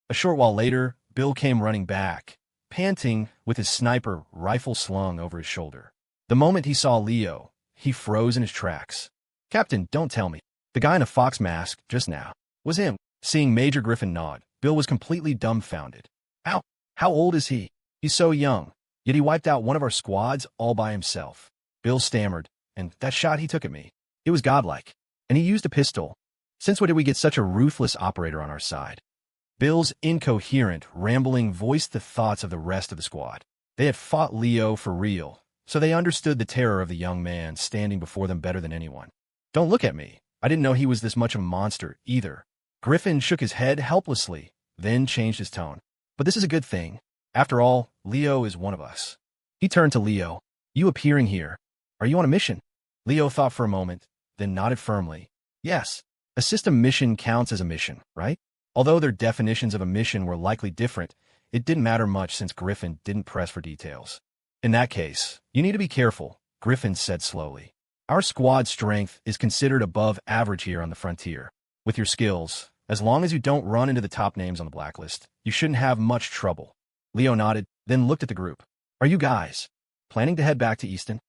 A short while later, Bill came running back, panting, with his sniper rifle slung over his shoulder. The moment he saw Leo, he froze in his tracks. "Captain, don't tell me. The guy in a fox mask just now was him." Seeing Major Griffin nod, Bill was completely dumbfounded. How old is he? He's so young, yet he wiped out one of our squads all by himself. Bill stammered, "And that shot he took at me, it was godlike. And he used a pistol. Since when did we get such a ruthless operator on our side?" Bill's incoherent, rambling voiced the thoughts of the rest of the squad. They had fought Leo for real, so they understood the terror of the young man standing before them better than anyone. "Don't look at me. I didn't know he was this much of a monster, either." Griffin shook his head helplessly, then changed his tone. "But this is a good thing. After all, Leo is one of us." He turned to Leo. "You appearing here. Are you on a mission?" Leo thought for a moment, then nodded firmly. "Yes. A system mission counts as a mission, right?" Although their definitions of a mission were likely different, it didn't matter much since Griffin didn't press for details. "In that case, you need to be careful," Griffin said slowly. "Our squad strength is considered above average here on the frontier. With your skills, as long as you don't run into the top names on the blacklist, you shouldn't have much trouble." Leo nodded, then looked at the group. "Are you guys planning to head back to Easton?"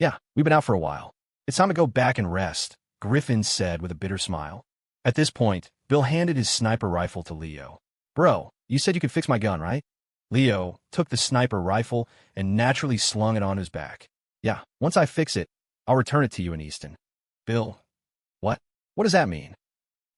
"Yeah, we've been out for a while. It's time to go back and rest," Griffin said with a bitter smile. At this point, Bill handed his sniper rifle to Leo. "Bro, you said you could fix my gun, right?" Leo took the sniper rifle and naturally slung it on his back. "Yeah, once I fix it, I'll return it to you in Easton." "Bill, what? What does that mean?"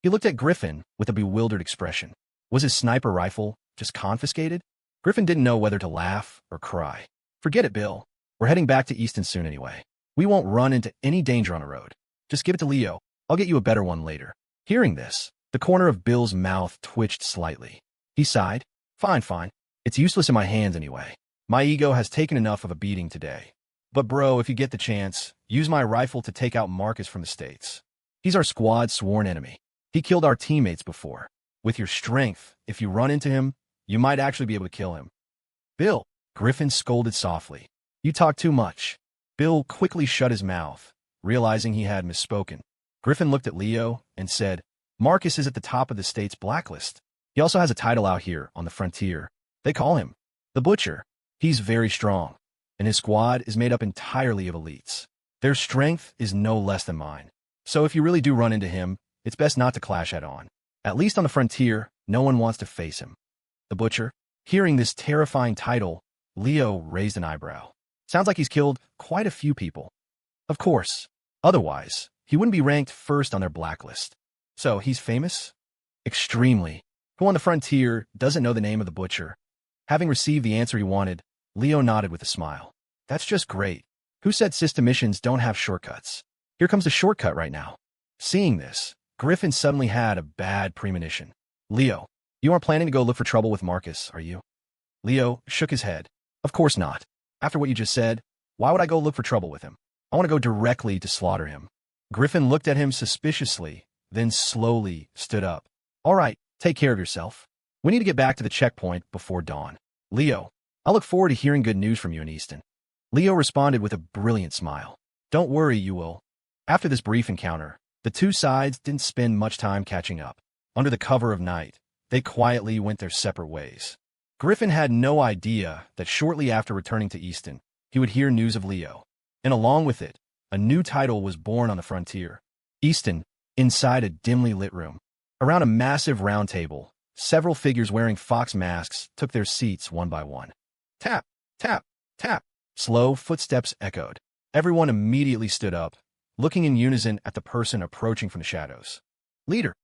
He looked at Griffin with a bewildered expression. Was his sniper rifle just confiscated? Griffin didn't know whether to laugh or cry. "Forget it, Bill. We're heading back to Easton soon anyway. We won't run into any danger on the road. Just give it to Leo. I'll get you a better one later." Hearing this, the corner of Bill's mouth twitched slightly. He sighed. Fine. It's useless in my hands anyway. My ego has taken enough of a beating today. But bro, if you get the chance, use my rifle to take out Marcus from the States. He's our squad's sworn enemy. He killed our teammates before. With your strength, if you run into him, you might actually be able to kill him." "Bill," Griffin scolded softly. "You talk too much." Bill quickly shut his mouth, realizing he had misspoken. Griffin looked at Leo and said, "Marcus is at the top of the state's blacklist. He also has a title out here on the frontier. They call him the Butcher. He's very strong, and his squad is made up entirely of elites. Their strength is no less than mine. So if you really do run into him, it's best not to clash head-on. At least on the frontier, no one wants to face him." The Butcher. Hearing this terrifying title, Leo raised an eyebrow. "Sounds like he's killed quite a few people." "Of course. Otherwise, he wouldn't be ranked first on their blacklist." "So he's famous?" "Extremely. Who on the frontier doesn't know the name of the Butcher?" Having received the answer he wanted, Leo nodded with a smile. "That's just great. Who said system missions don't have shortcuts? Here comes the shortcut right now." Seeing this, Griffin suddenly had a bad premonition. "Leo, you aren't planning to go look for trouble with Marcus, are you?" Leo shook his head. "Of course not. After what you just said, why would I go look for trouble with him? I want to go directly to slaughter him." Griffin looked at him suspiciously, then slowly stood up. "All right, take care of yourself. We need to get back to the checkpoint before dawn. Leo, I look forward to hearing good news from you in Easton." Leo responded with a brilliant smile. "Don't worry, you will." After this brief encounter, the two sides didn't spend much time catching up. Under the cover of night, they quietly went their separate ways. Griffin had no idea that shortly after returning to Easton, he would hear news of Leo. And along with it, a new title was born on the frontier. Easton, inside a dimly lit room. Around a massive round table, several figures wearing fox masks took their seats one by one. Tap, tap, tap. Slow footsteps echoed. Everyone immediately stood up, looking in unison at the person approaching from the shadows. "Leader,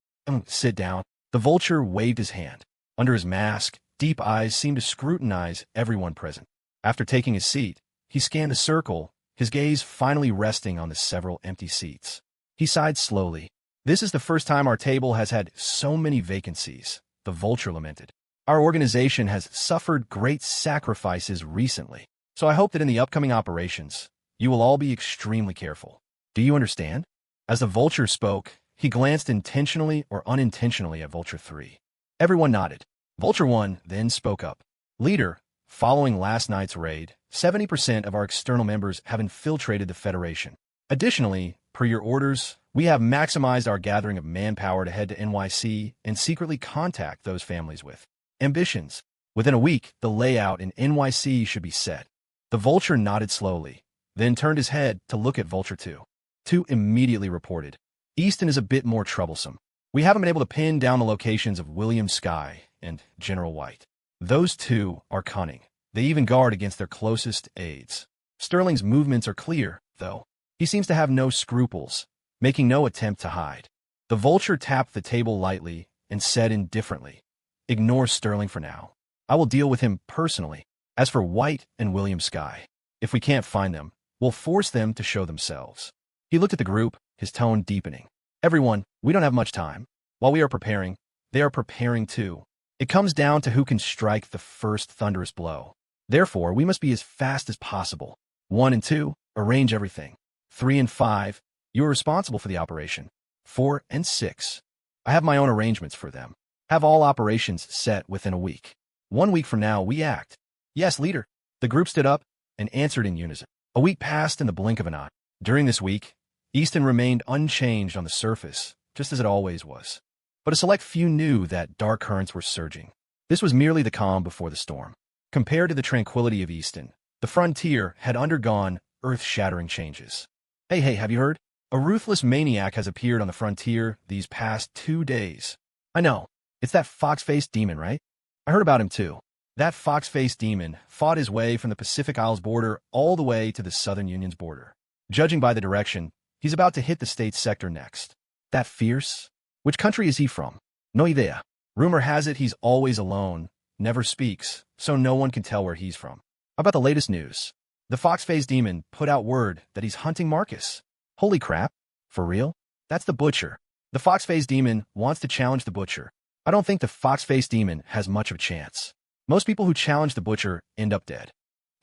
sit down." The Vulture waved his hand. Under his mask, deep eyes seemed to scrutinize everyone present. After taking his seat, he scanned the circle, his gaze finally resting on the several empty seats. He sighed slowly. "This is the first time our table has had so many vacancies," the Vulture lamented. "Our organization has suffered great sacrifices recently, so I hope that in the upcoming operations, you will all be extremely careful. Do you understand?" As the Vulture spoke, he glanced intentionally or unintentionally at Vulture 3. Everyone nodded. Vulture 1 then spoke up. "Leader, following last night's raid, 70% of our external members have infiltrated the Federation. Additionally, per your orders, we have maximized our gathering of manpower to head to NYC and secretly contact those families with ambitions. Within a week, the layout in NYC should be set. The Vulture nodded slowly, then turned his head to look at Vulture 2. 2 immediately reported, Easton is a bit more troublesome. We haven't been able to pin down the locations of William Skye and General White. Those two are cunning. They even guard against their closest aides. Sterling's movements are clear, though. He seems to have no scruples, making no attempt to hide. The Vulture tapped the table lightly and said indifferently, Ignore Sterling for now. I will deal with him personally. As for White and William Skye, if we can't find them, we'll force them to show themselves. He looked at the group, his tone deepening. Everyone, we don't have much time. While we are preparing, they are preparing too. It comes down to who can strike the first thunderous blow. Therefore, we must be as fast as possible. 1 and 2, arrange everything. 3 and 5, you are responsible for the operation. 4 and 6, I have my own arrangements for them. Have all operations set within a week. 1 week from now, we act. Yes, leader. The group stood up and answered in unison. A week passed in the blink of an eye. During this week, Easton remained unchanged on the surface, just as it always was. But a select few knew that dark currents were surging. This was merely the calm before the storm. Compared to the tranquility of Easton, the frontier had undergone earth-shattering changes. Hey, have you heard? A ruthless maniac has appeared on the frontier these past 2 days. I know. It's that fox-faced demon, right? I heard about him too. That fox-faced demon fought his way from the Pacific Isles border all the way to the Southern Union's border. Judging by the direction, he's about to hit the state's sector next. That fierce? Which country is he from? No idea. Rumor has it he's always alone, never speaks, so no one can tell where he's from. How about the latest news? The fox-faced demon put out word that he's hunting Marcus. Holy crap. For real? That's the Butcher. The fox-faced demon wants to challenge the Butcher. I don't think the fox-faced demon has much of a chance. Most people who challenge the Butcher end up dead.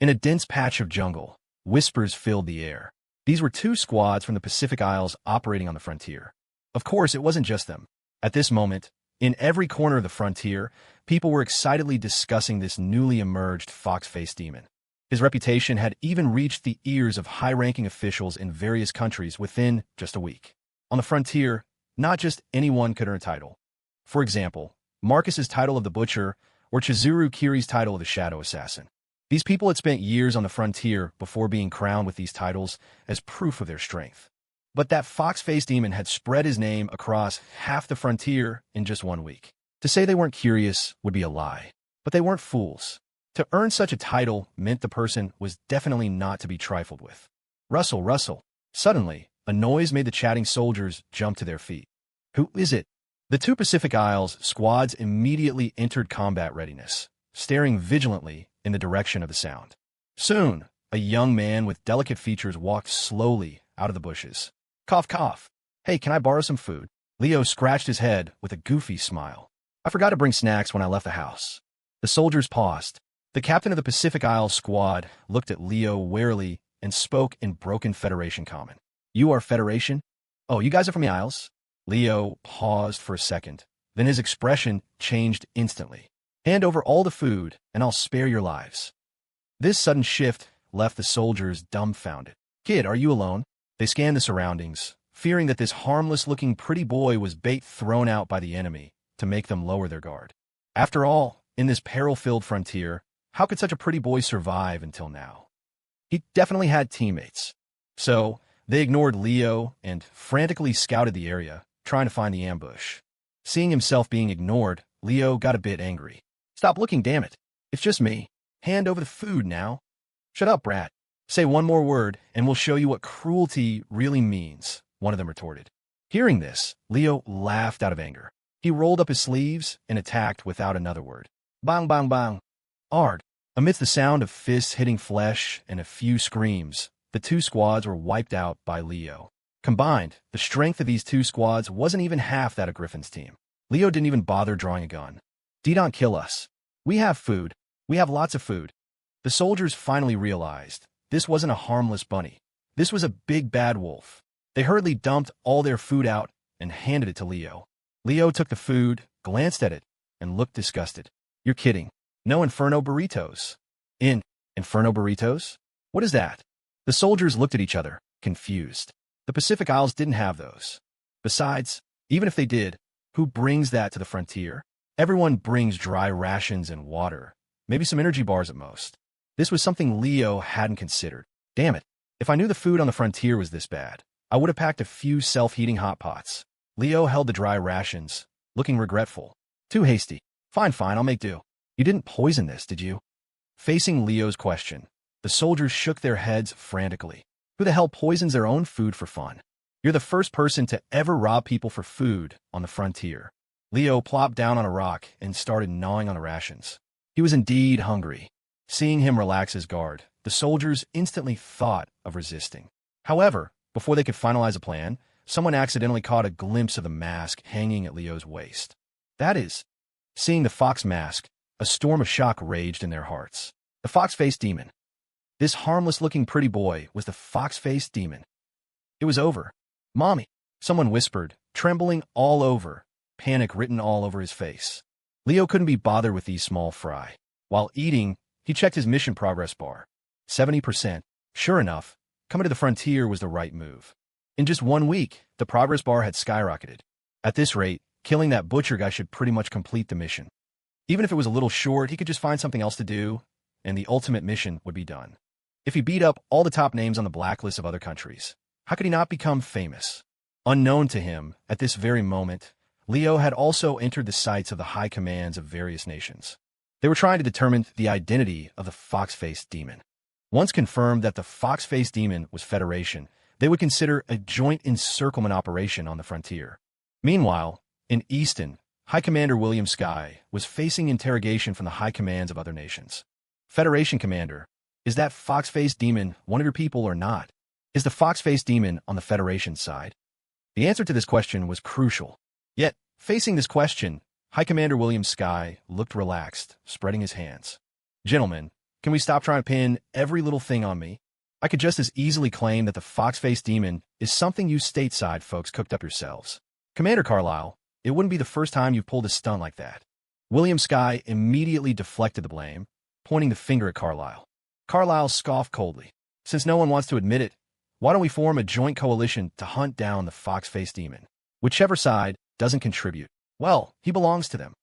In a dense patch of jungle, whispers filled the air. These were 2 squads from the Pacific Isles operating on the frontier. Of course, it wasn't just them. At this moment, in every corner of the frontier, people were excitedly discussing this newly emerged fox-faced demon. His reputation had even reached the ears of high-ranking officials in various countries within just a week. On the frontier, not just anyone could earn a title. For example, Marcus's title of the Butcher or Chizuru Kiri's title of the Shadow Assassin. These people had spent years on the frontier before being crowned with these titles as proof of their strength. But that fox-faced demon had spread his name across half the frontier in just 1 week. To say they weren't curious would be a lie, but they weren't fools. To earn such a title meant the person was definitely not to be trifled with. Rustle, rustle. Suddenly, a noise made the chatting soldiers jump to their feet. Who is it? The 2 Pacific Isles squads immediately entered combat readiness, staring vigilantly in the direction of the sound. Soon, a young man with delicate features walked slowly out of the bushes. Cough, cough. Hey, can I borrow some food? Leo scratched his head with a goofy smile. I forgot to bring snacks when I left the house. The soldiers paused. The captain of the Pacific Isles squad looked at Leo warily and spoke in broken Federation common. You are Federation? Oh, you guys are from the Isles? Leo paused for a second. Then his expression changed instantly. Hand over all the food, and I'll spare your lives. This sudden shift left the soldiers dumbfounded. Kid, are you alone? They scanned the surroundings, fearing that this harmless-looking pretty boy was bait thrown out by the enemy to make them lower their guard. After all, in this peril-filled frontier, how could such a pretty boy survive until now? He definitely had teammates. So, they ignored Leo and frantically scouted the area, trying to find the ambush. Seeing himself being ignored, Leo got a bit angry. Stop looking, damn it. It's just me. Hand over the food now. Shut up, brat. Say one more word, and we'll show you what cruelty really means, one of them retorted. Hearing this, Leo laughed out of anger. He rolled up his sleeves and attacked without another word. Bang, bang, bang. Ard. Amidst the sound of fists hitting flesh and a few screams, the 2 squads were wiped out by Leo. Combined, the strength of these 2 squads wasn't even half that of Griffin's team. Leo didn't even bother drawing a gun. Don't kill us. We have food. We have lots of food. The soldiers finally realized this wasn't a harmless bunny. This was a big bad wolf. They hurriedly dumped all their food out and handed it to Leo. Leo took the food, glanced at it, and looked disgusted. You're kidding. No Inferno burritos. Inferno burritos? What is that? The soldiers looked at each other, confused. The Pacific Isles didn't have those. Besides, even if they did, who brings that to the frontier? Everyone brings dry rations and water, maybe some energy bars at most. This was something Leo hadn't considered. Damn it. If I knew the food on the frontier was this bad, I would have packed a few self-heating hot pots. Leo held the dry rations, looking regretful. Too hasty. Fine, I'll make do. You didn't poison this, did you? Facing Leo's question, the soldiers shook their heads frantically. Who the hell poisons their own food for fun? You're the first person to ever rob people for food on the frontier. Leo plopped down on a rock and started gnawing on the rations. He was indeed hungry. Seeing him relax his guard, the soldiers instantly thought of resisting. However, before they could finalize a plan, someone accidentally caught a glimpse of the mask hanging at Leo's waist. That is, seeing the fox mask, a storm of shock raged in their hearts. The fox-faced demon. This harmless-looking pretty boy was the fox-faced demon. It was over. Mommy, someone whispered, trembling all over, panic written all over his face. Leo couldn't be bothered with these small fry. While eating, he checked his mission progress bar. 70%. Sure enough, coming to the frontier was the right move. In just 1 week, the progress bar had skyrocketed. At this rate, killing that butcher guy should pretty much complete the mission. Even if it was a little short, he could just find something else to do, and the ultimate mission would be done. If he beat up all the top names on the blacklist of other countries, how could he not become famous? Unknown to him, at this very moment, Leo had also entered the sights of the high commands of various nations. They were trying to determine the identity of the fox-faced demon. Once confirmed that the fox-faced demon was Federation, they would consider a joint encirclement operation on the frontier. Meanwhile, in Easton, High Commander William Sky was facing interrogation from the high commands of other nations. Federation Commander, is that fox-faced demon one of your people or not? Is the fox-faced demon on the Federation side? The answer to this question was crucial. Yet, facing this question, High Commander William Sky looked relaxed, spreading his hands. Gentlemen, can we stop trying to pin every little thing on me? I could just as easily claim that the fox-faced demon is something you stateside folks cooked up yourselves. Commander Carlyle, it wouldn't be the first time you've pulled a stunt like that. William Sky immediately deflected the blame, pointing the finger at Carlyle. Carlyle scoffed coldly. Since no one wants to admit it, why don't we form a joint coalition to hunt down the fox-faced demon? Whichever side doesn't contribute, well, he belongs to them.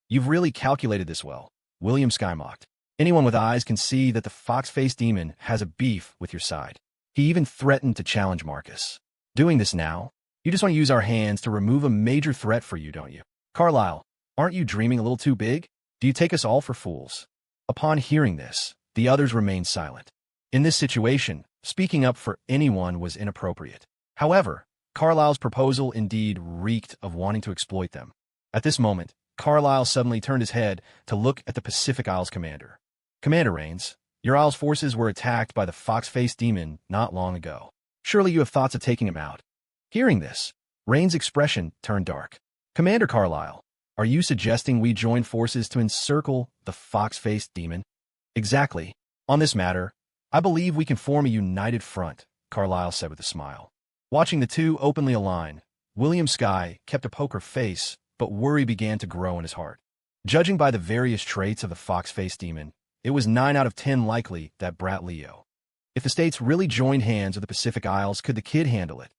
You've really calculated this well, William Sky mocked. Anyone with eyes can see that the fox-faced demon has a beef with your side. He even threatened to challenge Marcus. Doing this now, you just want to use our hands to remove a major threat for you, don't you? Carlyle, aren't you dreaming a little too big? Do you take us all for fools? Upon hearing this, the others remained silent. In this situation, speaking up for anyone was inappropriate. However, Carlyle's proposal indeed reeked of wanting to exploit them. At this moment, Carlyle suddenly turned his head to look at the Pacific Isles commander. Commander Rains, your Isles forces were attacked by the fox-faced demon not long ago. Surely you have thoughts of taking him out. Hearing this, Rains' expression turned dark. Commander Carlyle, are you suggesting we join forces to encircle the fox-faced demon? Exactly. On this matter, I believe we can form a united front, Carlyle said with a smile. Watching the two openly align, William Sky kept a poker face, but worry began to grow in his heart. Judging by the various traits of the fox-faced demon, it was 9 out of 10 likely that brat Leo. If the states really joined hands with the Pacific Isles, could the kid handle it?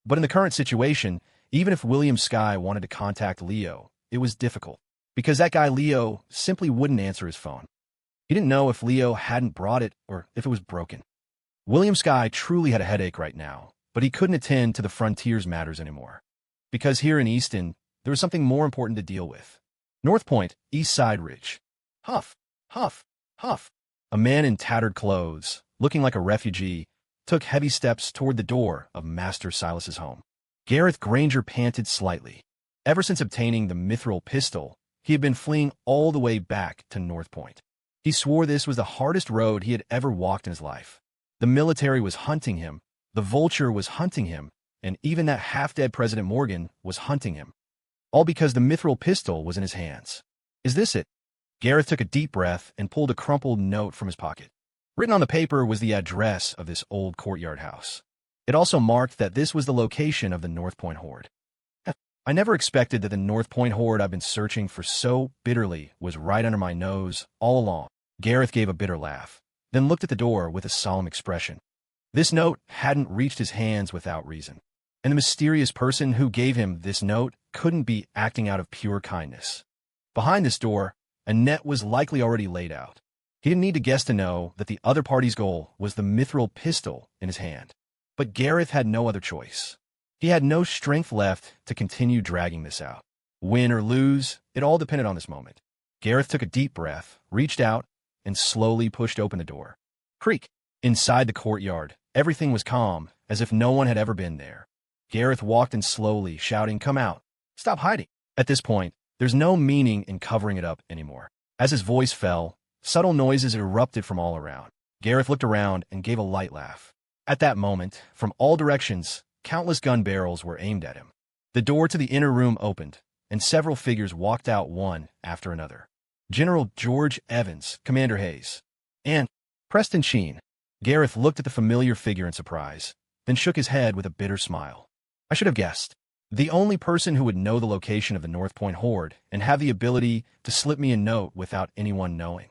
But in the current situation, even if William Sky wanted to contact Leo, it was difficult, because that guy Leo simply wouldn't answer his phone. He didn't know if Leo hadn't brought it or if it was broken. William Sky truly had a headache right now, but he couldn't attend to the frontier's matters anymore. Because here in Easton, there was something more important to deal with. North Point, East Side Ridge. Huff, huff, huff. A man in tattered clothes, looking like a refugee, took heavy steps toward the door of Master Silas's home. Gareth Granger panted slightly. Ever since obtaining the mithril pistol, he had been fleeing all the way back to North Point. He swore this was the hardest road he had ever walked in his life. The military was hunting him, the vulture was hunting him, and even that half-dead President Morgan was hunting him. All because the mithril pistol was in his hands. Is this it? Gareth took a deep breath and pulled a crumpled note from his pocket. Written on the paper was the address of this old courtyard house. It also marked that this was the location of the North Point Horde. I never expected that the North Point Horde I've been searching for so bitterly was right under my nose all along. Gareth gave a bitter laugh, then looked at the door with a solemn expression. This note hadn't reached his hands without reason, and the mysterious person who gave him this note couldn't be acting out of pure kindness. Behind this door, a net was likely already laid out. He didn't need to guess to know that the other party's goal was the mithril pistol in his hand. But Gareth had no other choice. He had no strength left to continue dragging this out. Win or lose, it all depended on this moment. Gareth took a deep breath, reached out, and slowly pushed open the door. Creak! Inside the courtyard, everything was calm, as if no one had ever been there. Gareth walked in slowly, shouting, "Come out! Stop hiding!" At this point, there's no meaning in covering it up anymore. As his voice fell, subtle noises erupted from all around. Gareth looked around and gave a light laugh. At that moment, from all directions, countless gun barrels were aimed at him. The door to the inner room opened, and several figures walked out one after another. General George Evans, Commander Hayes, and Preston Sheen. Gareth looked at the familiar figure in surprise, then shook his head with a bitter smile. I should have guessed. The only person who would know the location of the North Point Horde and have the ability to slip me a note without anyone knowing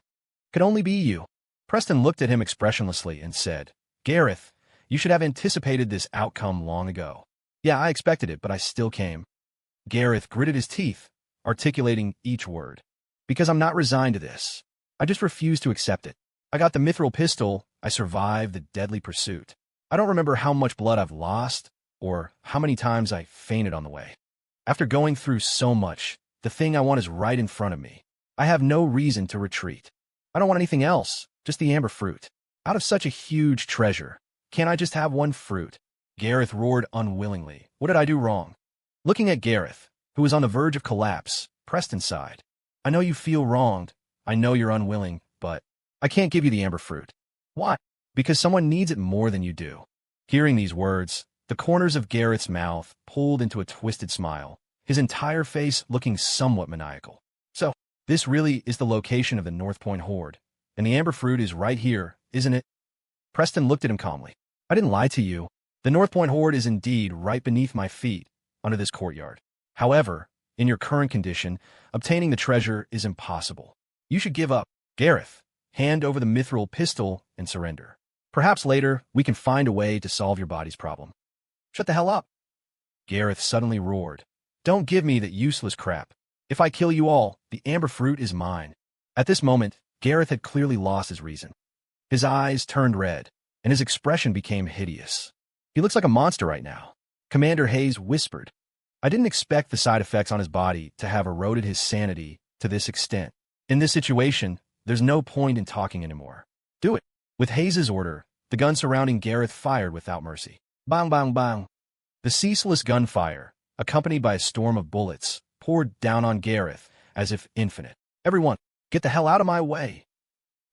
could only be you. Preston looked at him expressionlessly and said, "Gareth, you should have anticipated this outcome long ago." "Yeah, I expected it, but I still came." Gareth gritted his teeth, articulating each word. "Because I'm not resigned to this. I just refuse to accept it. I got the mithril pistol, I survived the deadly pursuit. I don't remember how much blood I've lost, or how many times I fainted on the way. After going through so much, the thing I want is right in front of me. I have no reason to retreat. I don't want anything else, just the amber fruit. Out of such a huge treasure, can't I just have one fruit?" Gareth roared unwillingly. "What did I do wrong?" Looking at Gareth, who was on the verge of collapse, Preston sighed. "I know you feel wronged. I know you're unwilling, but I can't give you the amber fruit." "Why?" "Because someone needs it more than you do." Hearing these words, the corners of Gareth's mouth pulled into a twisted smile, his entire face looking somewhat maniacal. "So, this really is the location of the North Point Horde, and the amber fruit is right here, isn't it?" Preston looked at him calmly. "I didn't lie to you. The North Point Horde is indeed right beneath my feet, under this courtyard. However, in your current condition, obtaining the treasure is impossible. You should give up. Gareth, hand over the mithril pistol and surrender. Perhaps later, we can find a way to solve your body's problem." "Shut the hell up!" Gareth suddenly roared. "Don't give me that useless crap. If I kill you all, the amber fruit is mine." At this moment, Gareth had clearly lost his reason. His eyes turned red, and his expression became hideous. "He looks like a monster right now," Commander Hayes whispered. "I didn't expect the side effects on his body to have eroded his sanity to this extent. In this situation, there's no point in talking anymore. Do it." With Hayes' order, the gun surrounding Gareth fired without mercy. Bang, bang, bang. The ceaseless gunfire, accompanied by a storm of bullets, poured down on Gareth as if infinite. "Everyone, get the hell out of my way!"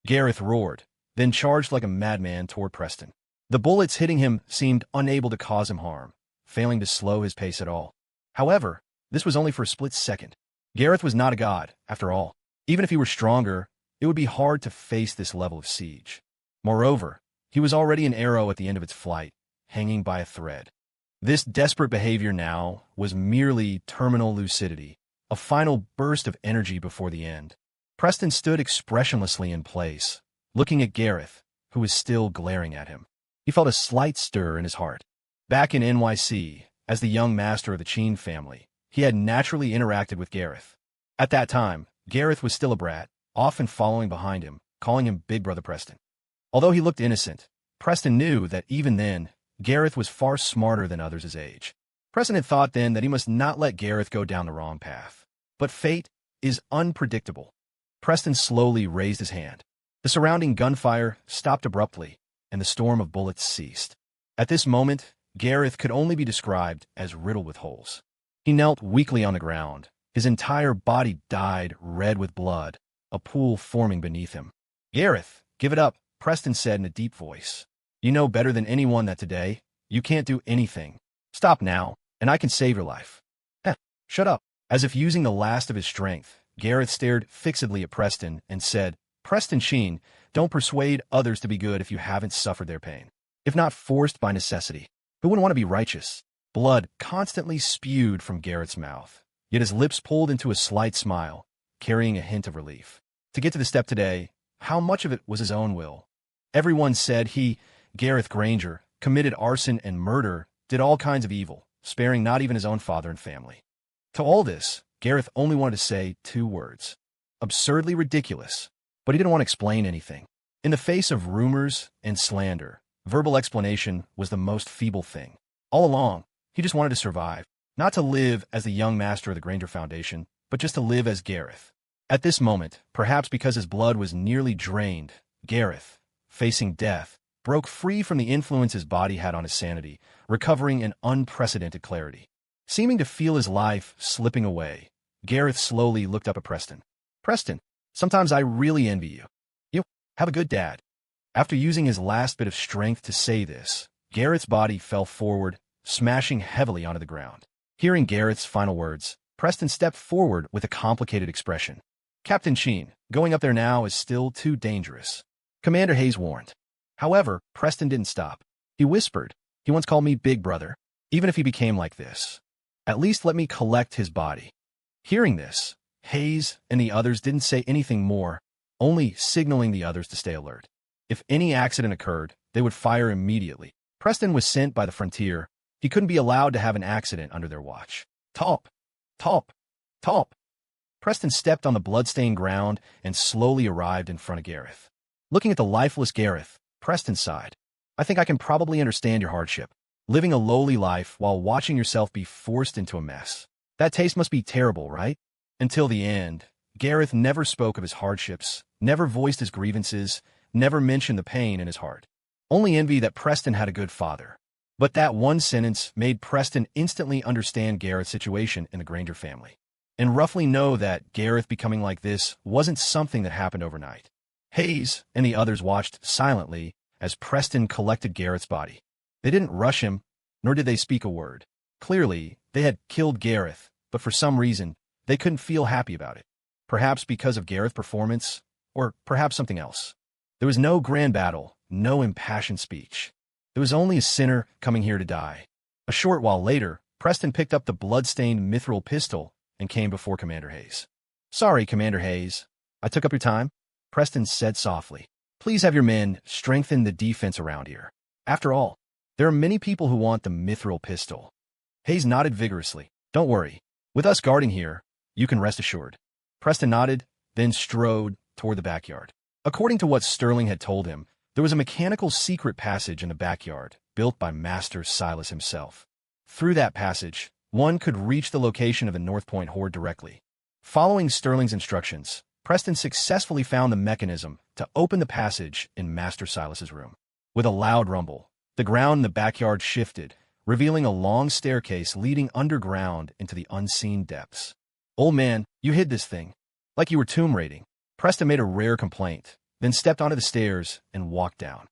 Gareth roared, then charged like a madman toward Preston. The bullets hitting him seemed unable to cause him harm, failing to slow his pace at all. However, this was only for a split second. Gareth was not a god, after all. Even if he were stronger, it would be hard to face this level of siege. Moreover, he was already an arrow at the end of its flight, hanging by a thread. This desperate behavior now was merely terminal lucidity, a final burst of energy before the end. Preston stood expressionlessly in place, looking at Gareth, who was still glaring at him. He felt a slight stir in his heart. Back in NYC, as the young master of the Sheen family, he had naturally interacted with Gareth. At that time, Gareth was still a brat, often following behind him, calling him Big Brother Preston. Although he looked innocent, Preston knew that even then, Gareth was far smarter than others his age. Preston had thought then that he must not let Gareth go down the wrong path. But fate is unpredictable. Preston slowly raised his hand. The surrounding gunfire stopped abruptly, and the storm of bullets ceased. At this moment, Gareth could only be described as riddled with holes. He knelt weakly on the ground, his entire body dyed red with blood, a pool forming beneath him. "Gareth, give it up," Preston said in a deep voice. "You know better than anyone that today, you can't do anything. Stop now, and I can save your life." Shut up." As if using the last of his strength, Gareth stared fixedly at Preston and said, "Preston Sheen, don't persuade others to be good if you haven't suffered their pain. If not forced by necessity. Who wouldn't want to be righteous?" Blood constantly spewed from Gareth's mouth, yet his lips pulled into a slight smile, carrying a hint of relief. To get to the step today, how much of it was his own will? Everyone said he, Gareth Granger, committed arson and murder, did all kinds of evil, sparing not even his own father and family. To all this, Gareth only wanted to say 2 words. Absurdly ridiculous. But he didn't want to explain anything. In the face of rumors and slander, verbal explanation was the most feeble thing. All along, he just wanted to survive. Not to live as the young master of the Granger Foundation, but just to live as Gareth. At this moment, perhaps because his blood was nearly drained, Gareth, facing death, broke free from the influence his body had on his sanity, recovering in unprecedented clarity. Seeming to feel his life slipping away, Gareth slowly looked up at Preston. Preston, sometimes I really envy you. You have a good dad. After using his last bit of strength to say this, Gareth's body fell forward, smashing heavily onto the ground. Hearing Gareth's final words, Preston stepped forward with a complicated expression. Captain Sheen, going up there now is still too dangerous. Commander Hayes warned. However, Preston didn't stop. He whispered, he once called me Big Brother, even if he became like this. At least let me collect his body. Hearing this, Hayes and the others didn't say anything more, only signaling the others to stay alert. If any accident occurred, they would fire immediately. Preston was sent by the Frontier. He couldn't be allowed to have an accident under their watch. Top, top, top. Preston stepped on the blood-stained ground and slowly arrived in front of Gareth. Looking at the lifeless Gareth, Preston sighed. I think I can probably understand your hardship. Living a lowly life while watching yourself be forced into a mess. That taste must be terrible, right? Until the end, Gareth never spoke of his hardships, never voiced his grievances, never mentioned the pain in his heart. Only envy that Preston had a good father. But that one sentence made Preston instantly understand Gareth's situation in the Granger family, and roughly know that Gareth becoming like this wasn't something that happened overnight. Hayes and the others watched silently as Preston collected Gareth's body. They didn't rush him, nor did they speak a word. Clearly, they had killed Gareth, but for some reason, they couldn't feel happy about it. Perhaps because of Gareth's performance, or perhaps something else. There was no grand battle, no impassioned speech. There was only a sinner coming here to die. A short while later, Preston picked up the blood-stained mithril pistol and came before Commander Hayes. Sorry, Commander Hayes. I took up your time, Preston said softly. Please have your men strengthen the defense around here. After all, there are many people who want the mithril pistol. Hayes nodded vigorously. Don't worry. With us guarding here, you can rest assured. Preston nodded, then strode toward the backyard. According to what Sterling had told him, there was a mechanical secret passage in the backyard, built by Master Silas himself. Through that passage, one could reach the location of the North Point Horde directly. Following Sterling's instructions, Preston successfully found the mechanism to open the passage in Master Silas's room. With a loud rumble, the ground in the backyard shifted, revealing a long staircase leading underground into the unseen depths. Old man, you hid this thing. Like you were tomb raiding. Preston made a rare complaint, then stepped onto the stairs and walked down.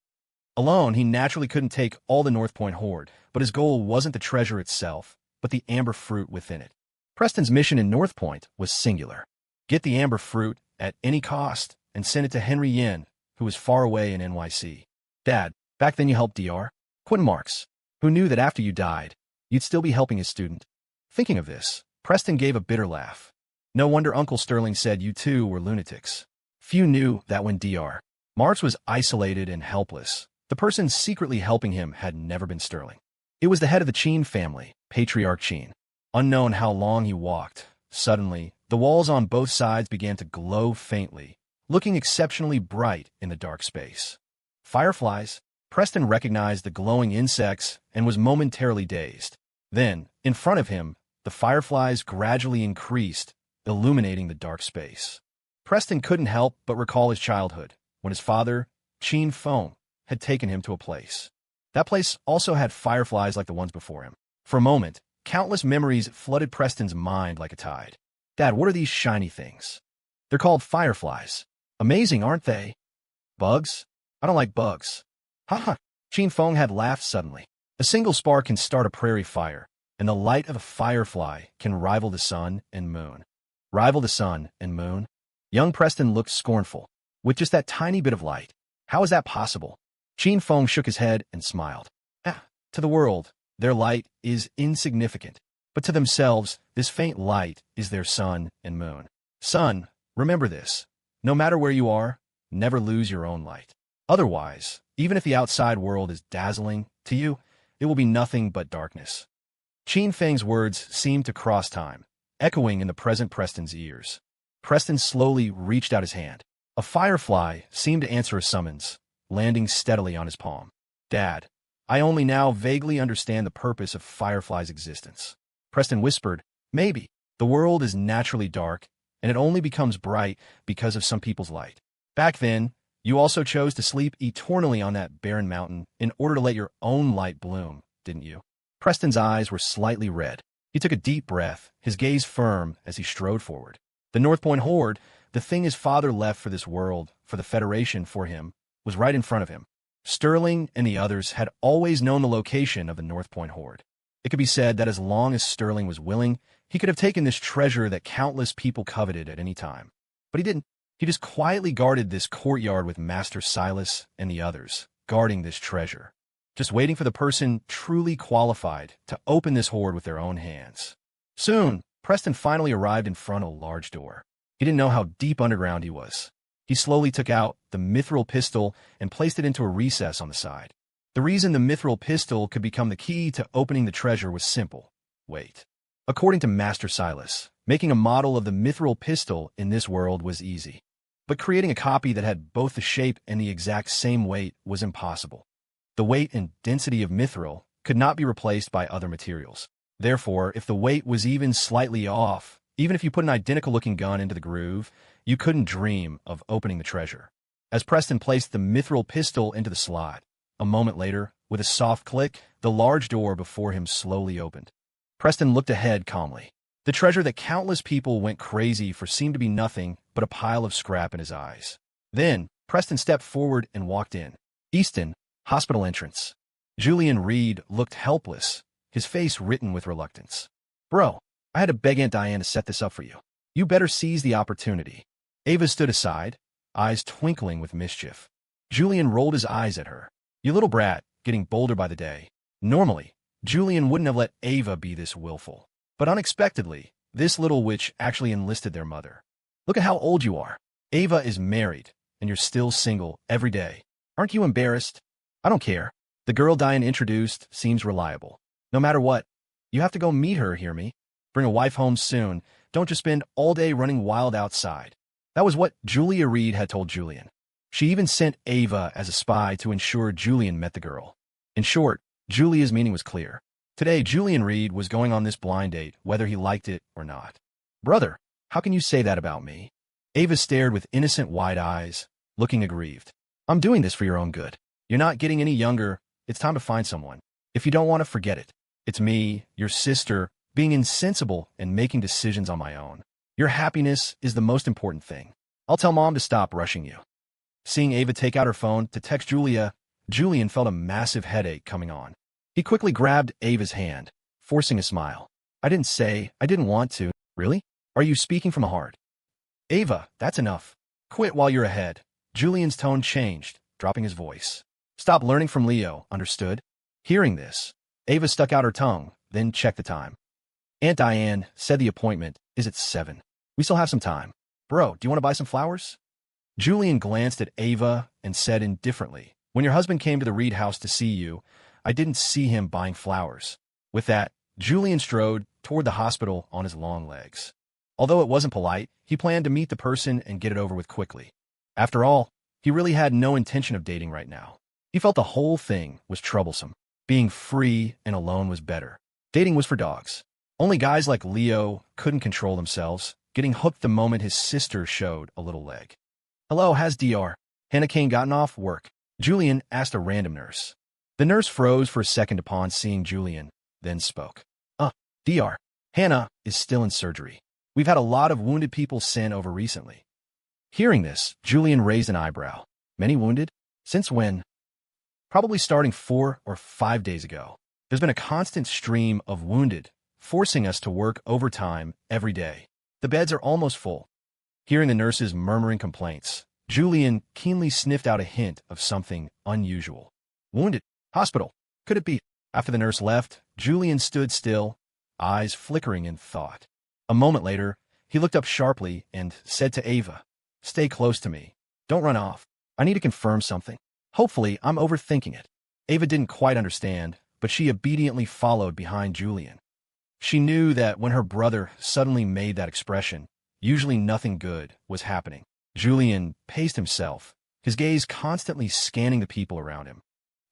Alone, he naturally couldn't take all the North Point Horde, but his goal wasn't the treasure itself, but the amber fruit within it. Preston's mission in North Point was singular. Get the amber fruit at any cost and send it to Henry Yen, who was far away in NYC. Dad, back then you helped Dr. Quentin Marks, who knew that after you died, you'd still be helping his student. Thinking of this, Preston gave a bitter laugh. No wonder Uncle Sterling said you two were lunatics. Few knew that when Dr. Marks was isolated and helpless, the person secretly helping him had never been Sterling. It was the head of the Cheen family, Patriarch Cheen. Unknown how long he walked, suddenly, the walls on both sides began to glow faintly, looking exceptionally bright in the dark space. Fireflies. Preston recognized the glowing insects and was momentarily dazed. Then, in front of him, the fireflies gradually increased, illuminating the dark space. Preston couldn't help but recall his childhood, when his father, Cheen Fong, had taken him to a place. That place also had fireflies like the ones before him. For a moment, countless memories flooded Preston's mind like a tide. Dad, what are these shiny things? They're called fireflies. Amazing, aren't they? Bugs? I don't like bugs. Haha. Cheen Fong had laughed suddenly. A single spark can start a prairie fire, and the light of a firefly can rival the sun and moon. Rival the sun and moon? Young Preston looked scornful. With just that tiny bit of light. How is that possible? Cheen Fong shook his head and smiled. To the world, their light is insignificant. But to themselves, this faint light is their sun and moon. Son, remember this. No matter where you are, never lose your own light. Otherwise, even if the outside world is dazzling, to you, it will be nothing but darkness. Cheen Feng's words seemed to cross time, echoing in the present Preston's ears. Preston slowly reached out his hand. A firefly seemed to answer a summons, landing steadily on his palm. Dad, I only now vaguely understand the purpose of Firefly's existence. Preston whispered, maybe. The world is naturally dark, and it only becomes bright because of some people's light. Back then, you also chose to sleep eternally on that barren mountain in order to let your own light bloom, didn't you? Preston's eyes were slightly red. He took a deep breath, his gaze firm as he strode forward. The North Point Horde, the thing his father left for this world, for the Federation, for him, was right in front of him. Sterling and the others had always known the location of the North Point Horde. It could be said that as long as Sterling was willing, he could have taken this treasure that countless people coveted at any time. But he didn't. He just quietly guarded this courtyard with Master Silas and the others, guarding this treasure. Just waiting for the person truly qualified to open this hoard with their own hands. Soon, Preston finally arrived in front of a large door. He didn't know how deep underground he was. He slowly took out the mithril pistol and placed it into a recess on the side. The reason the mithril pistol could become the key to opening the treasure was simple. Wait. According to Master Silas, making a model of the mithril pistol in this world was easy. But creating a copy that had both the shape and the exact same weight was impossible. The weight and density of mithril could not be replaced by other materials. Therefore, if the weight was even slightly off, even if you put an identical-looking gun into the groove, you couldn't dream of opening the treasure. As Preston placed the mithril pistol into the slot, a moment later, with a soft click, the large door before him slowly opened. Preston looked ahead calmly. The treasure that countless people went crazy for seemed to be nothing but a pile of scrap in his eyes. Then, Preston stepped forward and walked in. Easton, hospital entrance. Julian Reed looked helpless, his face written with reluctance. Bro, I had to beg Aunt Diane to set this up for you. You better seize the opportunity. Ava stood aside, eyes twinkling with mischief. Julian rolled his eyes at her. You little brat, getting bolder by the day. Normally, Julian wouldn't have let Ava be this willful. But unexpectedly, this little witch actually enlisted their mother. Look at how old you are. Ava is married, and you're still single every day. Aren't you embarrassed? I don't care. The girl Diane introduced seems reliable. No matter what, you have to go meet her, hear me? Bring a wife home soon. Don't just spend all day running wild outside. That was what Julia Reed had told Julian. She even sent Ava as a spy to ensure Julian met the girl. In short, Julia's meaning was clear. Today, Julian Reed was going on this blind date, whether he liked it or not. Brother, how can you say that about me? Ava stared with innocent wide eyes, looking aggrieved. I'm doing this for your own good. You're not getting any younger. It's time to find someone. If you don't want to, forget it. It's me, your sister, being insensible and making decisions on my own. Your happiness is the most important thing. I'll tell Mom to stop rushing you. Seeing Ava take out her phone to text Julia, Julian felt a massive headache coming on. He quickly grabbed Ava's hand, forcing a smile. I didn't want to. Really? Are you speaking from the heart? Ava, that's enough. Quit while you're ahead. Julian's tone changed, dropping his voice. Stop learning from Leo, understood? Hearing this, Ava stuck out her tongue, then checked the time. Aunt Diane said the appointment is at 7. We still have some time. Bro, do you want to buy some flowers? Julian glanced at Ava and said indifferently, when your husband came to the Reed house to see you, I didn't see him buying flowers. With that, Julian strode toward the hospital on his long legs. Although it wasn't polite, he planned to meet the person and get it over with quickly. After all, he really had no intention of dating right now. He felt the whole thing was troublesome. Being free and alone was better. Dating was for dogs. Only guys like Leo couldn't control themselves, getting hooked the moment his sister showed a little leg. Hello, has Dr. Hannah Kane gotten off work? Julian asked a random nurse. The nurse froze for a second upon seeing Julian, then spoke. Dr. Hannah is still in surgery. We've had a lot of wounded people sent over recently. Hearing this, Julian raised an eyebrow. Many wounded? Since when? Probably starting 4 or 5 days ago. There's been a constant stream of wounded, forcing us to work overtime every day. The beds are almost full. Hearing the nurse's murmuring complaints, Julian keenly sniffed out a hint of something unusual. Wounded? Hospital. Could it be? After the nurse left, Julian stood still, eyes flickering in thought. A moment later, he looked up sharply and said to Ava, Stay close to me. Don't run off. I need to confirm something. Hopefully, I'm overthinking it. Ava didn't quite understand, but she obediently followed behind Julian. She knew that when her brother suddenly made that expression, usually nothing good was happening. Julian paced himself, his gaze constantly scanning the people around him.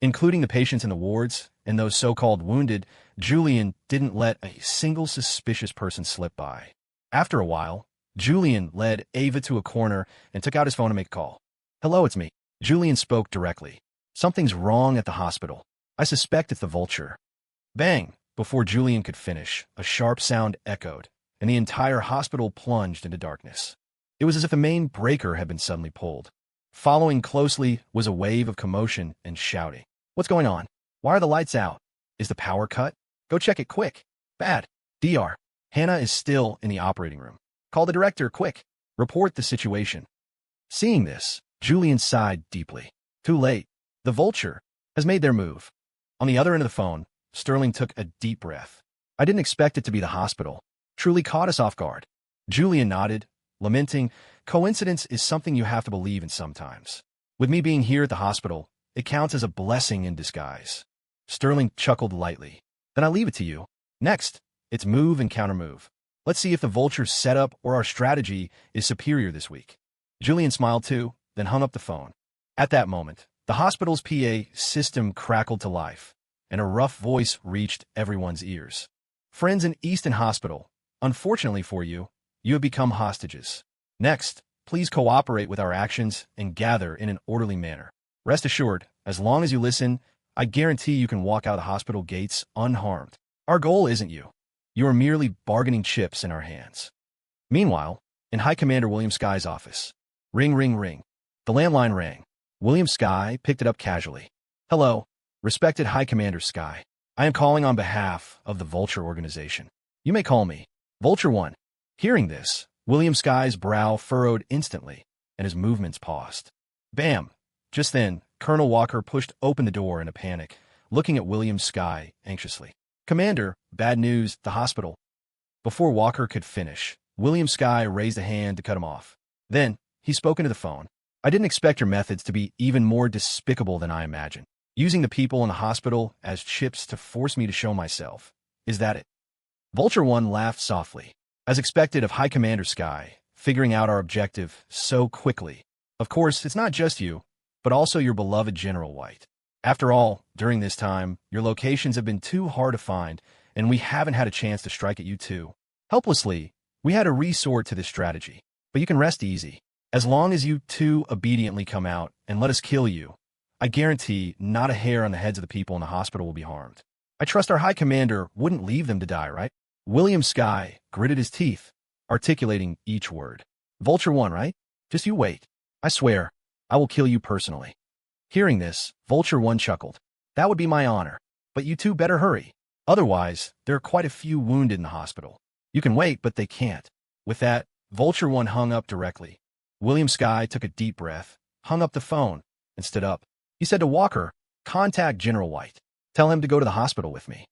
Including the patients in the wards and those so-called wounded, Julian didn't let a single suspicious person slip by. After a while, Julian led Ava to a corner and took out his phone to make a call. "Hello, it's me." Julian spoke directly. "Something's wrong at the hospital. I suspect it's the vulture." Bang! Before Julian could finish, a sharp sound echoed, and the entire hospital plunged into darkness. It was as if the main breaker had been suddenly pulled. Following closely was a wave of commotion and shouting. "What's going on? Why are the lights out? Is the power cut? Go check it quick. Bad. DR. Hannah is still in the operating room. Call the director, quick. Report the situation." Seeing this, Julian sighed deeply. Too late. The vulture has made their move. On the other end of the phone, Sterling took a deep breath. "I didn't expect it to be the hospital. Truly caught us off guard." Julian nodded, lamenting, "Coincidence is something you have to believe in sometimes. With me being here at the hospital, it counts as a blessing in disguise." Sterling chuckled lightly. "Then I'll leave it to you. Next, it's move and countermove. Let's see if the vulture's setup or our strategy is superior this week." Julian smiled too, then hung up the phone. At that moment, the hospital's PA system crackled to life, and a rough voice reached everyone's ears. "Friends in Easton Hospital, unfortunately for you, you have become hostages. Next, please cooperate with our actions and gather in an orderly manner. Rest assured, as long as you listen, I guarantee you can walk out the hospital gates unharmed. Our goal isn't you. You are merely bargaining chips in our hands." Meanwhile, in High Commander William Sky's office. Ring, ring, ring. The landline rang. William Sky picked it up casually. "Hello, respected High Commander Sky. I am calling on behalf of the Vulture organization. You may call me Vulture 1. Hearing this, William Sky's brow furrowed instantly, and his movements paused. Bam! Just then, Colonel Walker pushed open the door in a panic, looking at William Sky anxiously. "Commander, bad news, the hospital." Before Walker could finish, William Sky raised a hand to cut him off. Then, he spoke into the phone. "I didn't expect your methods to be even more despicable than I imagined. Using the people in the hospital as chips to force me to show myself. Is that it?" Vulture 1 laughed softly. As expected of High Commander Sky, figuring out our objective so quickly. "Of course, it's not just you, but also your beloved General White. After all, during this time, your locations have been too hard to find, and we haven't had a chance to strike at you too. Helplessly, we had to resort to this strategy. But you can rest easy. As long as you two obediently come out and let us kill you, I guarantee not a hair on the heads of the people in the hospital will be harmed. I trust our High Commander wouldn't leave them to die, right?" William Sky gritted his teeth, articulating each word. "Vulture 1, right? Just you wait. I swear, I will kill you personally." Hearing this, Vulture 1 chuckled. "That would be my honor, but you two better hurry. Otherwise, there are quite a few wounded in the hospital. You can wait, but they can't." With that, Vulture 1 hung up directly. William Sky took a deep breath, hung up the phone, and stood up. He said to Walker, "Contact General White. Tell him to go to the hospital with me."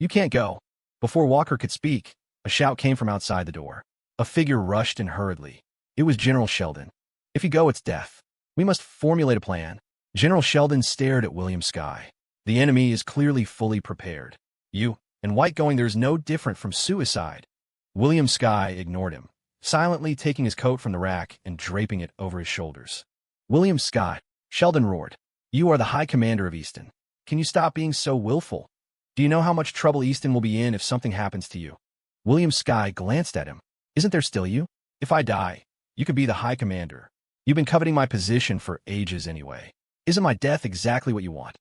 "You can't go." Before Walker could speak, a shout came from outside the door. A figure rushed in hurriedly. It was General Sheldon. "If you go, it's death. We must formulate a plan." General Sheldon stared at William Sky. "The enemy is clearly fully prepared. You and White going there is no different from suicide." William Sky ignored him, silently taking his coat from the rack and draping it over his shoulders. "William Sky," Sheldon roared, "you are the High Commander of Easton. Can you stop being so willful? Do you know how much trouble Easton will be in if something happens to you?" William Sky glanced at him. "Isn't there still you? If I die, you could be the High Commander. You've been coveting my position for ages anyway. Isn't my death exactly what you want?"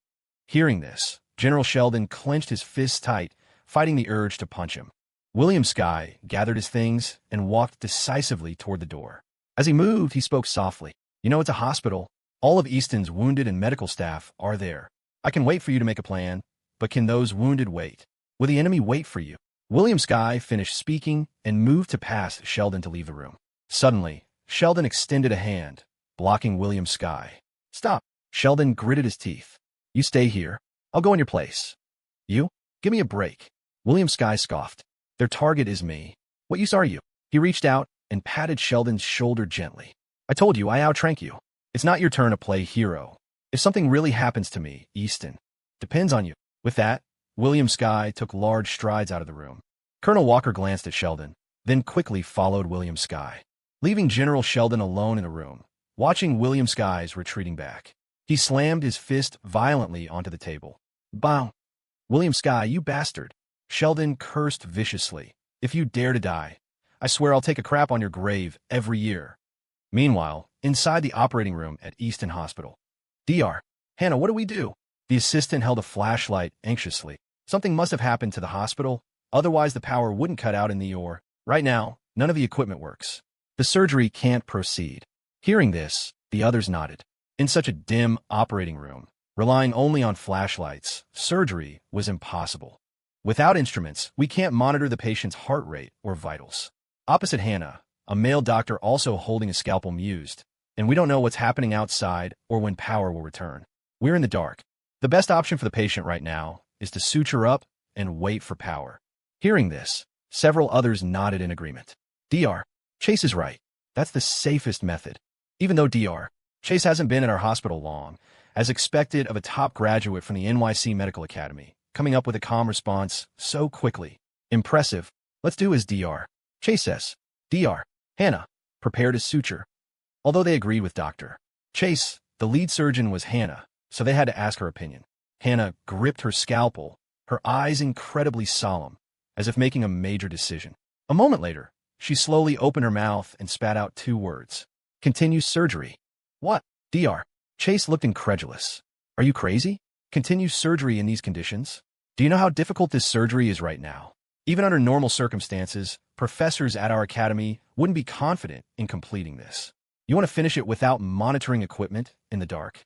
Hearing this, General Sheldon clenched his fists tight, fighting the urge to punch him. William Sky gathered his things and walked decisively toward the door. As he moved, he spoke softly. "You know, it's a hospital. All of Easton's wounded and medical staff are there. I can wait for you to make a plan, but can those wounded wait? Will the enemy wait for you?" William Sky finished speaking and moved to pass Sheldon to leave the room. Suddenly, Sheldon extended a hand, blocking William Sky. "Stop." Sheldon gritted his teeth. "You stay here. I'll go in your place." "You? Give me a break." William Sky scoffed. "Their target is me. What use are you?" He reached out and patted Sheldon's shoulder gently. "I told you I outrank you. It's not your turn to play hero. If something really happens to me, Easton, depends on you." With that, William Sky took large strides out of the room. Colonel Walker glanced at Sheldon, then quickly followed William Skye, leaving General Sheldon alone in the room, watching William Skye's retreating back. He slammed his fist violently onto the table. Bow! William Skye, you bastard! Sheldon cursed viciously. If you dare to die, I swear I'll take a crap on your grave every year. Meanwhile, inside the operating room at Easton Hospital. Dr. Hannah, what do we do? The assistant held a flashlight anxiously. Something must have happened to the hospital, otherwise the power wouldn't cut out in the ER. Right now, none of the equipment works. The surgery can't proceed. Hearing this, the others nodded. In such a dim operating room, relying only on flashlights, surgery was impossible. Without instruments, we can't monitor the patient's heart rate or vitals. Opposite Hannah, a male doctor also holding a scalpel mused, and we don't know what's happening outside or when power will return. We're in the dark. The best option for the patient right now is to suture up and wait for power. Hearing this, several others nodded in agreement. Dr. Chase is right. That's the safest method. Even though Dr. Chase hasn't been at our hospital long, as expected of a top graduate from the NYC Medical Academy, coming up with a calm response so quickly. Impressive. Let's do as Dr. Chase says. Dr. Hannah, prepare to suture. Although they agreed with Dr. Chase, the lead surgeon was Hannah, so they had to ask her opinion. Hannah gripped her scalpel, her eyes incredibly solemn, as if making a major decision. A moment later, she slowly opened her mouth and spat out 2 words. Continue surgery. What? Dr. Chase looked incredulous. Are you crazy? Continue surgery in these conditions? Do you know how difficult this surgery is right now? Even under normal circumstances, professors at our academy wouldn't be confident in completing this. You want to finish it without monitoring equipment in the dark?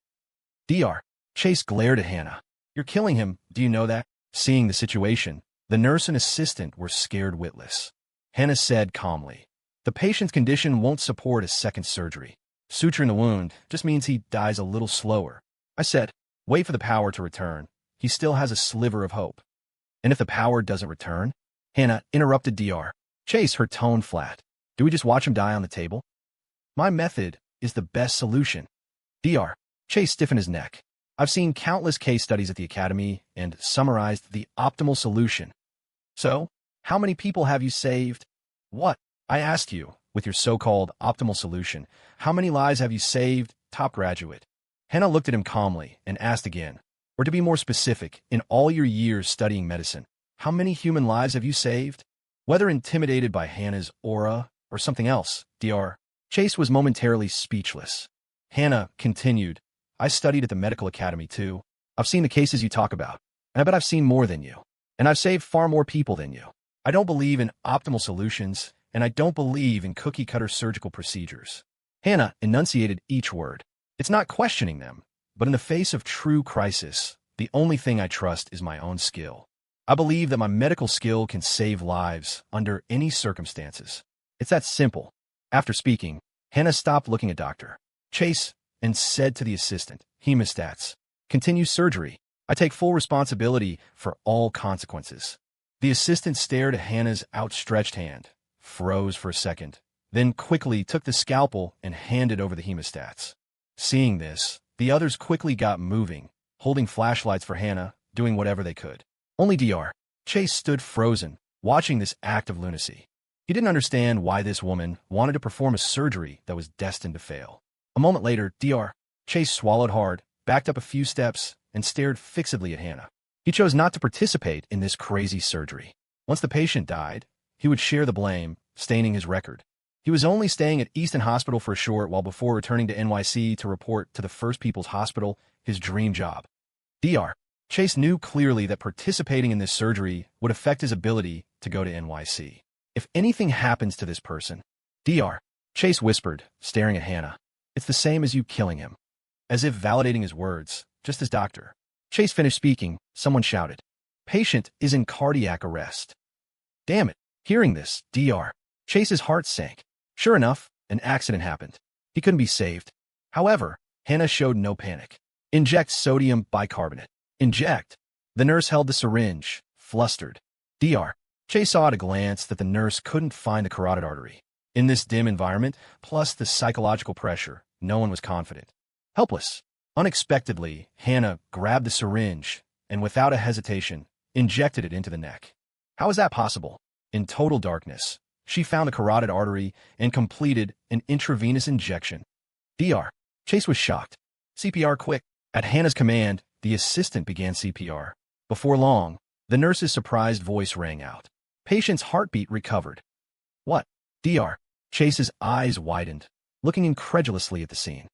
Dr. Chase glared at Hannah. You're killing him, do you know that? Seeing the situation, the nurse and assistant were scared witless. Hannah said calmly, the patient's condition won't support a second surgery. Suturing the wound just means he dies a little slower. I said, wait for the power to return. He still has a sliver of hope. And if the power doesn't return? Hannah interrupted Dr. Chase, her tone flat. Do we just watch him die on the table? My method is the best solution. Dr. Chase stiffened his neck. I've seen countless case studies at the academy and summarized the optimal solution. So, how many people have you saved? What? I asked you, with your so-called optimal solution, how many lives have you saved, top graduate? Hannah looked at him calmly and asked again, or to be more specific, in all your years studying medicine, how many human lives have you saved? Whether intimidated by Hannah's aura or something else, Dr. Chase was momentarily speechless. Hannah continued, I studied at the medical academy too. I've seen the cases you talk about, and I bet I've seen more than you. And I've saved far more people than you. I don't believe in optimal solutions, and I don't believe in cookie-cutter surgical procedures. Hannah enunciated each word. It's not questioning them, but in the face of true crisis, the only thing I trust is my own skill. I believe that my medical skill can save lives under any circumstances. It's that simple. After speaking, Hannah stopped looking at Dr. Chase and said to the assistant, Hemostats, continue surgery. I take full responsibility for all consequences. The assistant stared at Hannah's outstretched hand, froze for a second, then quickly took the scalpel and handed over the hemostats. Seeing this, the others quickly got moving, holding flashlights for Hannah, doing whatever they could. Only Dr. Chase stood frozen, watching this act of lunacy. He didn't understand why this woman wanted to perform a surgery that was destined to fail. A moment later, Dr. Chase swallowed hard, backed up a few steps, and stared fixedly at Hannah. He chose not to participate in this crazy surgery. Once the patient died, he would share the blame, staining his record. He was only staying at Easton Hospital for a short while before returning to NYC to report to the First People's Hospital, his dream job. Dr. Chase knew clearly that participating in this surgery would affect his ability to go to NYC. If anything happens to this person, Dr. Chase whispered, staring at Hannah, it's the same as you killing him. As if validating his words, just as Dr. Chase finished speaking, someone shouted, patient is in cardiac arrest. Damn it. Hearing this, Dr. Chase's heart sank. Sure enough, an accident happened. He couldn't be saved. However, Hannah showed no panic. Inject sodium bicarbonate. Inject. The nurse held the syringe, flustered. Dr. Chase saw at a glance that the nurse couldn't find the carotid artery. In this dim environment, plus the psychological pressure, no one was confident. Helpless. Unexpectedly, Hannah grabbed the syringe and, without a hesitation, injected it into the neck. How is that possible? In total darkness, she found the carotid artery and completed an intravenous injection. Dr. Chase was shocked. CPR quick. At Hannah's command, the assistant began CPR. Before long, the nurse's surprised voice rang out. Patient's heartbeat recovered. What? Dr. Chase's eyes widened, looking incredulously at the scene.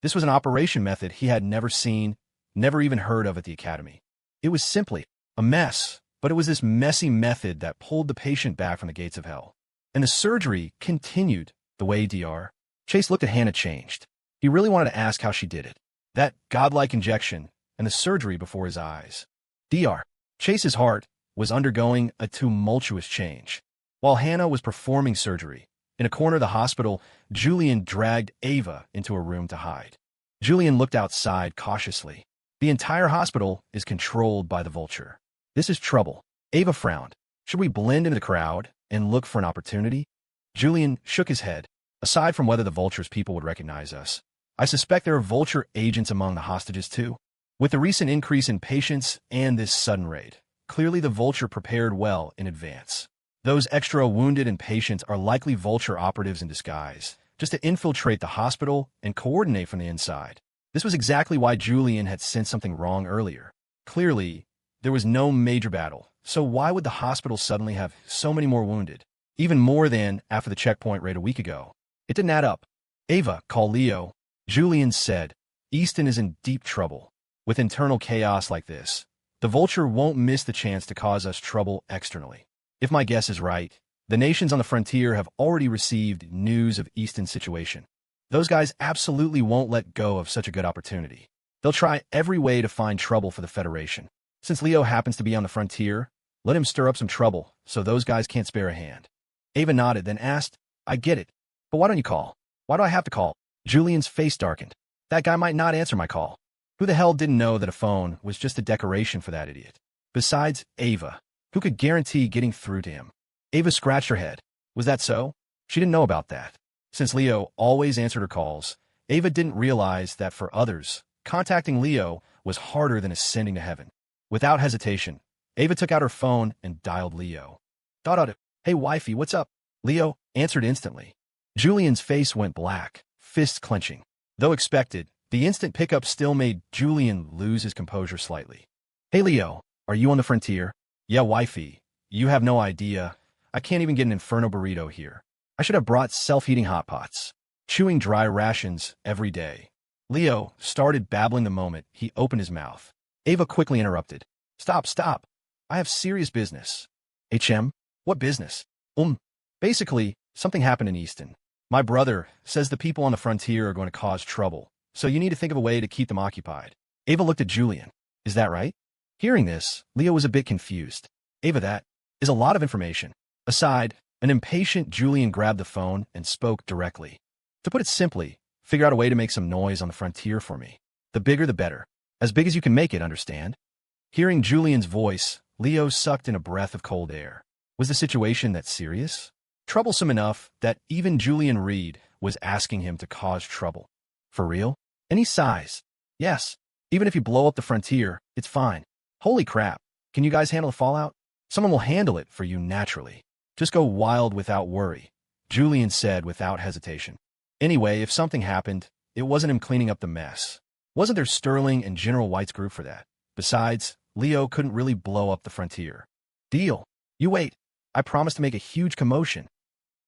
This was an operation method he had never seen, never even heard of at the academy. It was simply a mess, but it was this messy method that pulled the patient back from the gates of hell. And the surgery continued the way Dr. Chase looked at Hannah changed. He really wanted to ask how she did it. That godlike injection and the surgery before his eyes. Dr. Chase's heart was undergoing a tumultuous change. While Hannah was performing surgery, in a corner of the hospital, Julian dragged Ava into a room to hide. Julian looked outside cautiously. The entire hospital is controlled by the vulture. This is trouble. Ava frowned. Should we blend into the crowd and look for an opportunity? Julian shook his head. Aside from whether the vulture's people would recognize us, I suspect there are vulture agents among the hostages too. With the recent increase in patients and this sudden raid, clearly the vulture prepared well in advance. Those extra wounded and patients are likely vulture operatives in disguise, just to infiltrate the hospital and coordinate from the inside. This was exactly why Julian had sensed something wrong earlier. Clearly, there was no major battle, so why would the hospital suddenly have so many more wounded? Even more than after the checkpoint raid a week ago. It didn't add up. Ava, call Leo. Julian said, Easton is in deep trouble. With internal chaos like this, the vulture won't miss the chance to cause us trouble externally. If my guess is right, the nations on the frontier have already received news of Easton's situation. Those guys absolutely won't let go of such a good opportunity. They'll try every way to find trouble for the Federation. Since Leo happens to be on the frontier, let him stir up some trouble so those guys can't spare a hand. Ava nodded, then asked, I get it, but why don't you call? Why do I have to call? Julian's face darkened. That guy might not answer my call. Who the hell didn't know that a phone was just a decoration for that idiot? Besides Ava, who could guarantee getting through to him? Ava scratched her head. Was that so? She didn't know about that. Since Leo always answered her calls, Ava didn't realize that for others, contacting Leo was harder than ascending to heaven. Without hesitation, Ava took out her phone and dialed Leo. Hey wifey, what's up? Leo answered instantly. Julian's face went black, fists clenching. Though expected, the instant pickup still made Julian lose his composure slightly. Hey Leo, are you on the frontier? Yeah, wifey, you have no idea. I can't even get an Inferno burrito here. I should have brought self-heating hot pots. Chewing dry rations every day. Leo started babbling the moment he opened his mouth. Ava quickly interrupted. Stop. I have serious business. What business? Basically, something happened in Easton. My brother says the people on the frontier are going to cause trouble, so you need to think of a way to keep them occupied. Ava looked at Julian. Is that right? Hearing this, Leo was a bit confused. Ava, that is a lot of information. Aside, an impatient Julian grabbed the phone and spoke directly. To put it simply, figure out a way to make some noise on the frontier for me. The bigger the better. As big as you can make it, understand? Hearing Julian's voice, Leo sucked in a breath of cold air. Was the situation that serious? Troublesome enough that even Julian Reed was asking him to cause trouble. For real? Any size? Yes. Even if you blow up the frontier, it's fine. Holy crap. Can you guys handle the fallout? Someone will handle it for you naturally. Just go wild without worry, Julian said without hesitation. Anyway, if something happened, it wasn't him cleaning up the mess. Wasn't there Sterling and General White's group for that? Besides, Leo couldn't really blow up the frontier. Deal. You wait. I promise to make a huge commotion.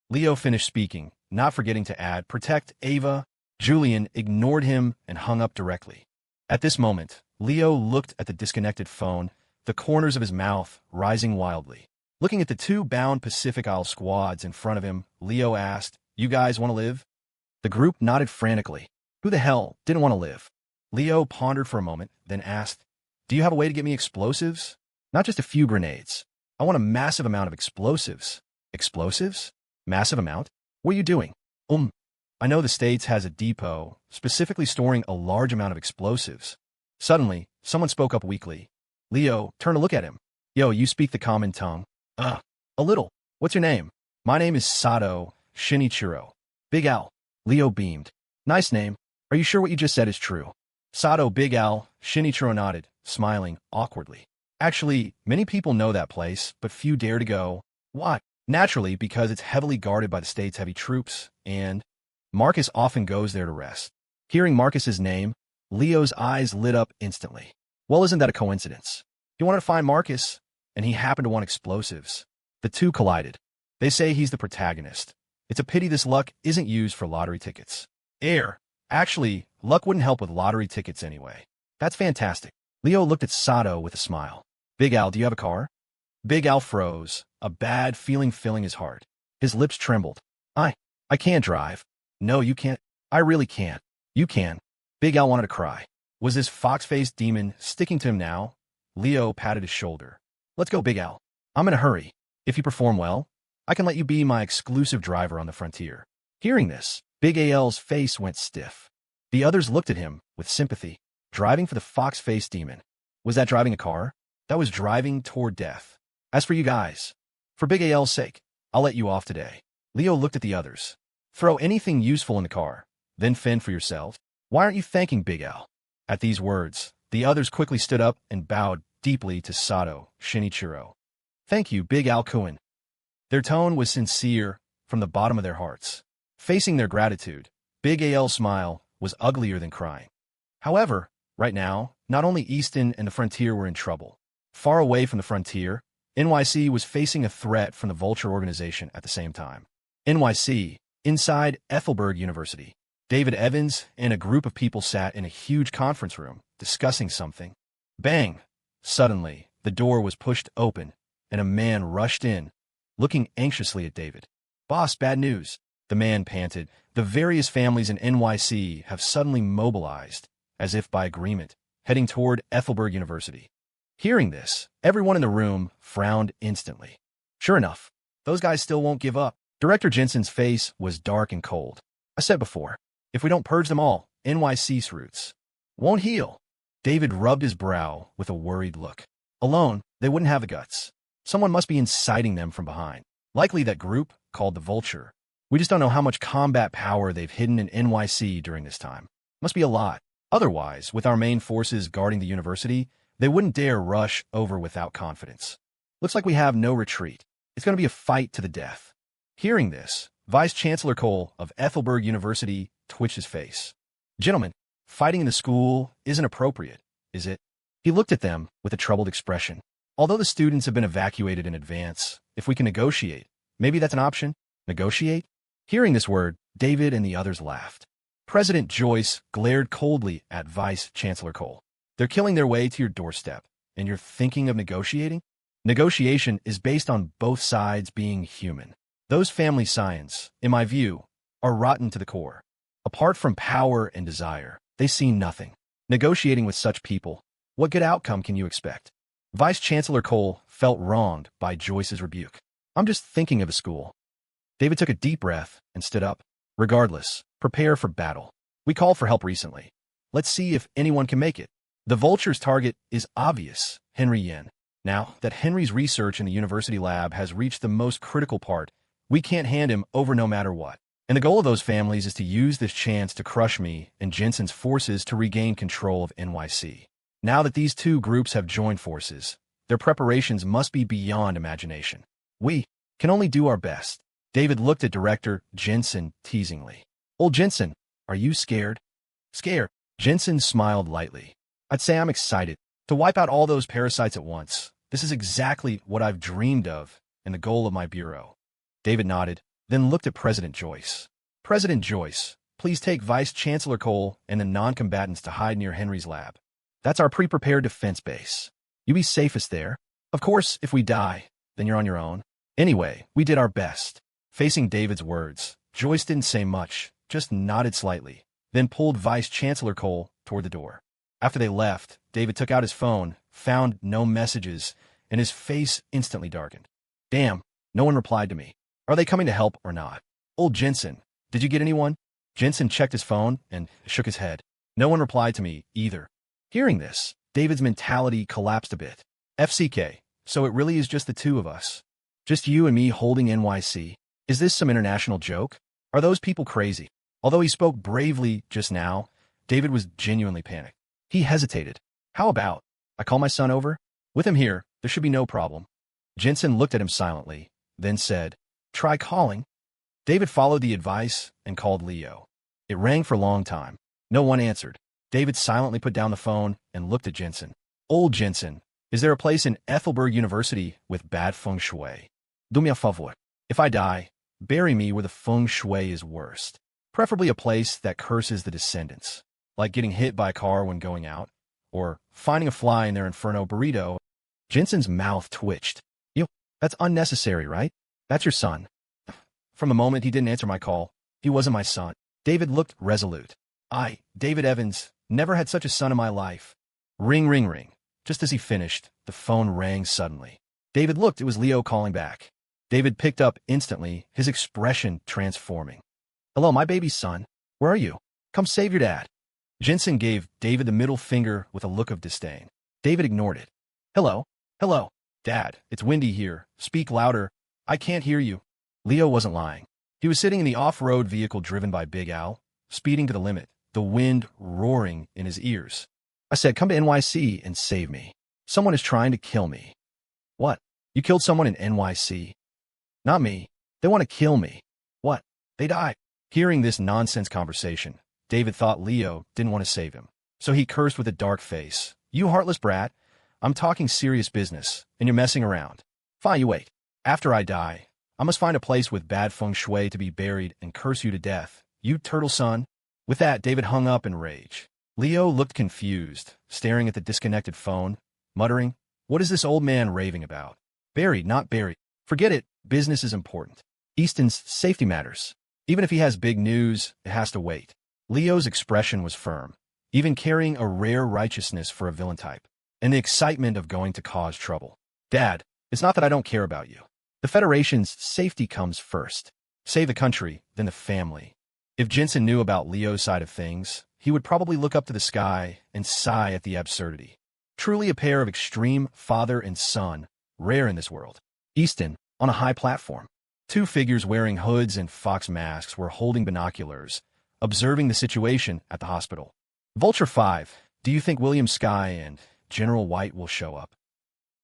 Leo finished speaking, not forgetting to add, protect Ava. Julian ignored him and hung up directly. At this moment, Leo looked at the disconnected phone, the corners of his mouth rising wildly. Looking at the two bound Pacific Isle squads in front of him, Leo asked, You guys want to live? The group nodded frantically. Who the hell didn't want to live? Leo pondered for a moment, then asked, Do you have a way to get me explosives? Not just a few grenades. I want a massive amount of explosives. Explosives? Massive amount? What are you doing? I know the States has a depot, specifically storing a large amount of explosives. Suddenly, someone spoke up weakly. Leo turned to look at him. Yo, you speak the common tongue? A little. What's your name? My name is Sato Shinichiro. Big Al. Leo beamed. Nice name. Are you sure what you just said is true? Sato Big Al Shinichiro nodded, smiling awkwardly. Actually, many people know that place, but few dare to go. What? Naturally, because it's heavily guarded by the state's heavy troops, and Marcus often goes there to rest. Hearing Marcus's name, Leo's eyes lit up instantly. Well, isn't that a coincidence? He wanted to find Marcus, and he happened to want explosives. The two collided. They say he's the protagonist. It's a pity this luck isn't used for lottery tickets. Actually, luck wouldn't help with lottery tickets anyway. That's fantastic. Leo looked at Sato with a smile. Big Al, do you have a car? Big Al froze, a bad feeling filling his heart. His lips trembled. I can't drive. No, you can't. I really can't. You can. Big Al wanted to cry. Was this fox-faced demon sticking to him now? Leo patted his shoulder. Let's go, Big Al. I'm in a hurry. If you perform well, I can let you be my exclusive driver on the frontier. Hearing this, Big Al's face went stiff. The others looked at him with sympathy. Driving for the fox-faced demon. Was that driving a car? That was driving toward death. As for you guys, for Big Al's sake, I'll let you off today. Leo looked at the others. Throw anything useful in the car, then fend for yourselves. Why aren't you thanking Big Al? At these words, the others quickly stood up and bowed deeply to Sato Shinichiro. Thank you, Big Al Kuin. Their tone was sincere from the bottom of their hearts. Facing their gratitude, Big Al's smile was uglier than crying. However, right now, not only Easton and the frontier were in trouble. Far away from the frontier, NYC was facing a threat from the Vulture organization at the same time. NYC, inside Ethelberg University. David Evans and a group of people sat in a huge conference room, discussing something. Bang! Suddenly, the door was pushed open, and a man rushed in, looking anxiously at David. Boss, bad news. The man panted. The various families in NYC have suddenly mobilized, as if by agreement, heading toward Ethelberg University. Hearing this, everyone in the room frowned instantly. Sure enough, those guys still won't give up. Director Jensen's face was dark and cold. I said before, if we don't purge them all, NYC's roots won't heal. David rubbed his brow with a worried look. Alone, they wouldn't have the guts. Someone must be inciting them from behind. Likely that group, called the Vulture. We just don't know how much combat power they've hidden in NYC during this time. Must be a lot. Otherwise, with our main forces guarding the university, they wouldn't dare rush over without confidence. Looks like we have no retreat. It's going to be a fight to the death. Hearing this, Vice-Chancellor Cole of Ethelberg University twitched his face. Gentlemen, fighting in the school isn't appropriate, is it? He looked at them with a troubled expression. Although the students have been evacuated in advance, if we can negotiate, maybe that's an option? Negotiate? Hearing this word, David and the others laughed. President Joyce glared coldly at Vice-Chancellor Cole. They're killing their way to your doorstep, and you're thinking of negotiating? Negotiation is based on both sides being human. Those family science, in my view, are rotten to the core. Apart from power and desire, they see nothing. Negotiating with such people, what good outcome can you expect? Vice-Chancellor Cole felt wronged by Joyce's rebuke. I'm just thinking of a school. David took a deep breath and stood up. Regardless, prepare for battle. We called for help recently. Let's see if anyone can make it. The Vulture's target is obvious, Henry Yen. Now that Henry's research in the university lab has reached the most critical part, we can't hand him over no matter what. And the goal of those families is to use this chance to crush me and Jensen's forces to regain control of NYC. Now that these two groups have joined forces, their preparations must be beyond imagination. We can only do our best. David looked at Director Jensen teasingly. Old Jensen, are you scared? Scared? Jensen smiled lightly. I'd say I'm excited to wipe out all those parasites at once. This is exactly what I've dreamed of and the goal of my bureau. David nodded, then looked at President Joyce. President Joyce, please take Vice-Chancellor Cole and the non-combatants to hide near Henry's lab. That's our pre-prepared defense base. You be safest there. Of course, if we die, then you're on your own. Anyway, we did our best. Facing David's words, Joyce didn't say much, just nodded slightly, then pulled Vice-Chancellor Cole toward the door. After they left, David took out his phone, found no messages, and his face instantly darkened. Damn, no one replied to me. Are they coming to help or not? Old Jensen, did you get anyone? Jensen checked his phone and shook his head. No one replied to me either. Hearing this, David's mentality collapsed a bit. FCK, so it really is just the two of us. Just you and me holding NYC. Is this some international joke? Are those people crazy? Although he spoke bravely just now, David was genuinely panicked. He hesitated. How about I call my son over? With him here, there should be no problem. Jensen looked at him silently, then said, "Try calling." David followed the advice and called Leo. It rang for a long time. No one answered. David silently put down the phone and looked at Jensen. "Old Jensen, is there a place in Ethelberg University with bad feng shui? Do me a favor. If I die, bury me where the feng shui is worst. Preferably a place that curses the descendants, like getting hit by a car when going out, or finding a fly in their inferno burrito." Jensen's mouth twitched. That's unnecessary, right? That's your son." From the moment he didn't answer my call, he wasn't my son. David looked resolute. David Evans, never had such a son in my life. Ring, ring, ring. Just as he finished, the phone rang suddenly. David looked. It was Leo calling back. David picked up instantly, his expression transforming. "Hello, my baby son. Where are you? Come save your dad." Jensen gave David the middle finger with a look of disdain. David ignored it. "Hello. Hello. Dad, it's windy here. Speak louder. I can't hear you." Leo wasn't lying. He was sitting in the off-road vehicle driven by Big Al, speeding to the limit, the wind roaring in his ears. "I said, come to NYC and save me. Someone is trying to kill me." "What? You killed someone in NYC?" "Not me. They want to kill me." "What? They died." Hearing this nonsense conversation, David thought Leo didn't want to save him. So he cursed with a dark face. "You heartless brat. I'm talking serious business, and you're messing around. Fine, you wait. After I die, I must find a place with bad feng shui to be buried and curse you to death, you turtle son." With that, David hung up in rage. Leo looked confused, staring at the disconnected phone, muttering, "What is this old man raving about? Buried, not buried. Forget it. Business is important. Easton's safety matters. Even if he has big news, it has to wait." Leo's expression was firm, even carrying a rare righteousness for a villain type, and the excitement of going to cause trouble. "Dad, it's not that I don't care about you. The Federation's safety comes first. Save the country, then the family." If Jensen knew about Leo's side of things, he would probably look up to the sky and sigh at the absurdity. Truly a pair of extreme father and son, rare in this world. Easton, on a high platform. Two figures wearing hoods and fox masks were holding binoculars, observing the situation at the hospital. "Vulture 5, do you think William Sky and General White will show up?"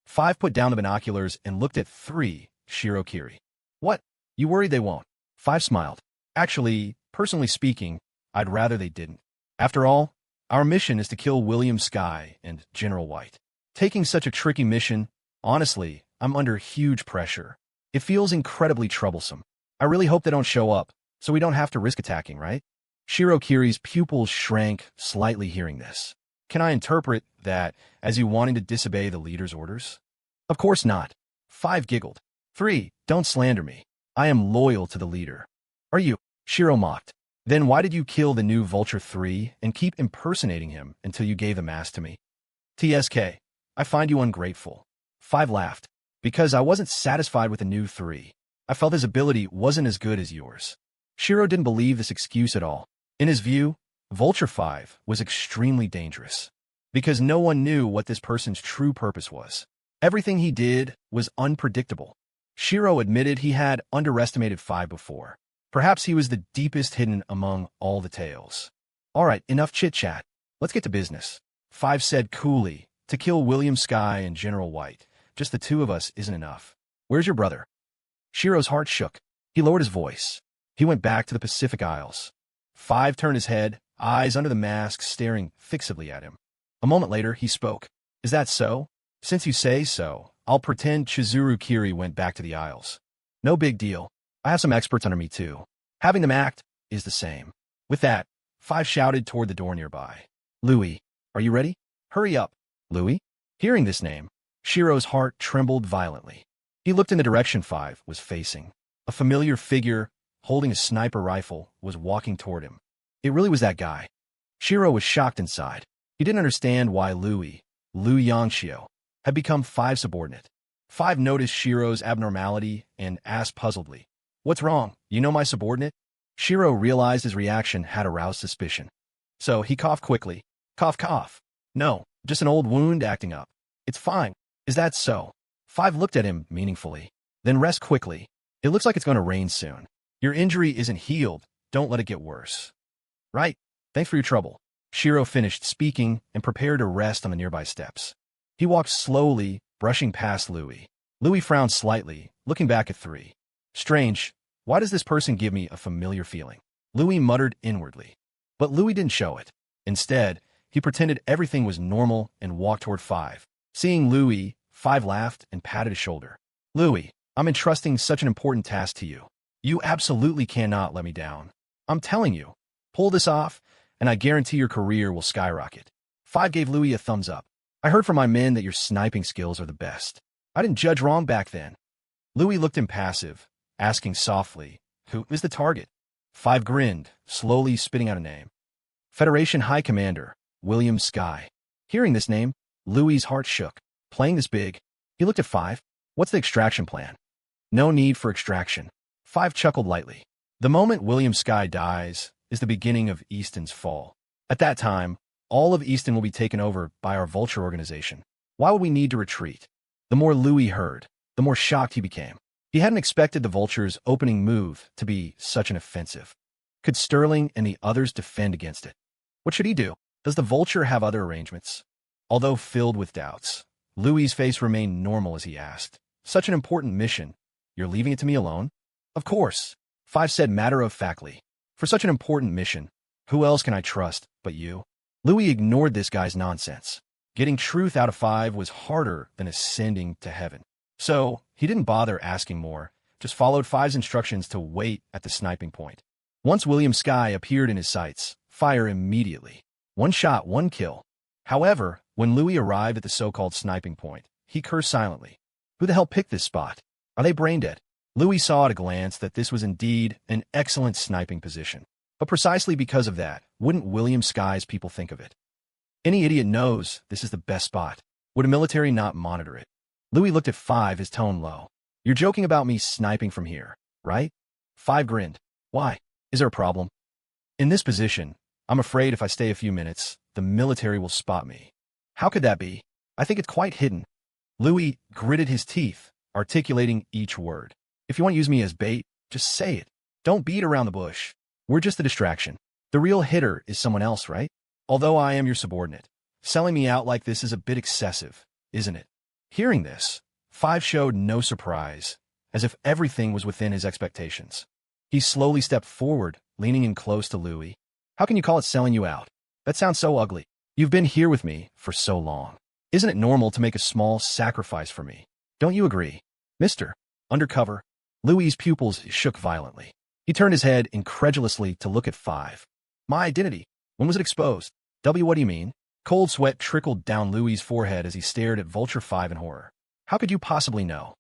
5 put down the binoculars and looked at 3, Shirokiri. "What? You worried they won't?" 5 smiled. "Actually, personally speaking, I'd rather they didn't. After all, our mission is to kill William Sky and General White. Taking such a tricky mission, honestly, I'm under huge pressure. It feels incredibly troublesome. I really hope they don't show up, so we don't have to risk attacking, right?" Shirokiri's pupils shrank slightly hearing this. "Can I interpret that as you wanting to disobey the leader's orders?" "Of course not." 5 giggled. 3, don't slander me. I am loyal to the leader. "Are you?" Shiro mocked. "Then why did you kill the new Vulture 3 and keep impersonating him until you gave the mask to me?" "TSK, I find you ungrateful." 5 laughed. "Because I wasn't satisfied with the new 3. I felt his ability wasn't as good as yours." Shiro didn't believe this excuse at all. In his view, Vulture 5 was extremely dangerous, because no one knew what this person's true purpose was. Everything he did was unpredictable. Shiro admitted he had underestimated 5 before. Perhaps he was the deepest hidden among all the tales. "All right, enough chit-chat. Let's get to business." 5 said coolly, "To kill William Sky and General White, just the 2 of us isn't enough. Where's your brother?" Shiro's heart shook. He lowered his voice. He went back to the Pacific Isles. 5 turned his head, eyes under the mask staring fixedly at him. A moment later, he spoke. "Is that so? Since you say so, I'll pretend Chizuru Kiri went back to the Isles. No big deal. I have some experts under me too. Having them act is the same." With that, 5 shouted toward the door nearby. "Louis, are you ready? Hurry up." "Louis?" Hearing this name, Shiro's heart trembled violently. He looked in the direction 5 was facing. A familiar figure, holding a sniper rifle, was walking toward him. It really was that guy. Shiro was shocked inside. He didn't understand why Liu Yangxiu, had become 5's subordinate. 5 noticed Shiro's abnormality and asked puzzledly, "What's wrong? You know my subordinate?" Shiro realized his reaction had aroused suspicion. So he coughed quickly. Cough, cough. "No, just an old wound acting up. It's fine. Is that so?" 5 looked at him meaningfully. "Then rest quickly. It looks like it's going to rain soon. Your injury isn't healed. Don't let it get worse." "Right. Thanks for your trouble." Shiro finished speaking and prepared to rest on the nearby steps. He walked slowly, brushing past Louis. Louis frowned slightly, looking back at 3. Strange, why does this person give me a familiar feeling? Louis muttered inwardly. But Louis didn't show it. Instead, he pretended everything was normal and walked toward 5. Seeing Louis, 5 laughed and patted his shoulder. Louis, I'm entrusting such an important task to you. You absolutely cannot let me down. I'm telling you. Pull this off, and I guarantee your career will skyrocket. 5 gave Louis a thumbs up. I heard from my men that your sniping skills are the best. I didn't judge wrong back then. Louis looked impassive, asking softly, who is the target? 5 grinned, slowly spitting out a name. Federation High Commander, William Sky. Hearing this name, Louis's heart shook. Playing this big, he looked at 5. What's the extraction plan? No need for extraction. 5 chuckled lightly. The moment William Sky dies is the beginning of Easton's fall. At that time, all of Easton will be taken over by our Vulture organization. Why would we need to retreat? The more Louis heard, the more shocked he became. He hadn't expected the Vulture's opening move to be such an offensive. Could Sterling and the others defend against it? What should he do? Does the Vulture have other arrangements? Although filled with doubts, Louis's face remained normal as he asked, such an important mission. You're leaving it to me alone? Of course, 5 said matter-of-factly. For such an important mission, who else can I trust but you? Louis ignored this guy's nonsense. Getting truth out of 5 was harder than ascending to heaven. So, he didn't bother asking more, just followed 5's instructions to wait at the sniping point. Once William Sky appeared in his sights, fire immediately. 1 shot, 1 kill. However, when Louis arrived at the so-called sniping point, he cursed silently. Who the hell picked this spot? Are they brain dead? Louis saw at a glance that this was indeed an excellent sniping position. But precisely because of that, wouldn't William Sky's people think of it? Any idiot knows this is the best spot. Would a military not monitor it? Louis looked at 5, his tone low. You're joking about me sniping from here, right? 5 grinned. Why? Is there a problem? In this position, I'm afraid if I stay a few minutes, the military will spot me. How could that be? I think it's quite hidden. Louis gritted his teeth, articulating each word. If you want to use me as bait, just say it. Don't beat around the bush. We're just a distraction. The real hitter is someone else, right? Although I am your subordinate, selling me out like this is a bit excessive, isn't it? Hearing this, 5 showed no surprise, as if everything was within his expectations. He slowly stepped forward, leaning in close to Louis. How can you call it selling you out? That sounds so ugly. You've been here with me for so long. Isn't it normal to make a small sacrifice for me? Don't you agree? Mr. Undercover. Louis's pupils shook violently. He turned his head incredulously to look at 5. My identity. When was it exposed? What do you mean? Cold sweat trickled down Louis's forehead as he stared at Vulture 5 in horror. How could you possibly know?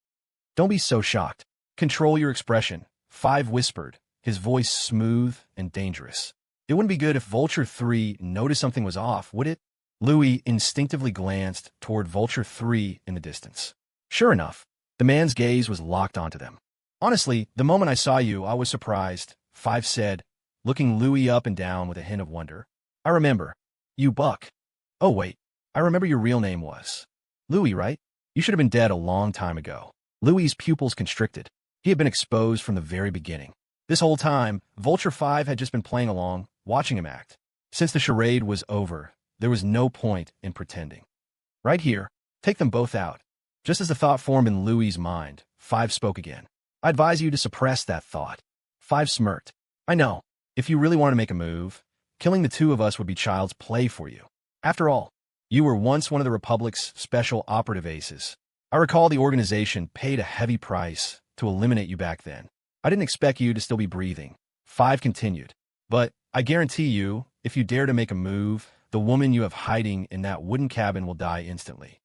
Don't be so shocked. Control your expression, 5 whispered, his voice smooth and dangerous. It wouldn't be good if Vulture 3 noticed something was off, would it? Louis instinctively glanced toward Vulture 3 in the distance. Sure enough, the man's gaze was locked onto them. Honestly, the moment I saw you, I was surprised, 5 said, looking Louis up and down with a hint of wonder. I remember. You Buck. Oh wait, I remember your real name was. Louis, right? You should have been dead a long time ago. Louis's pupils constricted. He had been exposed from the very beginning. This whole time, Vulture 5 had just been playing along, watching him act. Since the charade was over, there was no point in pretending. Right here, take them both out. Just as the thought formed in Louis's mind, 5 spoke again. I advise you to suppress that thought. 5 smirked. I know. If you really want to make a move, killing the 2 of us would be child's play for you. After all, you were once one of the Republic's special operative aces. I recall the organization paid a heavy price to eliminate you back then. I didn't expect you to still be breathing. 5 continued. But I guarantee you, if you dare to make a move, the woman you have hiding in that wooden cabin will die instantly.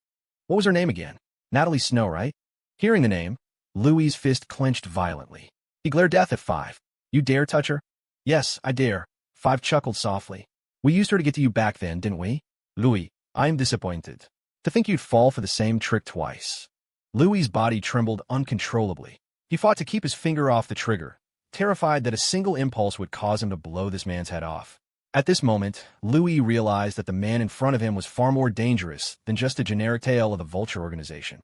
What was her name again? Natalie Snow, right? Hearing the name, Louis's fist clenched violently. He glared death at 5. You dare touch her? Yes, I dare. 5 chuckled softly. We used her to get to you back then, didn't we? Louis, I am disappointed. To think you'd fall for the same trick twice. Louis's body trembled uncontrollably. He fought to keep his finger off the trigger, terrified that a single impulse would cause him to blow this man's head off. At this moment, Louis realized that the man in front of him was far more dangerous than just a generic tale of the Vulture organization.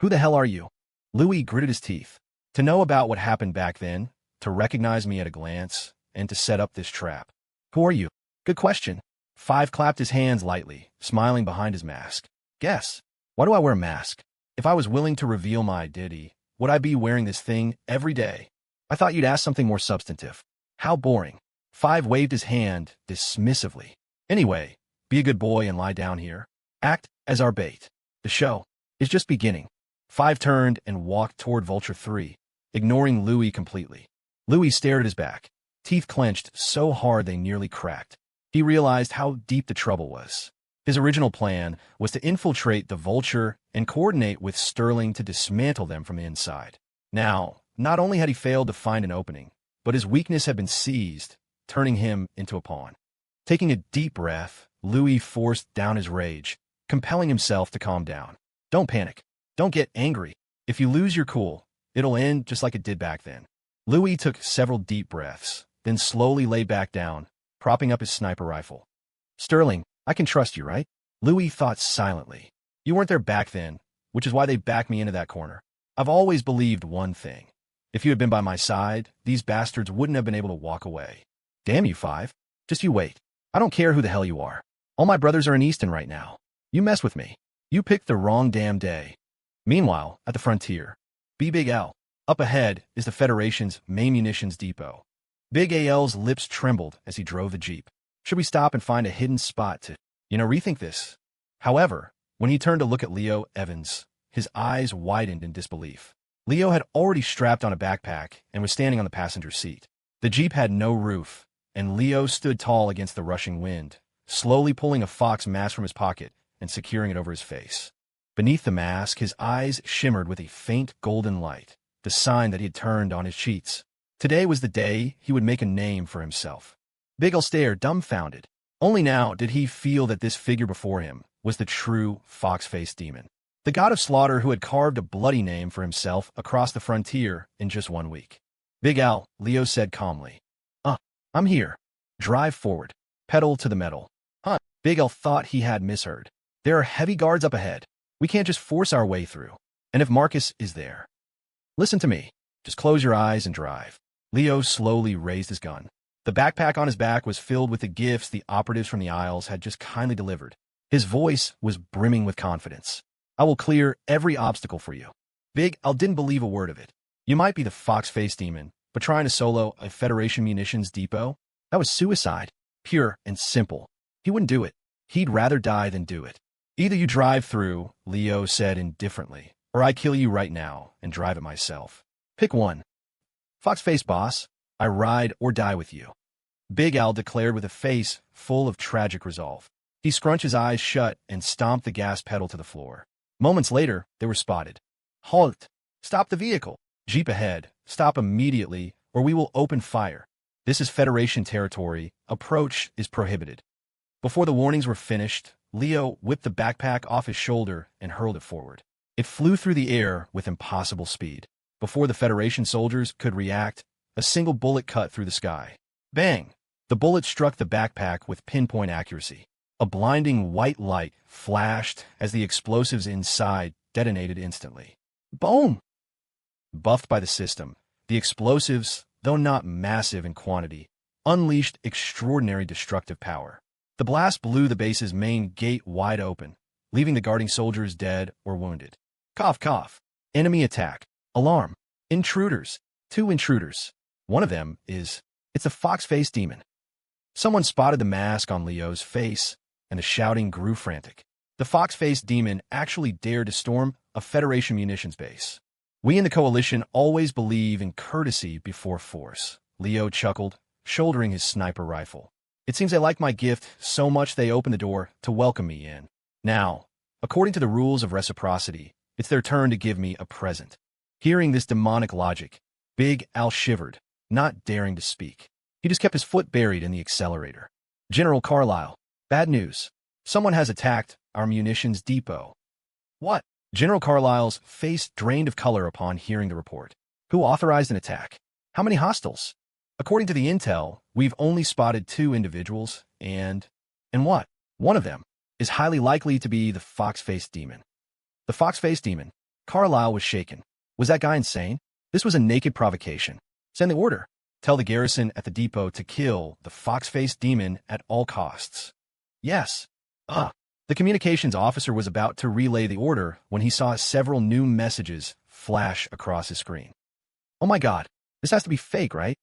Who the hell are you? Louis gritted his teeth. To know about what happened back then, to recognize me at a glance, and to set up this trap. Who are you? Good question. 5 clapped his hands lightly, smiling behind his mask. Guess. Why do I wear a mask? If I was willing to reveal my identity, would I be wearing this thing every day? I thought you'd ask something more substantive. How boring. 5 waved his hand dismissively. Anyway, be a good boy and lie down here. Act as our bait. The show is just beginning. 5 turned and walked toward Vulture 3, ignoring Louis completely. Louis stared at his back, teeth clenched so hard they nearly cracked. He realized how deep the trouble was. His original plan was to infiltrate the Vulture and coordinate with Sterling to dismantle them from the inside. Now, not only had he failed to find an opening, but his weakness had been seized, turning him into a pawn. Taking a deep breath, Louis forced down his rage, compelling himself to calm down. Don't panic. Don't get angry. If you lose your cool, it'll end just like it did back then. Louis took several deep breaths, then slowly lay back down, propping up his sniper rifle. Sterling, I can trust you, right? Louis thought silently. You weren't there back then, which is why they backed me into that corner. I've always believed one thing. If you had been by my side, these bastards wouldn't have been able to walk away. Damn you, 5. Just you wait. I don't care who the hell you are. All my brothers are in Easton right now. You mess with me. You picked the wrong damn day. Meanwhile, at the frontier, Big L. Up ahead is the Federation's main munitions depot. Big AL's lips trembled as he drove the Jeep. Should we stop and find a hidden spot to, rethink this? However, when he turned to look at Leo Evans, his eyes widened in disbelief. Leo had already strapped on a backpack and was standing on the passenger seat. The Jeep had no roof, and Leo stood tall against the rushing wind, slowly pulling a fox mask from his pocket and securing it over his face. Beneath the mask, his eyes shimmered with a faint golden light, the sign that he had turned on his cheats. Today was the day he would make a name for himself. Big Al stared, dumbfounded. Only now did he feel that this figure before him was the true fox-faced demon. The god of slaughter who had carved a bloody name for himself across the frontier in just 1 week. Big Al, Leo said calmly. I'm here. Drive forward. Pedal to the metal. Big Al thought he had misheard. There are heavy guards up ahead. We can't just force our way through. And if Marcus is there? Listen to me. Just close your eyes and drive. Leo slowly raised his gun. The backpack on his back was filled with the gifts the operatives from the Isles had just kindly delivered. His voice was brimming with confidence. I will clear every obstacle for you. Big Al didn't believe a word of it. You might be the fox-faced demon, but trying to solo a Federation munitions depot? That was suicide. Pure and simple. He wouldn't do it. He'd rather die than do it. Either you drive through, Leo said indifferently, or I kill you right now and drive it myself. Pick one. Fox-faced boss, I ride or die with you. Big Al declared with a face full of tragic resolve. He scrunched his eyes shut and stomped the gas pedal to the floor. Moments later, they were spotted. Halt! Stop the vehicle! Jeep ahead. Stop immediately, or we will open fire. This is Federation territory. Approach is prohibited. Before the warnings were finished, Leo whipped the backpack off his shoulder and hurled it forward. It flew through the air with impossible speed. Before the Federation soldiers could react, a single bullet cut through the sky. Bang! The bullet struck the backpack with pinpoint accuracy. A blinding white light flashed as the explosives inside detonated instantly. Boom! Buffed by the system, the explosives, though not massive in quantity, unleashed extraordinary destructive power. The blast blew the base's main gate wide open, leaving the guarding soldiers dead or wounded. Cough, cough. Enemy attack. Alarm. Intruders. 2 intruders. One of them it's a fox-faced demon. Someone spotted the mask on Leo's face, and the shouting grew frantic. The fox-faced demon actually dared to storm a Federation munitions base. We in the Coalition always believe in courtesy before force. Leo chuckled, shouldering his sniper rifle. It seems they like my gift so much they opened the door to welcome me in. Now, according to the rules of reciprocity, it's their turn to give me a present. Hearing this demonic logic, Big Al shivered, not daring to speak. He just kept his foot buried in the accelerator. General Carlisle, bad news. Someone has attacked our munitions depot. What? General Carlisle's face drained of color upon hearing the report. Who authorized an attack? How many hostiles? According to the intel, we've only spotted 2 individuals, and what? One of them is highly likely to be the fox-faced demon. The fox-faced demon. Carlisle was shaken. Was that guy insane? This was a naked provocation. Send the order. Tell the garrison at the depot to kill the fox-faced demon at all costs. Yes. The The communications officer was about to relay the order when he saw several new messages flash across his screen. Oh my God, this has to be fake, right?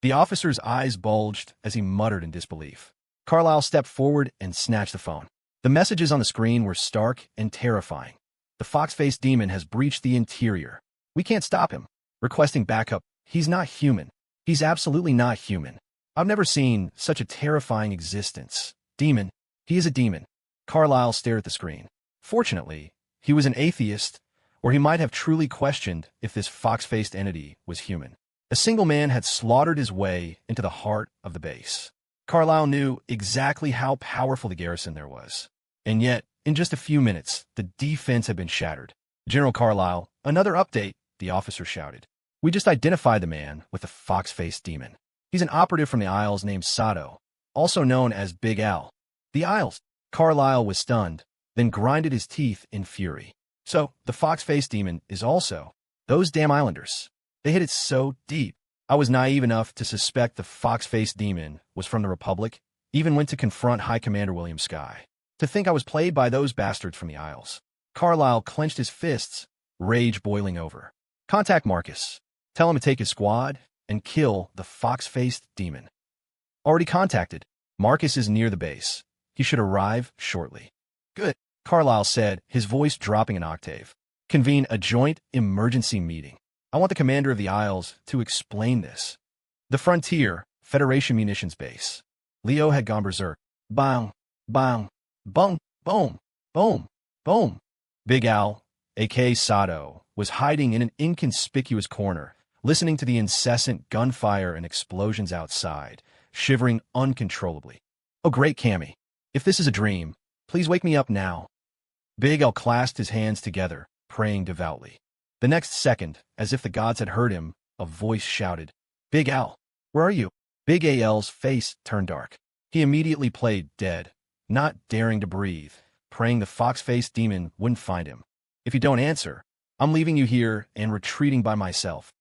The officer's eyes bulged as he muttered in disbelief. Carlyle stepped forward and snatched the phone. The messages on the screen were stark and terrifying. The fox-faced demon has breached the interior. We can't stop him. Requesting backup. He's not human. He's absolutely not human. I've never seen such a terrifying existence. Demon. He is a demon. Carlyle stared at the screen. Fortunately, he was an atheist, or he might have truly questioned if this fox-faced entity was human. A single man had slaughtered his way into the heart of the base. Carlyle knew exactly how powerful the garrison there was. And yet, in just a few minutes, the defense had been shattered. General Carlyle, another update, the officer shouted. We just identified the man with the fox-faced demon. He's an operative from the Isles named Sato, also known as Big Al. The Isles? Carlyle was stunned, then grinded his teeth in fury. So, the fox-faced demon is also those damn islanders. They hit it so deep. I was naive enough to suspect the fox-faced demon was from the Republic, even went to confront High Commander William Skye. To think I was played by those bastards from the Isles. Carlyle clenched his fists, rage boiling over. Contact Marcus. Tell him to take his squad and kill the fox-faced demon. Already contacted. Marcus is near the base. He should arrive shortly. Good, Carlyle said, his voice dropping an octave. Convene a joint emergency meeting. I want the commander of the Isles to explain this. The Frontier, Federation Munitions Base. Leo had gone berserk. Bang, bang, bung, boom, boom, boom. Big Al, a.k.a. Sato, was hiding in an inconspicuous corner, listening to the incessant gunfire and explosions outside, shivering uncontrollably. Oh, great, Cammy. If this is a dream, please wake me up now. Big Al clasped his hands together, praying devoutly. The next second, as if the gods had heard him, a voice shouted, Big Al, where are you? Big Al's face turned dark. He immediately played dead, not daring to breathe, praying the fox-faced demon wouldn't find him. If you don't answer, I'm leaving you here and retreating by myself.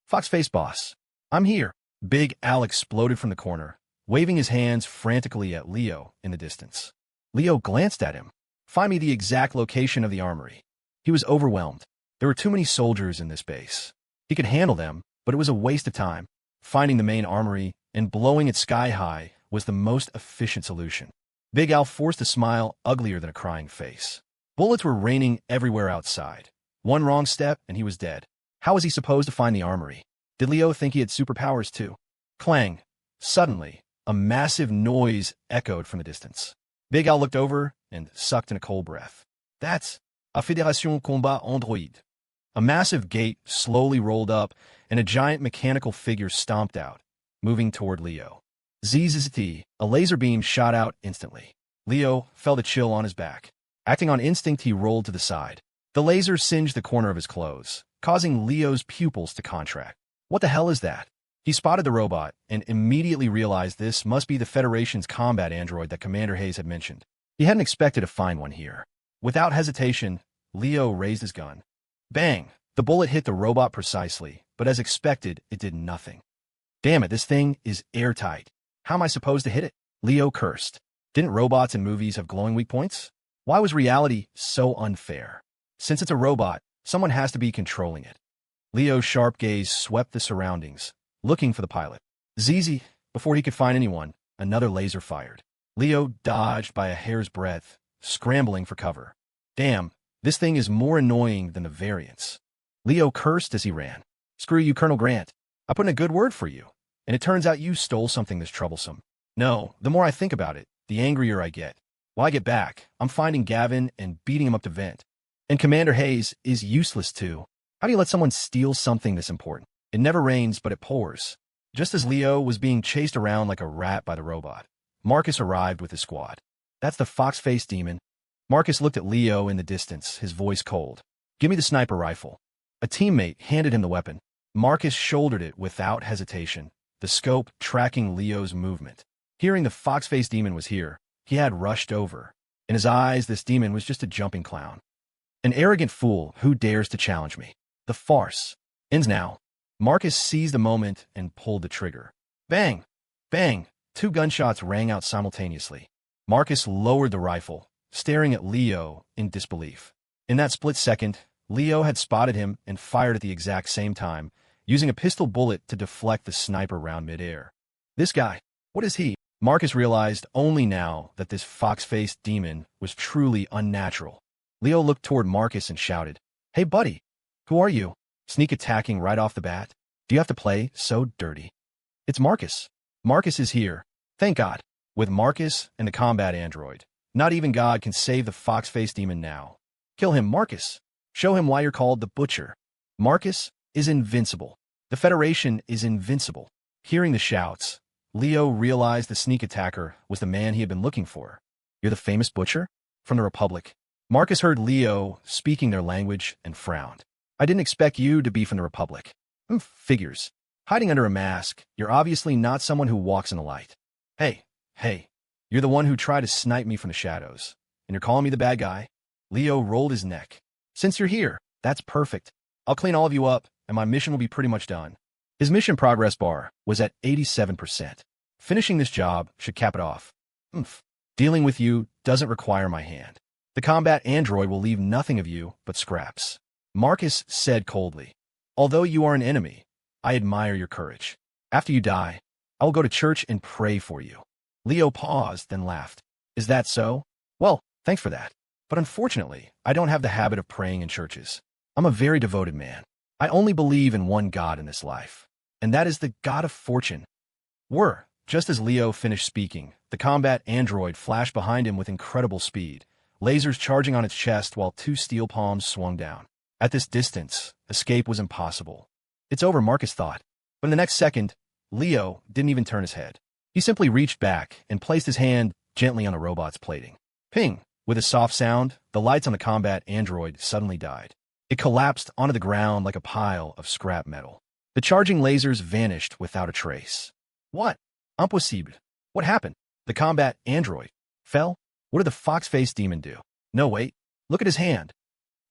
Fox-faced boss, I'm here. Big Al exploded from the corner, waving his hands frantically at Leo in the distance. Leo glanced at him. Find me the exact location of the armory. He was overwhelmed. There were too many soldiers in this base. He could handle them, but it was a waste of time. Finding the main armory and blowing it sky high was the most efficient solution. Big Al forced a smile uglier than a crying face. Bullets were raining everywhere outside. One wrong step and he was dead. How was he supposed to find the armory? Did Leo think he had superpowers too? Clang. Suddenly, a massive noise echoed from the distance. Big Al looked over and sucked in a cold breath. That's a Fédération Combat Android. A massive gate slowly rolled up, and a giant mechanical figure stomped out, moving toward Leo. ZZT, a laser beam shot out instantly. Leo felt a chill on his back. Acting on instinct, he rolled to the side. The laser singed the corner of his clothes, causing Leo's pupils to contract. What the hell is that? He spotted the robot and immediately realized this must be the Federation's combat android that Commander Hayes had mentioned. He hadn't expected to find one here. Without hesitation, Leo raised his gun. Bang! The bullet hit the robot precisely, but as expected, it did nothing. Damn it, this thing is airtight. How am I supposed to hit it? Leo cursed. Didn't robots in movies have glowing weak points? Why was reality so unfair? Since it's a robot, someone has to be controlling it. Leo's sharp gaze swept the surroundings, looking for the pilot. ZZ, before he could find anyone, another laser fired. Leo dodged by a hair's breadth, scrambling for cover. Damn, this thing is more annoying than the variants. Leo cursed as he ran. Screw you, Colonel Grant. I put in a good word for you, and it turns out you stole something this troublesome. No, the more I think about it, the angrier I get. While I get back, I'm finding Gavin and beating him up to vent. And Commander Hayes is useless too. How do you let someone steal something this important? It never rains, but it pours. Just as Leo was being chased around like a rat by the robot, Marcus arrived with his squad. That's the fox-faced demon. Marcus looked at Leo in the distance, his voice cold. Give me the sniper rifle. A teammate handed him the weapon. Marcus shouldered it without hesitation, the scope tracking Leo's movement. Hearing the fox-faced demon was here, he had rushed over. In his eyes, this demon was just a jumping clown. An arrogant fool who dares to challenge me. The farce ends now. Marcus seized the moment and pulled the trigger. Bang! Bang! 2 gunshots rang out simultaneously. Marcus lowered the rifle, staring at Leo in disbelief. In that split second, Leo had spotted him and fired at the exact same time, using a pistol bullet to deflect the sniper round midair. This guy, what is he? Marcus realized only now that this fox-faced demon was truly unnatural. Leo looked toward Marcus and shouted, "Hey buddy, who are you? Sneak attacking right off the bat? Do you have to play so dirty?" "It's Marcus. Marcus is here. Thank God." With Marcus and the combat android, not even God can save the fox-faced demon now. Kill him, Marcus. Show him why you're called the Butcher. Marcus is invincible. The Federation is invincible. Hearing the shouts, Leo realized the sneak attacker was the man he had been looking for. "You're the famous Butcher? From the Republic?" Marcus heard Leo speaking their language and frowned. "I didn't expect you to be from the Republic." Figures. Hiding under a mask, you're obviously not someone who walks in the light. Hey, you're the one who tried to snipe me from the shadows, and you're calling me the bad guy?" Leo rolled his neck. "Since you're here, that's perfect. I'll clean all of you up, and my mission will be pretty much done." His mission progress bar was at 87%. Finishing this job should cap it off. Dealing with you doesn't require my hand. The combat android will leave nothing of you but scraps. Marcus said coldly, "Although you are an enemy, I admire your courage. After you die, I will go to church and pray for you." Leo paused, then laughed. "Is that so? Well, thanks for that. But unfortunately, I don't have the habit of praying in churches. I'm a very devoted man. I only believe in one God in this life, and that is the God of fortune." Just as Leo finished speaking, the combat android flashed behind him with incredible speed, lasers charging on its chest while two steel palms swung down. At this distance, escape was impossible. "It's over," Marcus thought. But in the next second, Leo didn't even turn his head. He simply reached back and placed his hand gently on the robot's plating. Ping! With a soft sound, the lights on the combat android suddenly died. It collapsed onto the ground like a pile of scrap metal. The charging lasers vanished without a trace. What? Impossible. What happened? The combat android fell? What did the fox-faced demon do? No, wait. Look at his hand.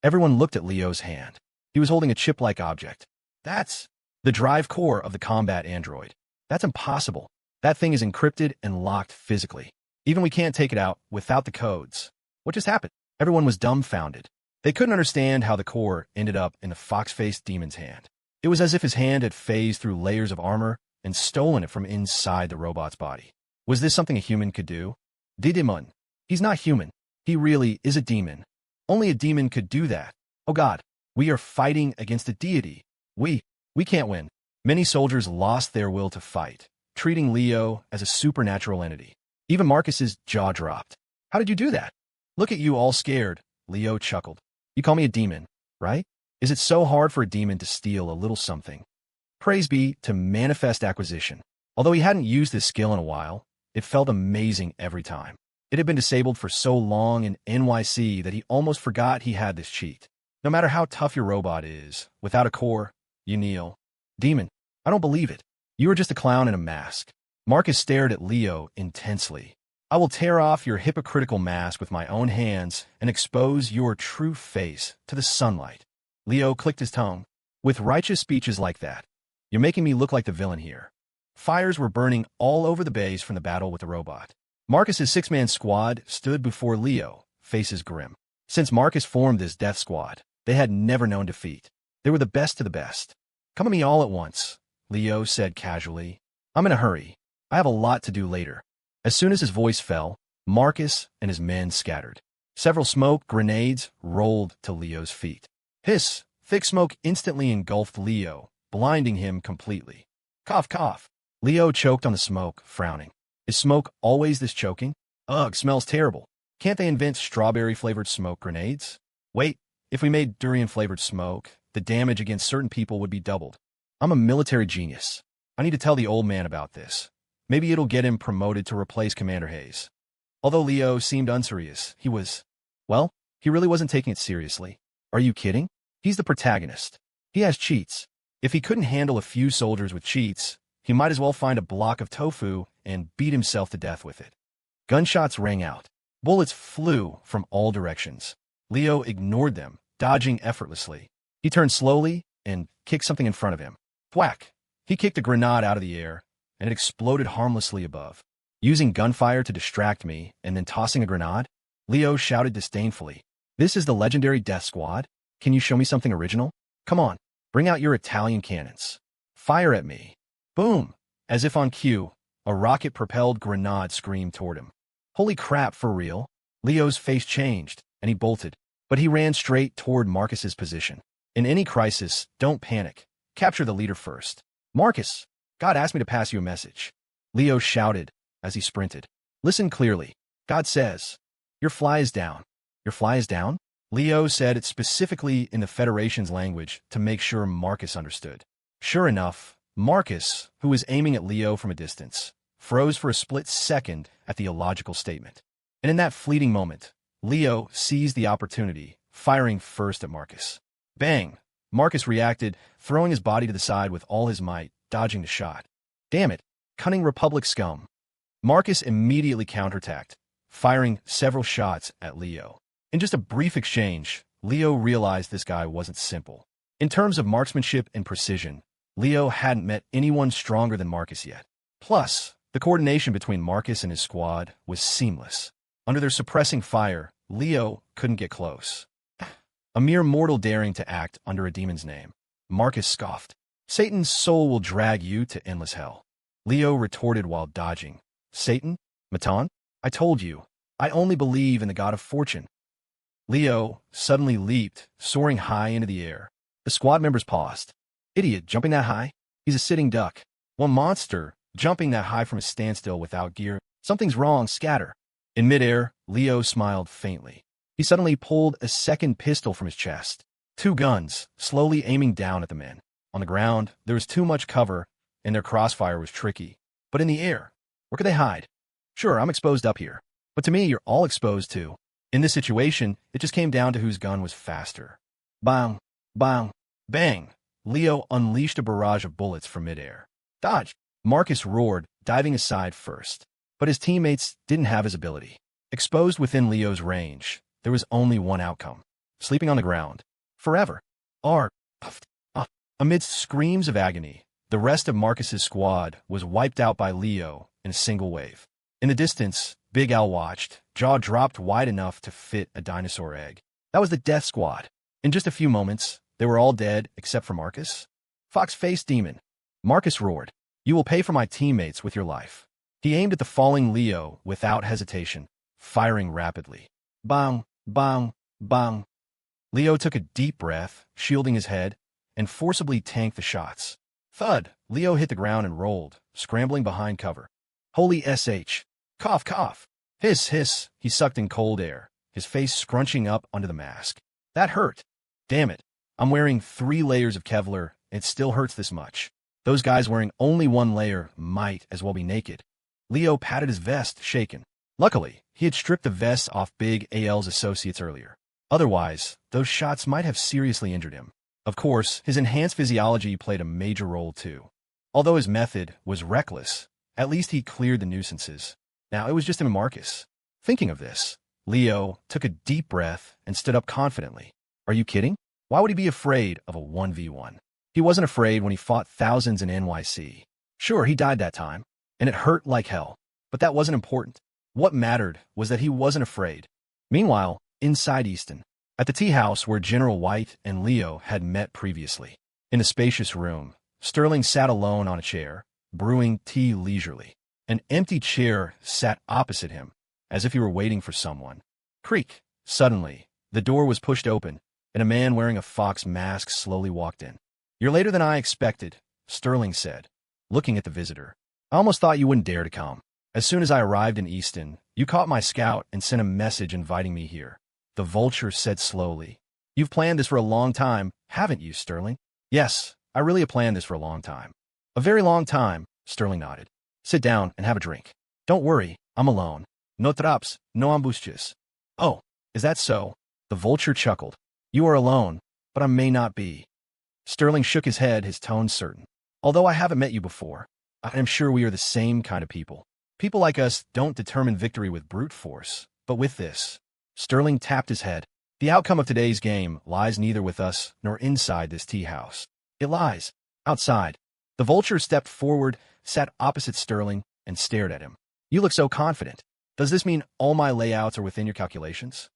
Everyone looked at Leo's hand. He was holding a chip-like object. That's the drive core of the combat android. That's impossible. That thing is encrypted and locked physically. Even we can't take it out without the codes. What just happened? Everyone was dumbfounded. They couldn't understand how the core ended up in the fox-faced demon's hand. It was as if his hand had phased through layers of armor and stolen it from inside the robot's body. Was this something a human could do? Demon. He's not human. He really is a demon. Only a demon could do that. Oh God, we are fighting against a deity. We can't win. Many soldiers lost their will to fight, treating Leo as a supernatural entity. Even Marcus's jaw dropped. "How did you do that? Look at you all scared." Leo chuckled. "You call me a demon, right? Is it so hard for a demon to steal a little something?" Praise be to Manifest Acquisition. Although he hadn't used this skill in a while, it felt amazing every time. It had been disabled for so long in NYC that he almost forgot he had this cheat. No matter how tough your robot is, without a core, you kneel. "Demon, I don't believe it. You are just a clown in a mask." Marcus stared at Leo intensely. "I will tear off your hypocritical mask with my own hands and expose your true face to the sunlight." Leo clicked his tongue. "With righteous speeches like that, you're making me look like the villain here." Fires were burning all over the base from the battle with the robot. Marcus's six-man squad stood before Leo, faces grim. Since Marcus formed this death squad, they had never known defeat. They were the best of the best. "Come at me all at once," Leo said casually. "I'm in a hurry. I have a lot to do later." As soon as his voice fell, Marcus and his men scattered. Several smoke grenades rolled to Leo's feet. Hiss! Thick smoke instantly engulfed Leo, blinding him completely. Cough, cough. Leo choked on the smoke, frowning. Is smoke always this choking? Ugh, smells terrible. Can't they invent strawberry-flavored smoke grenades? Wait, if we made durian-flavored smoke, the damage against certain people would be doubled. I'm a military genius. I need to tell the old man about this. Maybe it'll get him promoted to replace Commander Hayes. Although Leo seemed unserious, he really wasn't taking it seriously. Are you kidding? He's the protagonist. He has cheats. If he couldn't handle a few soldiers with cheats, he might as well find a block of tofu and beat himself to death with it. Gunshots rang out. Bullets flew from all directions. Leo ignored them, dodging effortlessly. He turned slowly and kicked something in front of him. Thwack! He kicked a grenade out of the air, and it exploded harmlessly above. Using gunfire to distract me and then tossing a grenade? Leo shouted disdainfully. This is the legendary death squad? Can you show me something original? Come on, bring out your Italian cannons. Fire at me. Boom! As if on cue, a rocket-propelled grenade screamed toward him. Holy crap, for real? Leo's face changed, and he bolted. But he ran straight toward Marcus's position. In any crisis, don't panic. Capture the leader first. Marcus, God asked me to pass you a message. Leo shouted as he sprinted. Listen clearly. God says, your fly is down. Your fly is down? Leo said it specifically in the Federation's language to make sure Marcus understood. Sure enough, Marcus, who was aiming at Leo from a distance, froze for a split second at the illogical statement. And in that fleeting moment, Leo seized the opportunity, firing first at Marcus. Bang! Marcus reacted, throwing his body to the side with all his might, dodging the shot. Damn it! Cunning Republic scum! Marcus immediately counterattacked, firing several shots at Leo. In just a brief exchange, Leo realized this guy wasn't simple. In terms of marksmanship and precision, Leo hadn't met anyone stronger than Marcus yet. Plus, the coordination between Marcus and his squad was seamless. Under their suppressing fire, Leo couldn't get close. A mere mortal daring to act under a demon's name. Marcus scoffed. Satan's soul will drag you to endless hell. Leo retorted while dodging. Satan? Matan? I told you, I only believe in the god of fortune. Leo suddenly leaped, soaring high into the air. The squad members paused. Idiot, jumping that high? He's a sitting duck. One monster, jumping that high from a standstill without gear. Something's wrong, scatter. In midair, Leo smiled faintly. He suddenly pulled a second pistol from his chest. 2 guns, slowly aiming down at the men. On the ground, there was too much cover, and their crossfire was tricky. But in the air, where could they hide? Sure, I'm exposed up here. But to me, you're all exposed too. In this situation, it just came down to whose gun was faster. Bang, bang, bang. Leo unleashed a barrage of bullets from midair. Dodge! Marcus roared, diving aside first. But his teammates didn't have his ability. Exposed within Leo's range, there was only one outcome. Sleeping on the ground. Forever. Amidst screams of agony, the rest of Marcus's squad was wiped out by Leo in a single wave. In the distance, Big Al watched, jaw dropped wide enough to fit a dinosaur egg. That was the death squad. In just a few moments, they were all dead except for Marcus. Fox-faced demon. Marcus roared, you will pay for my teammates with your life. He aimed at the falling Leo without hesitation, firing rapidly. Bang, bang, bang. Leo took a deep breath, shielding his head, and forcibly tanked the shots. Thud! Leo hit the ground and rolled, scrambling behind cover. Holy sh! Cough, cough! Hiss, hiss! He sucked in cold air, his face scrunching up under the mask. That hurt. Damn it. I'm wearing 3 layers of Kevlar, and it still hurts this much. Those guys wearing only 1 layer might as well be naked. Leo patted his vest, shaken. Luckily, he had stripped the vest off Big Al's associates earlier. Otherwise, those shots might have seriously injured him. Of course, his enhanced physiology played a major role too. Although his method was reckless, at least he cleared the nuisances. Now it was just him and Marcus. Thinking of this, Leo took a deep breath and stood up confidently. Are you kidding? Why would he be afraid of a 1v1? He wasn't afraid when he fought thousands in NYC. Sure, he died that time, and it hurt like hell. But that wasn't important. What mattered was that he wasn't afraid. Meanwhile, inside Easton, at the tea house where General White and Leo had met previously. In a spacious room, Sterling sat alone on a chair, brewing tea leisurely. An empty chair sat opposite him, as if he were waiting for someone. Creak! Suddenly, the door was pushed open, and a man wearing a fox mask slowly walked in. You're later than I expected, Sterling said, looking at the visitor. I almost thought you wouldn't dare to come. As soon as I arrived in Easton, you caught my scout and sent a message inviting me here. The vulture said slowly. You've planned this for a long time, haven't you, Sterling? Yes, I really have planned this for a long time. A very long time, Sterling nodded. Sit down and have a drink. Don't worry, I'm alone. No traps, no embusches. Oh, is that so? The vulture chuckled. You are alone, but I may not be. Sterling shook his head, his tone certain. Although I haven't met you before, I am sure we are the same kind of people. People like us don't determine victory with brute force, but with this. Sterling tapped his head. The outcome of today's game lies neither with us nor inside this tea house. It lies outside. The vulture stepped forward, sat opposite Sterling, and stared at him. You look so confident. Does this mean all my layouts are within your calculations?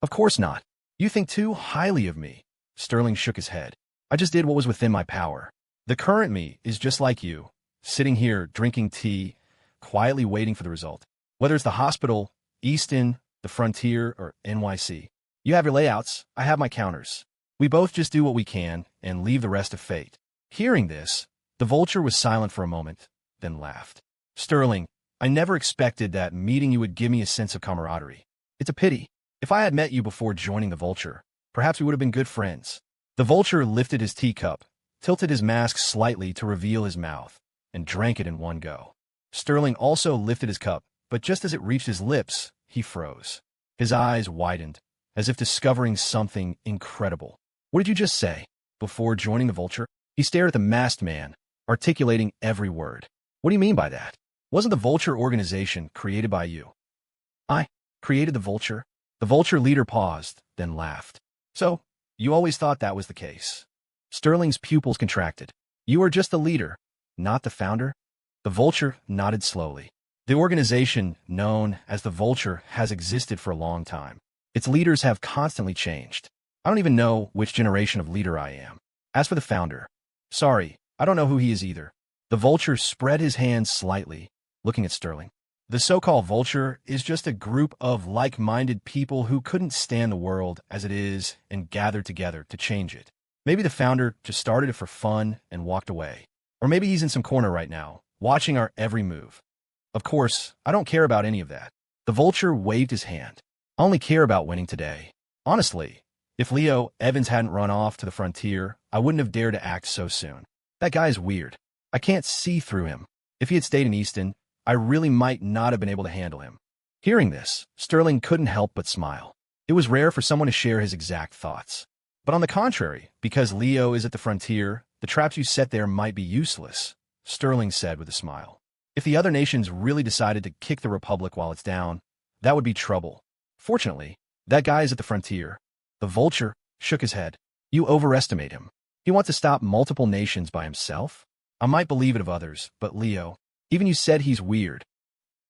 Of course not. You think too highly of me. Sterling shook his head. I just did what was within my power. The current me is just like you, sitting here drinking tea, quietly waiting for the result. Whether it's the hospital, Easton, the frontier, or NYC. You have your layouts, I have my counters. We both just do what we can and leave the rest to fate. Hearing this, the vulture was silent for a moment, then laughed. Sterling, I never expected that meeting you would give me a sense of camaraderie. It's a pity. If I had met you before joining the vulture, perhaps we would have been good friends. The vulture lifted his teacup, tilted his mask slightly to reveal his mouth, and drank it in one go. Sterling also lifted his cup, but just as it reached his lips, he froze. His eyes widened, as if discovering something incredible. What did you just say? Before joining the vulture, he stared at the masked man, articulating every word. What do you mean by that? Wasn't the vulture organization created by you? I created the vulture? The vulture leader paused, then laughed. So, you always thought that was the case. Sterling's pupils contracted. You are just the leader, not the founder? The vulture nodded slowly. The organization, known as the vulture, has existed for a long time. Its leaders have constantly changed. I don't even know which generation of leader I am. As for the founder, sorry, I don't know who he is either. The vulture spread his hands slightly, looking at Sterling. The so-called vulture is just a group of like-minded people who couldn't stand the world as it is and gathered together to change it. Maybe the founder just started it for fun and walked away. Or maybe he's in some corner right now, watching our every move. Of course, I don't care about any of that. The vulture waved his hand. I only care about winning today. Honestly, if Leo Evans hadn't run off to the frontier, I wouldn't have dared to act so soon. That guy is weird. I can't see through him. If he had stayed in Easton, I really might not have been able to handle him. Hearing this, Sterling couldn't help but smile. It was rare for someone to share his exact thoughts. But on the contrary, because Leo is at the frontier, the traps you set there might be useless, Sterling said with a smile. If the other nations really decided to kick the Republic while it's down, that would be trouble. Fortunately, that guy is at the frontier. The vulture shook his head. You overestimate him. He wants to stop multiple nations by himself? I might believe it of others, but Leo, even you said he's weird.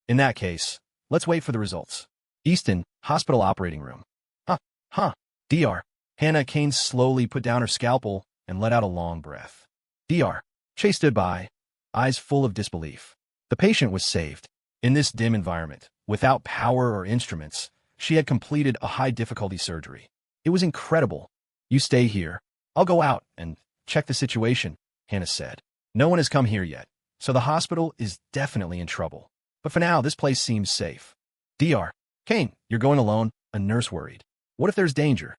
In that case, let's wait for the results. Easton, hospital operating room. Dr. Hannah Kane slowly put down her scalpel and let out a long breath. Dr. Chase stood by, eyes full of disbelief. The patient was saved. In this dim environment, without power or instruments, she had completed a high-difficulty surgery. It was incredible. You stay here. I'll go out and check the situation, Hannah said. No one has come here yet, so the hospital is definitely in trouble. But for now, this place seems safe. Dr. Kane, you're going alone? A nurse worried. What if there's danger?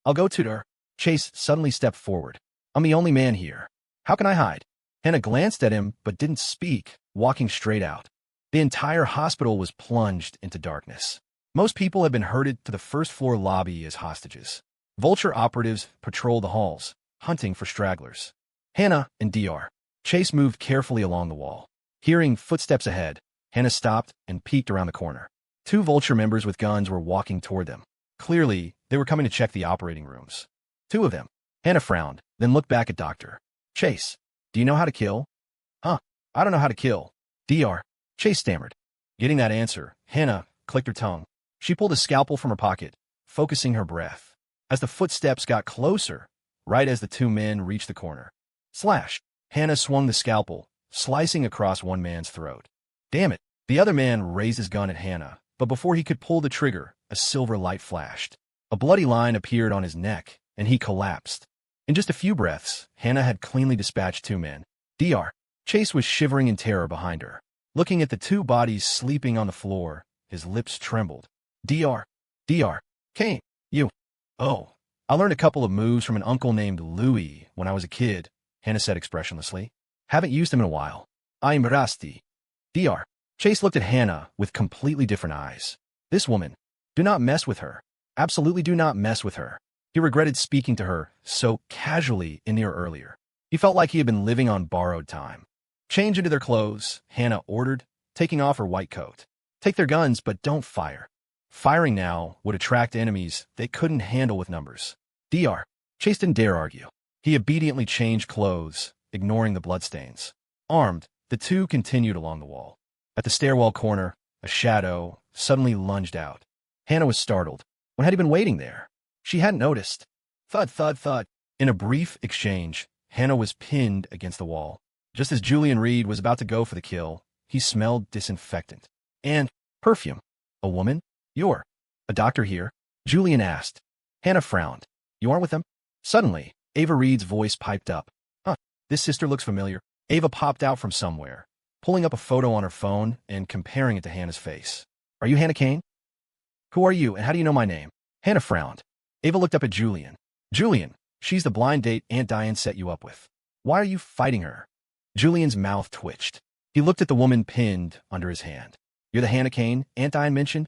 I'll go to her. Chase suddenly stepped forward. I'm the only man here. How can I hide? Hannah glanced at him but didn't speak, walking straight out. The entire hospital was plunged into darkness. Most people had been herded to the first-floor lobby as hostages. Vulture operatives patrolled the halls, hunting for stragglers. Hannah and Dr. Chase moved carefully along the wall. Hearing footsteps ahead, Hannah stopped and peeked around the corner. Two vulture members with guns were walking toward them. Clearly, they were coming to check the operating rooms. Two of them. Hannah frowned, then looked back at Dr. Chase. Do you know how to kill? I don't know how to kill. Dr. Chase stammered. Getting that answer, Hannah clicked her tongue. She pulled a scalpel from her pocket, focusing her breath. As the footsteps got closer, right as the two men reached the corner. Slash! Hannah swung the scalpel, slicing across one man's throat. Damn it! The other man raised his gun at Hannah, but before he could pull the trigger, a silver light flashed. A bloody line appeared on his neck, and he collapsed. In just a few breaths, Hannah had cleanly dispatched two men. Dr. Chase was shivering in terror behind her. Looking at the two bodies sleeping on the floor, his lips trembled. Dr. Kane, you. Oh, I learned a couple of moves from an uncle named Louis when I was a kid, Hannah said expressionlessly. Haven't used them in a while. I'm rusty. Dr. Chase looked at Hannah with completely different eyes. This woman. Do not mess with her. Absolutely do not mess with her. He regretted speaking to her so casually in the air earlier. He felt like he had been living on borrowed time. Change into their clothes, Hannah ordered, taking off her white coat. Take their guns, but don't fire. Firing now would attract enemies they couldn't handle with numbers. Dr. Chase didn't dare argue. He obediently changed clothes, ignoring the bloodstains. Armed, the two continued along the wall. At the stairwell corner, a shadow, suddenly lunged out. Hannah was startled. When had he been waiting there? She hadn't noticed. Thud, thud, thud. In a brief exchange, Hannah was pinned against the wall. Just as Julian Reed was about to go for the kill, he smelled disinfectant. And perfume. A woman? You're a doctor here? Julian asked. Hannah frowned. You aren't with them? Suddenly, Ava Reed's voice piped up. Huh, this sister looks familiar. Ava popped out from somewhere, pulling up a photo on her phone and comparing it to Hannah's face. Are you Hannah Kane? Who are you and how do you know my name? Hannah frowned. Ava looked up at Julian. Julian, she's the blind date Aunt Diane set you up with. Why are you fighting her? Julian's mouth twitched. He looked at the woman pinned under his hand. You're the Hannah Kane Aunt Diane mentioned?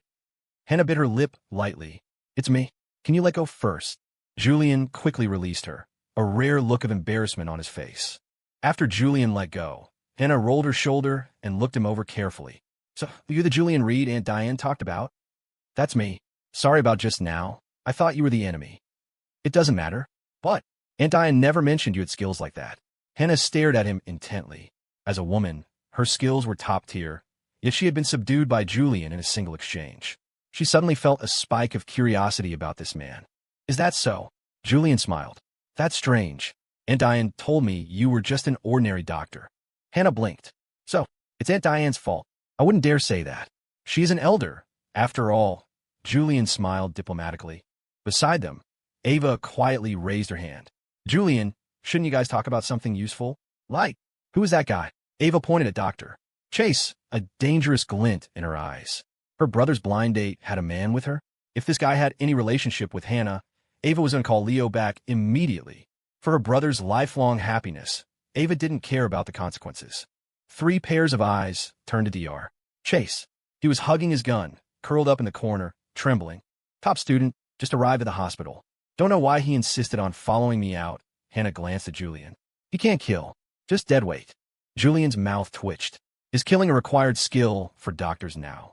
Hannah bit her lip lightly. It's me. Can you let go first? Julian quickly released her, a rare look of embarrassment on his face. After Julian let go, Hannah rolled her shoulder and looked him over carefully. So, you're the Julian Reed Aunt Diane talked about? That's me. Sorry about just now. I thought you were the enemy. It doesn't matter. But Aunt Diane never mentioned you had skills like that. Hannah stared at him intently. As a woman, her skills were top tier, yet she had been subdued by Julian in a single exchange. She suddenly felt a spike of curiosity about this man. Is that so? Julian smiled. That's strange. Aunt Diane told me you were just an ordinary doctor. Hannah blinked. So, it's Aunt Diane's fault. I wouldn't dare say that. She's an elder. After all, Julian smiled diplomatically. Beside them, Ava quietly raised her hand. Julian, shouldn't you guys talk about something useful? Like, who is that guy? Ava pointed at Dr. Chase, a dangerous glint in her eyes. Her brother's blind date had a man with her. If this guy had any relationship with Hannah, Ava was going to call Leo back immediately. For her brother's lifelong happiness, Ava didn't care about the consequences. 3 pairs of eyes turned to Dr. Chase. He was hugging his gun, curled up in the corner, trembling. Top student, just arrived at the hospital. Don't know why he insisted on following me out. Hannah glanced at Julian. He can't kill, just dead weight. Julian's mouth twitched. Is killing a required skill for doctors now?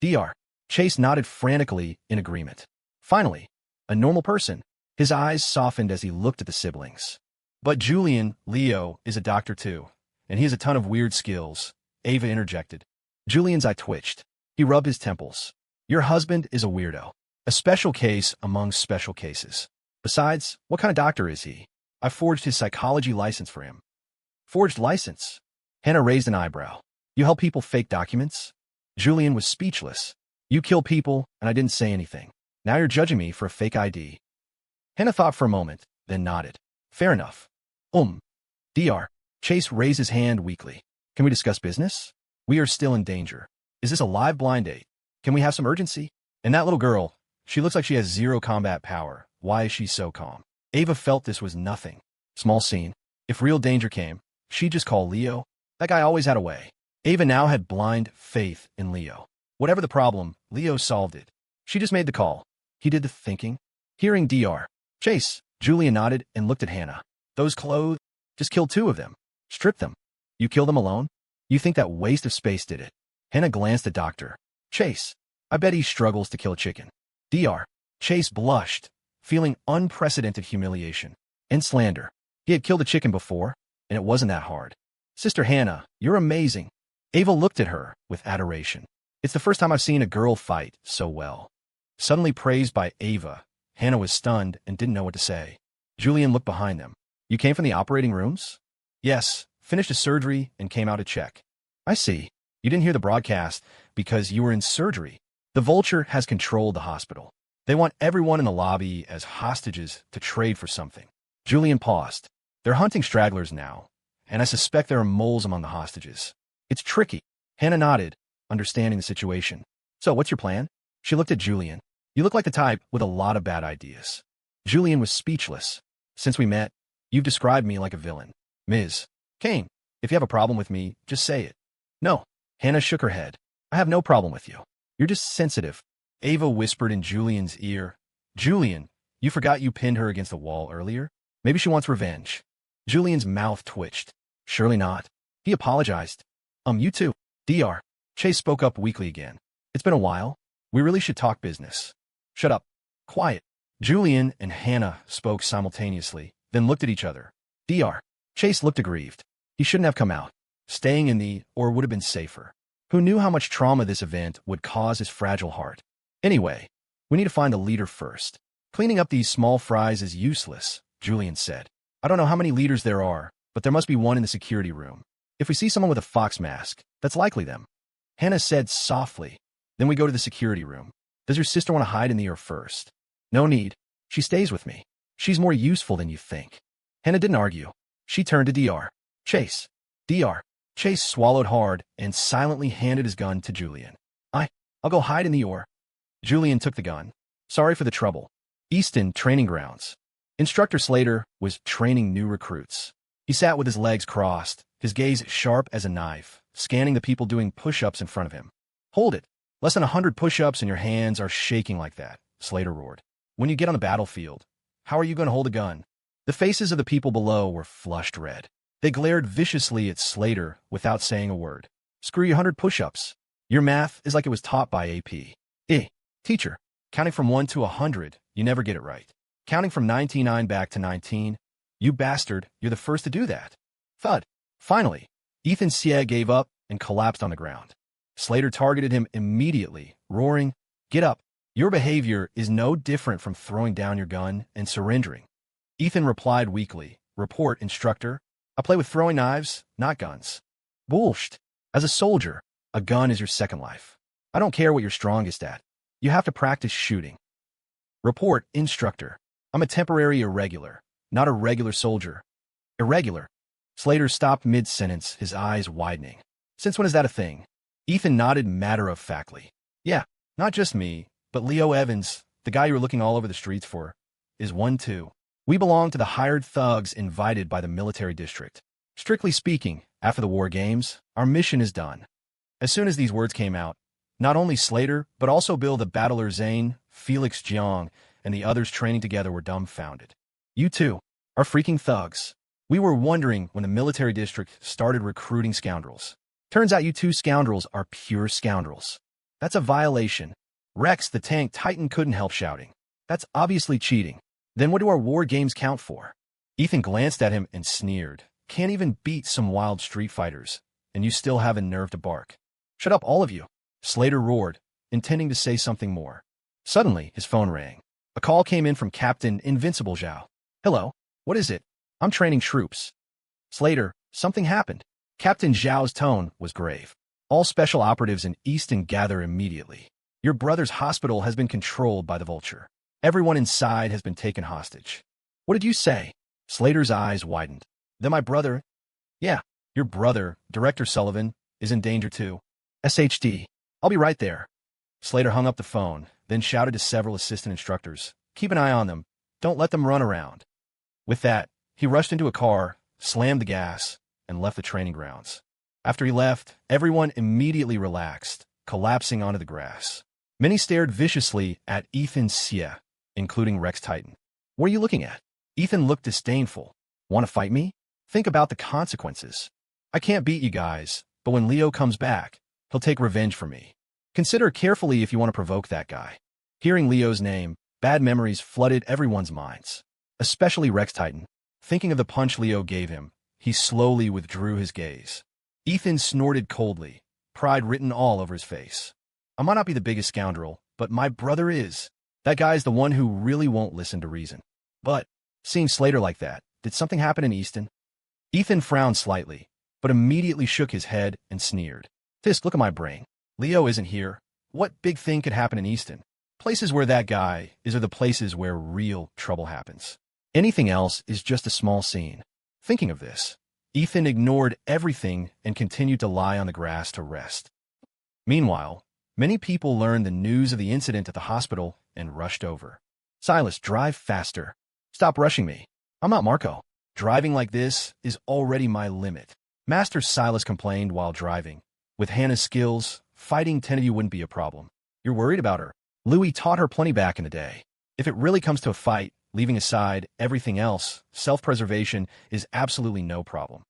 Dr. Chase nodded frantically in agreement. Finally, a normal person. His eyes softened as he looked at the siblings. But Julian, Leo, is a doctor too, and he has a ton of weird skills. Ava interjected. Julian's eye twitched. He rubbed his temples. Your husband is a weirdo. A special case among special cases. Besides, what kind of doctor is he? I forged his psychology license for him. Forged license? Hannah raised an eyebrow. You help people fake documents? Julian was speechless. You kill people, and I didn't say anything. Now you're judging me for a fake ID. Hannah thought for a moment, then nodded. Fair enough. Dr. Chase raised his hand weakly. Can we discuss business? We are still in danger. Is this a live blind date? Can we have some urgency? And that little girl, she looks like she has 0 combat power. Why is she so calm? Ava felt this was nothing. Small scene. If real danger came, she'd just call Leo. That guy always had a way. Ava now had blind faith in Leo. Whatever the problem, Leo solved it. She just made the call. He did the thinking. Hearing Dr. Chase, Julia nodded and looked at Hannah. Those clothes, just killed 2 of them. Strip them. You kill them alone? You think that waste of space did it? Hannah glanced at Dr. Chase. I bet he struggles to kill a chicken. Dr. Chase blushed, feeling unprecedented humiliation and slander. He had killed a chicken before, and it wasn't that hard. Sister Hannah, you're amazing. Ava looked at her with adoration. It's the first time I've seen a girl fight so well. Suddenly praised by Ava, Hannah was stunned and didn't know what to say. Julian looked behind them. You came from the operating rooms? Yes, finished a surgery and came out to check. I see. You didn't hear the broadcast because you were in surgery. The Vulture has controlled the hospital. They want everyone in the lobby as hostages to trade for something. Julian paused. They're hunting stragglers now, and I suspect there are moles among the hostages. It's tricky. Hannah nodded, understanding the situation. So what's your plan? She looked at Julian. You look like the type with a lot of bad ideas. Julian was speechless. Since we met, you've described me like a villain. Ms. Kane, if you have a problem with me, just say it. No. Hannah shook her head. I have no problem with you. You're just sensitive. Ava whispered in Julian's ear. Julian, you forgot you pinned her against the wall earlier? Maybe she wants revenge. Julian's mouth twitched. Surely not. He apologized. You too. Dr. Chase spoke up weakly again. It's been a while. We really should talk business. Shut up. Quiet. Julian and Hannah spoke simultaneously, then looked at each other. Dr. Chase looked aggrieved. He shouldn't have come out. Staying in the or would have been safer. Who knew how much trauma this event would cause his fragile heart? Anyway, we need to find the leader first. Cleaning up these small fries is useless, Julian said. I don't know how many leaders there are, but there must be one in the security room. If we see someone with a fox mask, that's likely them. Hannah said softly. Then we go to the security room. Does your sister want to hide in the air first? No need. She stays with me. She's more useful than you think. Hannah didn't argue. She turned to Dr. Chase. Dr. Chase swallowed hard and silently handed his gun to Julian. I'll go hide in the OR. Julian took the gun. Sorry for the trouble. Easton Training Grounds. Instructor Slater was training new recruits. He sat with his legs crossed, his gaze sharp as a knife, scanning the people doing push-ups in front of him. Hold it. Less than 100 push-ups and your hands are shaking like that, Slater roared. When you get on the battlefield, how are you going to hold a gun? The faces of the people below were flushed red. They glared viciously at Slater without saying a word. Screw your 100 push-ups. Your math is like it was taught by AP. Teacher, counting from 1 to 100, you never get it right. Counting from 99 back to 19, you bastard, you're the first to do that. Thud. Finally, Ethan Sieg gave up and collapsed on the ground. Slater targeted him immediately, roaring, Get up. Your behavior is no different from throwing down your gun and surrendering. Ethan replied weakly, Report, instructor. I play with throwing knives, not guns. Bullshit. As a soldier, a gun is your second life. I don't care what you're strongest at. You have to practice shooting. Report, instructor. I'm a temporary irregular, not a regular soldier. Irregular. Slater stopped mid-sentence, his eyes widening. Since when is that a thing? Ethan nodded matter-of-factly. Yeah, not just me, but Leo Evans, the guy you were looking all over the streets for, is one too. We belong to the hired thugs invited by the military district. Strictly speaking, after the war games, our mission is done. As soon as these words came out, not only Slater, but also Bill the Battler Zane, Felix Jiang, and the others training together were dumbfounded. You two are freaking thugs. We were wondering when the military district started recruiting scoundrels. Turns out you two scoundrels are pure scoundrels. That's a violation. Rex the Tank Titan couldn't help shouting. That's obviously cheating. Then what do our war games count for? Ethan glanced at him and sneered. Can't even beat some wild street fighters, and you still have a nerve to bark. Shut up, all of you. Slater roared, intending to say something more. Suddenly, his phone rang. A call came in from Captain Invincible Zhao. Hello, what is it? I'm training troops. Slater, something happened. Captain Zhao's tone was grave. All special operatives in Easton gather immediately. Your brother's hospital has been controlled by the Vulture. Everyone inside has been taken hostage. What did you say? Slater's eyes widened. Then my brother... Yeah, your brother, Director Sullivan, is in danger too. SHD. I'll be right there. Slater hung up the phone, then shouted to several assistant instructors. Keep an eye on them. Don't let them run around. With that, he rushed into a car, slammed the gas, and left the training grounds. After he left, everyone immediately relaxed, collapsing onto the grass. Many stared viciously at Ethan Sieg, including Rex Titan. What are you looking at? Ethan looked disdainful. Want to fight me? Think about the consequences. I can't beat you guys, but when Leo comes back, he'll take revenge for me. Consider carefully if you want to provoke that guy. Hearing Leo's name, bad memories flooded everyone's minds, especially Rex Titan. Thinking of the punch Leo gave him, he slowly withdrew his gaze. Ethan snorted coldly, pride written all over his face. I might not be the biggest scoundrel, but my brother is. That guy's the one who really won't listen to reason. But, seeing Slater like that, did something happen in Easton? Ethan frowned slightly, but immediately shook his head and sneered. Fisk, look at my brain. Leo isn't here. What big thing could happen in Easton? Places where that guy is are the places where real trouble happens. Anything else is just a small scene. Thinking of this, Ethan ignored everything and continued to lie on the grass to rest. Meanwhile, many people learned the news of the incident at the hospital and rushed over. Silas, drive faster. Stop rushing me. I'm not Marco. Driving like this is already my limit. Master Silas complained while driving. With Hannah's skills, fighting 10 of you wouldn't be a problem. You're worried about her. Louis taught her plenty back in the day. If it really comes to a fight, leaving aside everything else, self-preservation is absolutely no problem.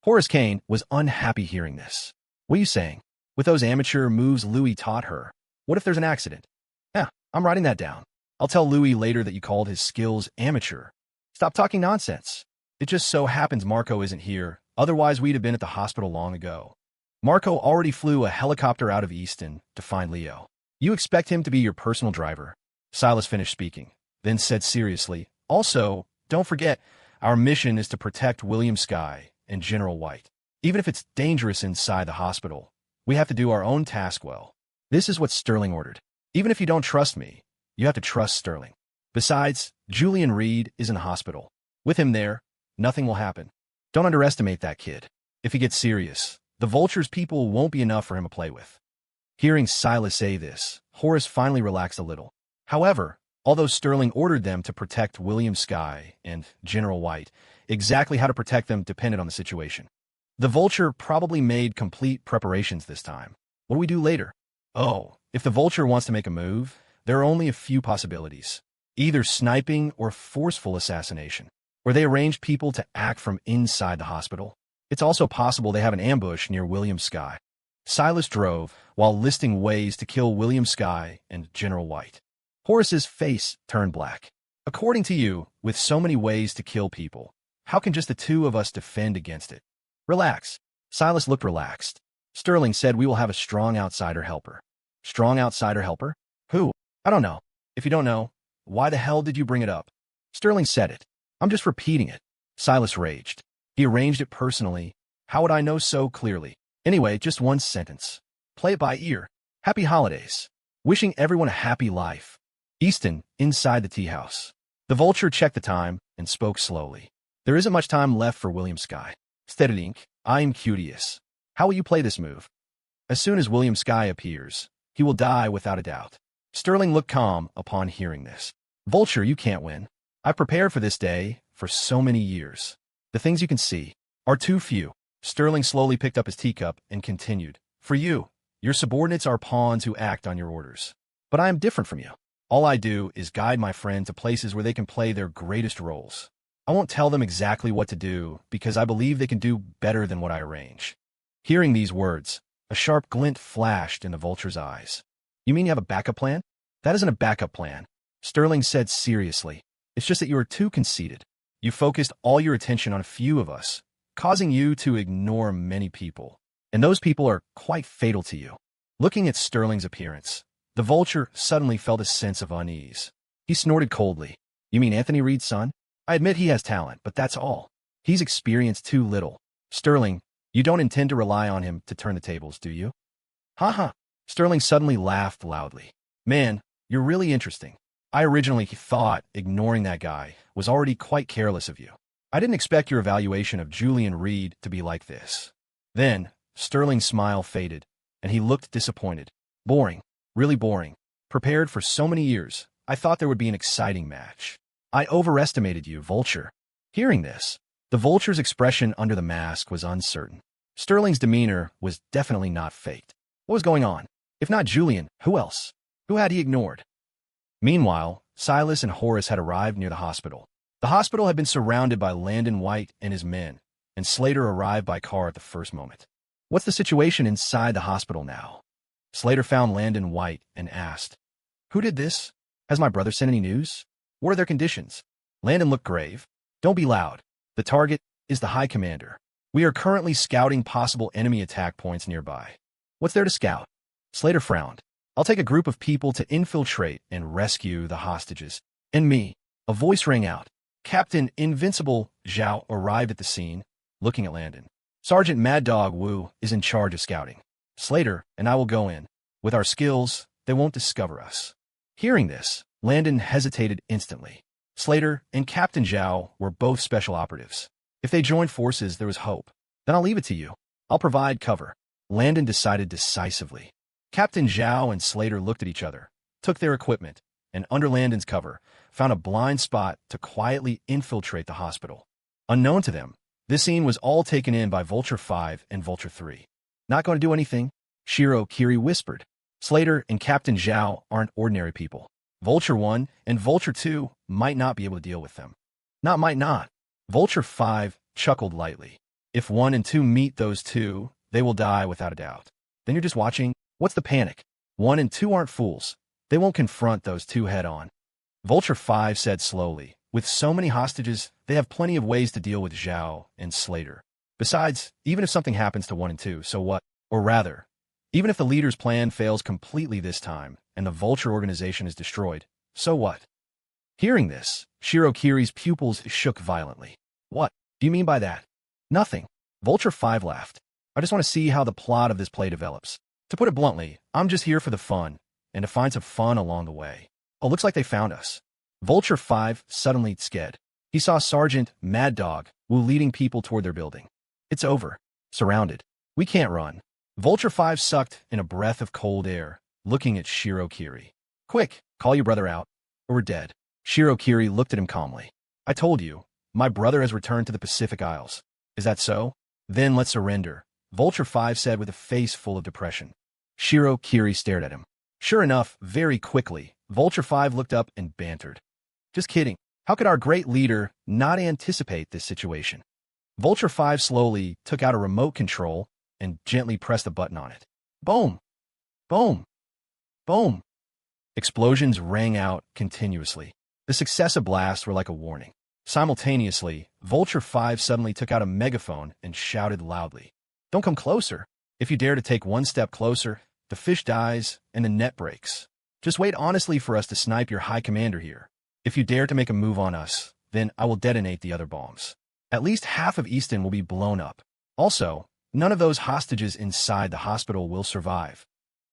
Horace Kane was unhappy hearing this. What are you saying? With those amateur moves Louis taught her, what if there's an accident? Yeah, I'm writing that down. I'll tell Louis later that you called his skills amateur. Stop talking nonsense. It just so happens Marco isn't here, otherwise we'd have been at the hospital long ago. Marco already flew a helicopter out of Easton to find Leo. You expect him to be your personal driver? Silas finished speaking, then said seriously, also, don't forget, our mission is to protect William Skye and General White. Even if it's dangerous inside the hospital, we have to do our own task well. This is what Sterling ordered. Even if you don't trust me, you have to trust Sterling. Besides, Julian Reed is in hospital. With him there, nothing will happen. Don't underestimate that kid. If he gets serious, the Vulture's people won't be enough for him to play with. Hearing Silas say this, Horace finally relaxed a little. However, although Sterling ordered them to protect William Skye and General White, exactly how to protect them depended on the situation. The Vulture probably made complete preparations this time. What do we do later? Oh, if the Vulture wants to make a move, there are only a few possibilities. Either sniping or forceful assassination, where they arrange people to act from inside the hospital. It's also possible they have an ambush near William Skye. Silas drove while listing ways to kill William Skye and General White. Horace's face turned black. According to you, with so many ways to kill people, how can just the two of us defend against it? Relax. Silas looked relaxed. Sterling said we will have a strong outsider helper. Strong outsider helper? Who? I don't know. If you don't know, why the hell did you bring it up? Sterling said it. I'm just repeating it. Silas raged. He arranged it personally. How would I know so clearly? Anyway, just one sentence. Play it by ear. Happy holidays. Wishing everyone a happy life. Easton, inside the tea house. The Vulture checked the time and spoke slowly. There isn't much time left for William Skye. Steady, I am curious. How will you play this move? As soon as William Skye appears, he will die without a doubt. Sterling looked calm upon hearing this. Vulture, you can't win. I prepared for this day for so many years. The things you can see are too few. Sterling slowly picked up his teacup and continued. For you, your subordinates are pawns who act on your orders. But I am different from you. All I do is guide my friend to places where they can play their greatest roles. I won't tell them exactly what to do because I believe they can do better than what I arrange. Hearing these words, a sharp glint flashed in the Vulture's eyes. You mean you have a backup plan? That isn't a backup plan, Sterling said seriously. It's just that you are too conceited. You focused all your attention on a few of us, causing you to ignore many people. And those people are quite fatal to you. Looking at Sterling's appearance, the Vulture suddenly felt a sense of unease. He snorted coldly. You mean Anthony Reed's son? I admit he has talent, but that's all. He's experienced too little. Sterling, you don't intend to rely on him to turn the tables, do you? Ha. Sterling suddenly laughed loudly. Man, you're really interesting. I originally thought ignoring that guy was already quite careless of you. I didn't expect your evaluation of Julian Reed to be like this. Then, Sterling's smile faded, and he looked disappointed. Boring. Really boring. Prepared for so many years, I thought there would be an exciting match. I overestimated you, Vulture. Hearing this, the Vulture's expression under the mask was uncertain. Sterling's demeanor was definitely not faked. What was going on? If not Julian, who else? Who had he ignored? Meanwhile, Silas and Horace had arrived near the hospital. The hospital had been surrounded by Landon White and his men, and Slater arrived by car at the first moment. What's the situation inside the hospital now? Slater found Landon White and asked, Who did this? Has my brother sent any news? What are their conditions? Landon looked grave. Don't be loud. The target is the High Commander. We are currently scouting possible enemy attack points nearby. What's there to scout? Slater frowned. I'll take a group of people to infiltrate and rescue the hostages. And me. A voice rang out. Captain Invincible Zhao arrived at the scene, looking at Landon. Sergeant Mad Dog Wu is in charge of scouting. Slater and I will go in. With our skills, they won't discover us. Hearing this, Landon hesitated instantly. Slater and Captain Zhao were both special operatives. If they joined forces, there was hope. Then I'll leave it to you. I'll provide cover. Landon decided decisively. Captain Zhao and Slater looked at each other, took their equipment, and under Landon's cover, found a blind spot to quietly infiltrate the hospital. Unknown to them, this scene was all taken in by Vulture 5 and Vulture 3. Not going to do anything? Shiro Kiri whispered. Slater and Captain Zhao aren't ordinary people. Vulture 1 and Vulture 2 might not be able to deal with them. Might not. Vulture 5 chuckled lightly. If 1 and 2 meet those two, they will die without a doubt. Then you're just watching. What's the panic? 1 and 2 aren't fools. They won't confront those two head-on. Vulture 5 said slowly, with so many hostages, they have plenty of ways to deal with Zhao and Slater. Besides, even if something happens to 1 and 2, so what? Or rather, even if the leader's plan fails completely this time and the Vulture organization is destroyed, so what? Hearing this, Shirokiri's pupils shook violently. What do you mean by that? Nothing. Vulture 5 laughed. I just want to see how the plot of this play develops. To put it bluntly, I'm just here for the fun and to find some fun along the way. Oh, looks like they found us. Vulture 5 suddenly sked. He saw Sergeant Mad Dog Wu leading people toward their building. It's over. Surrounded. We can't run. Vulture 5 sucked in a breath of cold air, looking at Shirokiri. Quick, call your brother out, or we're dead. Shirokiri looked at him calmly. I told you, my brother has returned to the Pacific Isles. Is that so? Then let's surrender, Vulture 5 said with a face full of depression. Shirokiri stared at him. Sure enough, very quickly, Vulture 5 looked up and bantered. Just kidding. How could our great leader not anticipate this situation? Vulture 5 slowly took out a remote control and gently pressed a button on it. Boom! Boom! Boom! Explosions rang out continuously. The successive blasts were like a warning. Simultaneously, Vulture 5 suddenly took out a megaphone and shouted loudly. Don't come closer. If you dare to take one step closer, the fish dies and the net breaks. Just wait honestly for us to snipe your high commander here. If you dare to make a move on us, then I will detonate the other bombs. At least half of Easton will be blown up. Also, none of those hostages inside the hospital will survive.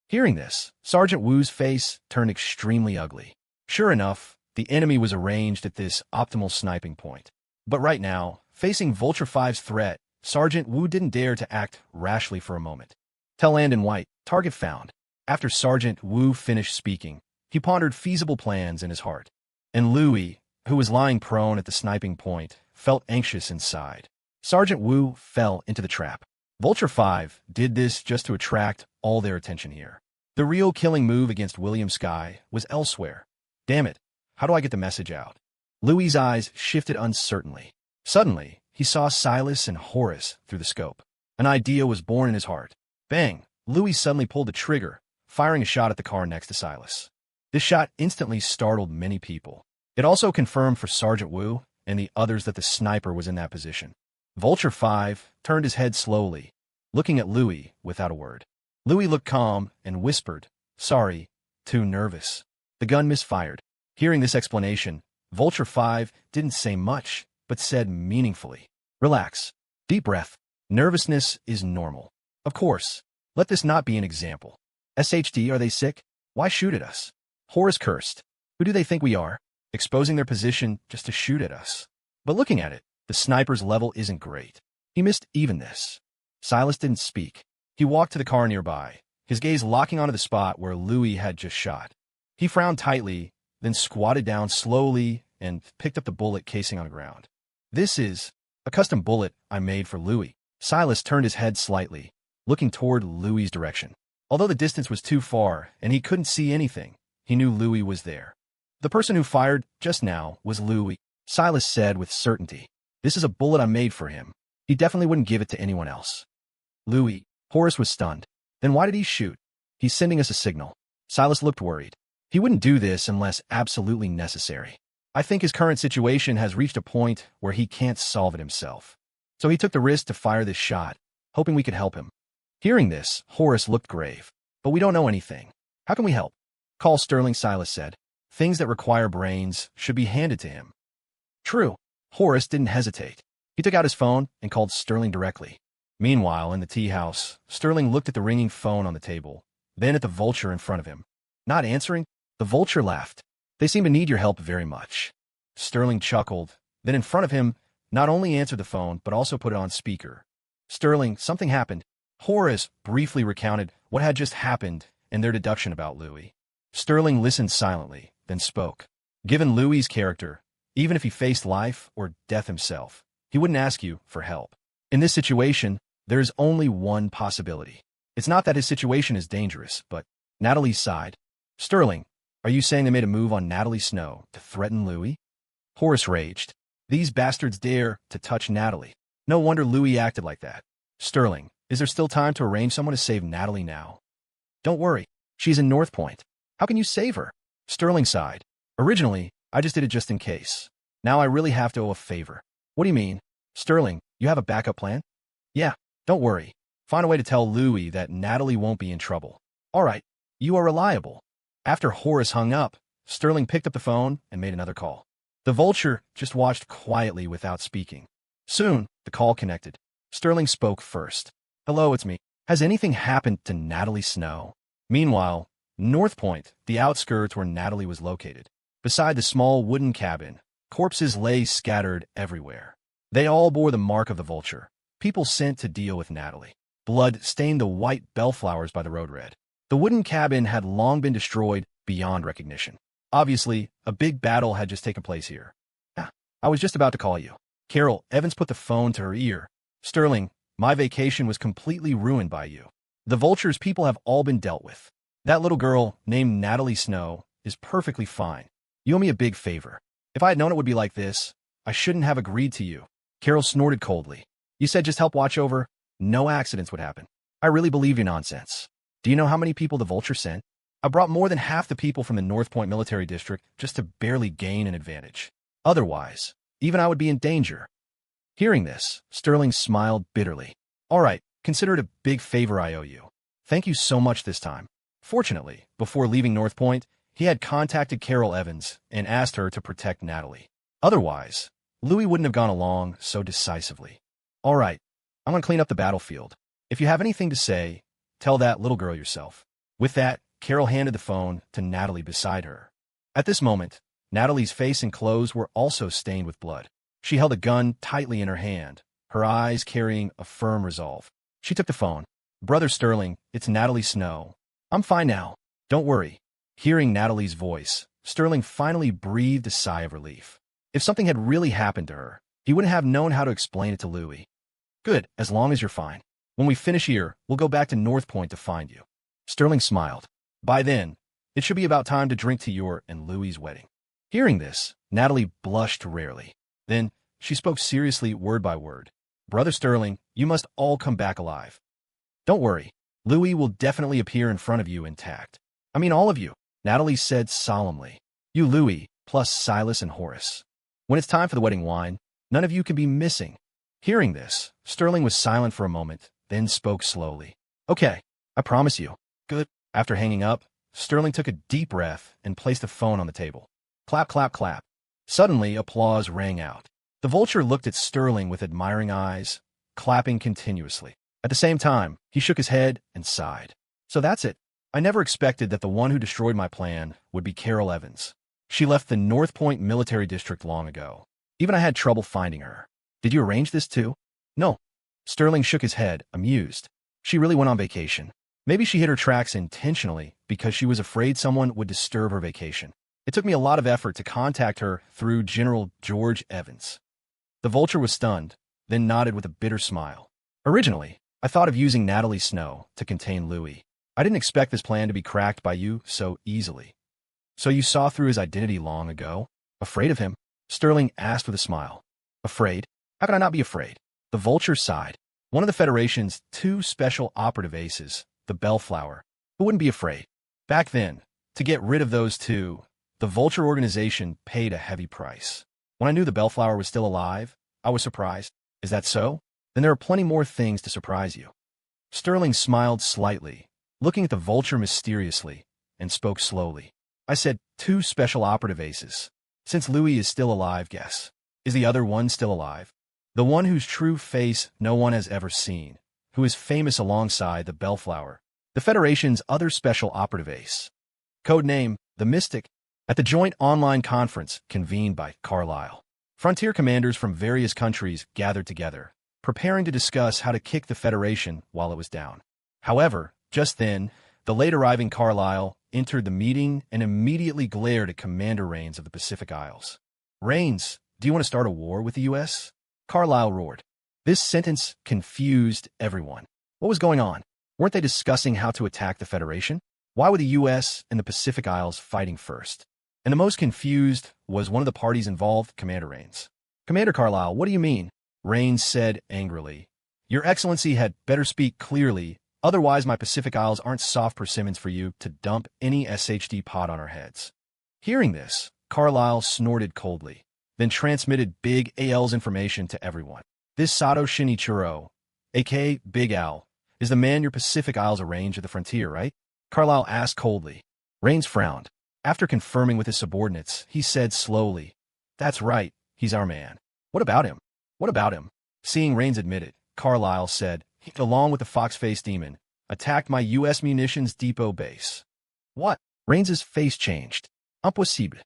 Hearing this, Sergeant Wu's face turned extremely ugly. Sure enough, the enemy was arranged at this optimal sniping point. But right now, facing Vulture 5's threat, Sergeant Wu didn't dare to act rashly for a moment. Tell Land in White, target found. After Sergeant Wu finished speaking, he pondered feasible plans in his heart. And Louis, who was lying prone at the sniping point, felt anxious inside. Sergeant Wu fell into the trap. Vulture 5 did this just to attract all their attention here. The real killing move against William Sky was elsewhere. Damn it, how do I get the message out? Louis's eyes shifted uncertainly. Suddenly, he saw Silas and Horace through the scope. An idea was born in his heart. Bang! Louis suddenly pulled the trigger, firing a shot at the car next to Silas. This shot instantly startled many people. It also confirmed for Sergeant Wu and the others that the sniper was in that position. Vulture 5 turned his head slowly, looking at Louis without a word. Louis looked calm and whispered, "Sorry, too nervous." The gun misfired. Hearing this explanation, Vulture 5 didn't say much, but said meaningfully, "Relax. Deep breath. Nervousness is normal. Of course, let this not be an example. SHD, are they sick? Why shoot at us?" Horace cursed. Who do they think we are? Exposing their position just to shoot at us. But looking at it, the sniper's level isn't great. He missed even this. Silas didn't speak. He walked to the car nearby, his gaze locking onto the spot where Louis had just shot. He frowned tightly, then squatted down slowly and picked up the bullet casing on the ground. This is a custom bullet I made for Louis. Silas turned his head slightly, looking toward Louis's direction. Although the distance was too far and he couldn't see anything, he knew Louis was there. The person who fired just now was Louis, Silas said with certainty. This is a bullet I made for him. He definitely wouldn't give it to anyone else. Louis. Horace was stunned. Then why did he shoot? He's sending us a signal. Silas looked worried. He wouldn't do this unless absolutely necessary. I think his current situation has reached a point where he can't solve it himself. So he took the risk to fire this shot, hoping we could help him. Hearing this, Horace looked grave. But we don't know anything. How can we help? Call Sterling, Silas said. Things that require brains should be handed to him. True. Horace didn't hesitate. He took out his phone and called Sterling directly. Meanwhile, in the tea house, Sterling looked at the ringing phone on the table, then at the Vulture in front of him. Not answering, the Vulture laughed. They seem to need your help very much. Sterling chuckled, then in front of him, not only answered the phone, but also put it on speaker. Sterling, something happened. Horace briefly recounted what had just happened and their deduction about Louis. Sterling listened silently, then spoke. Given Louis's character, even if he faced life or death himself, he wouldn't ask you for help. In this situation, there is only one possibility. It's not that his situation is dangerous, but Natalie sighed. Sterling, are you saying they made a move on Natalie Snow to threaten Louis? Horace raged. These bastards dare to touch Natalie. No wonder Louis acted like that. Sterling, is there still time to arrange someone to save Natalie now? Don't worry. She's in North Point. How can you save her? Sterling sighed. Originally, I just did it just in case. Now I really have to owe a favor. What do you mean? Sterling, you have a backup plan? Yeah, don't worry. Find a way to tell Louis that Natalie won't be in trouble. All right, you are reliable. After Horace hung up, Sterling picked up the phone and made another call. The vulture just watched quietly without speaking. Soon, the call connected. Sterling spoke first. Hello, it's me. Has anything happened to Natalie Snow? Meanwhile, North Point, the outskirts where Natalie was located. Beside the small wooden cabin, corpses lay scattered everywhere. They all bore the mark of the vulture, people sent to deal with Natalie. Blood stained the white bellflowers by the road red. The wooden cabin had long been destroyed beyond recognition. Obviously, a big battle had just taken place here. I was just about to call you. Carol, Evans put the phone to her ear. Sterling, my vacation was completely ruined by you. The vulture's people have all been dealt with. That little girl, named Natalie Snow, is perfectly fine. You owe me a big favor. If I had known it would be like this, I shouldn't have agreed to you. Carol snorted coldly. You said just help watch over. No accidents would happen. I really believe your nonsense. Do you know how many people the vulture sent? I brought more than half the people from the North Point military district just to barely gain an advantage. Otherwise, even I would be in danger. Hearing this, Sterling smiled bitterly. All right, consider it a big favor I owe you. Thank you so much this time. Fortunately, before leaving North Point, he had contacted Carol Evans and asked her to protect Natalie. Otherwise, Louis wouldn't have gone along so decisively. All right, I'm going to clean up the battlefield. If you have anything to say, tell that little girl yourself. With that, Carol handed the phone to Natalie beside her. At this moment, Natalie's face and clothes were also stained with blood. She held a gun tightly in her hand, her eyes carrying a firm resolve. She took the phone. Brother Sterling, it's Natalie Snow. I'm fine now. Don't worry. Hearing Natalie's voice, Sterling finally breathed a sigh of relief. If something had really happened to her, he wouldn't have known how to explain it to Louis. Good, as long as you're fine. When we finish here, we'll go back to North Point to find you. Sterling smiled. By then, it should be about time to drink to your and Louis's wedding. Hearing this, Natalie blushed rarely. Then, she spoke seriously word by word. Brother Sterling, you must all come back alive. Don't worry, Louis will definitely appear in front of you intact. I mean all of you, Natalie said solemnly. You Louis, plus Silas and Horace. When it's time for the wedding wine, none of you can be missing. Hearing this, Sterling was silent for a moment, then spoke slowly. Okay, I promise you. Good. After hanging up, Sterling took a deep breath and placed the phone on the table. Clap, clap, clap. Suddenly, applause rang out. The vulture looked at Sterling with admiring eyes, clapping continuously. At the same time, he shook his head and sighed. So that's it. I never expected that the one who destroyed my plan would be Carol Evans. She left the North Point military district long ago. Even I had trouble finding her. Did you arrange this too? No. Sterling shook his head, amused. She really went on vacation. Maybe she hid her tracks intentionally because she was afraid someone would disturb her vacation. It took me a lot of effort to contact her through General George Evans. The vulture was stunned, then nodded with a bitter smile. Originally, I thought of using Natalie Snow to contain Louis. I didn't expect this plan to be cracked by you so easily. So you saw through his identity long ago? Afraid of him? Sterling asked with a smile. Afraid? How could I not be afraid? The vulture sighed. One of the Federation's 2 special operative aces, the Bellflower, who wouldn't be afraid. Back then, to get rid of those 2, the Vulture organization paid a heavy price. When I knew the Bellflower was still alive, I was surprised. Is that so? Then there are plenty more things to surprise you. Sterling smiled slightly, looking at the vulture mysteriously, and spoke slowly. I said 2 special operative aces. Since Louis is still alive, guess. Is the other one still alive? The one whose true face no one has ever seen, who is famous alongside the Bellflower, the Federation's other special operative ace. Codename, the Mystic, at the joint online conference convened by Carlisle. Frontier commanders from various countries gathered together, preparing to discuss how to kick the Federation while it was down. However, just then, the late-arriving Carlisle entered the meeting and immediately glared at Commander Rains of the Pacific Isles. Rains, do you want to start a war with the U.S.? Carlisle roared. This sentence confused everyone. What was going on? Weren't they discussing how to attack the Federation? Why were the U.S. and the Pacific Isles fighting first? And the most confused was one of the parties involved, Commander Rains. Commander Carlisle, what do you mean? Rains said angrily. Your Excellency had better speak clearly, otherwise my Pacific Isles aren't soft persimmons for you to dump any SHD pot on our heads. Hearing this, Carlisle snorted coldly, then transmitted Big Al's information to everyone. This Sato Shinichiro, a.k.a. Big Al, is the man your Pacific Isles arranged at the frontier, right? Carlyle asked coldly. Rains frowned. After confirming with his subordinates, he said slowly, "That's right, he's our man." "What about him? What about him?" Seeing Rains admit it, Carlyle said, "He, along with the fox-faced demon, attacked my U.S. munitions depot base." "What?" Rains's face changed. Impossible.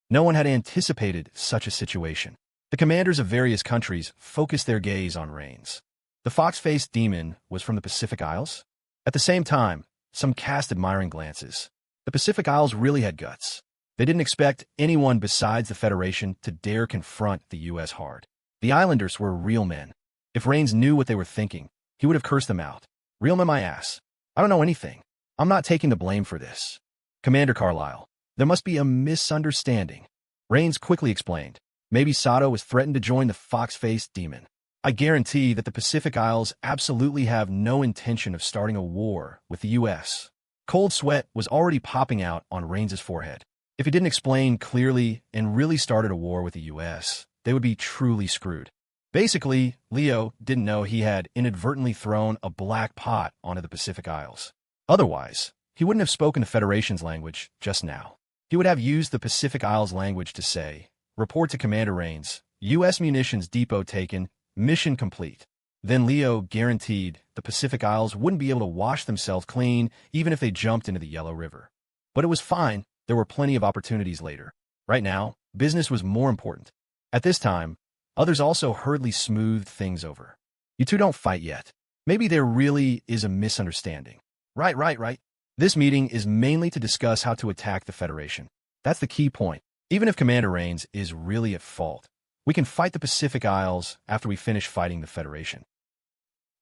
No one had anticipated such a situation. The commanders of various countries focused their gaze on Rains. The fox-faced demon was from the Pacific Isles? At the same time, some cast admiring glances. The Pacific Isles really had guts. They didn't expect anyone besides the Federation to dare confront the U.S. hard. The Islanders were real men. If Rains knew what they were thinking, he would have cursed them out. "Real men, my ass. I don't know anything. I'm not taking the blame for this." "Commander Carlyle, there must be a misunderstanding." Rains quickly explained. "Maybe Sato was threatened to join the fox-faced demon. I guarantee that the Pacific Isles absolutely have no intention of starting a war with the U.S. Cold sweat was already popping out on Rains's forehead. If he didn't explain clearly and really started a war with the U.S., they would be truly screwed. Basically, Leo didn't know he had inadvertently thrown a black pot onto the Pacific Isles. Otherwise, he wouldn't have spoken the Federation's language just now. He would have used the Pacific Isles language to say, "Report to Commander Rains, U.S. munitions depot taken, mission complete." Then Leo guaranteed the Pacific Isles wouldn't be able to wash themselves clean even if they jumped into the Yellow River. But it was fine. There were plenty of opportunities later. Right now, business was more important. At this time, others also hurriedly smoothed things over. "You two don't fight yet. Maybe there really is a misunderstanding." Right. This meeting is mainly to discuss how to attack the Federation. That's the key point. Even if Commander Rains is really at fault, we can fight the Pacific Isles after we finish fighting the Federation.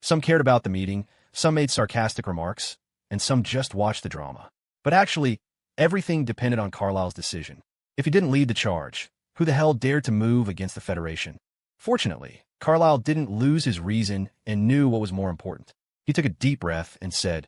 Some cared about the meeting, some made sarcastic remarks, and some just watched the drama. But actually, everything depended on Carlyle's decision. If he didn't lead the charge, who the hell dared to move against the Federation? Fortunately, Carlyle didn't lose his reason and knew what was more important. He took a deep breath and said,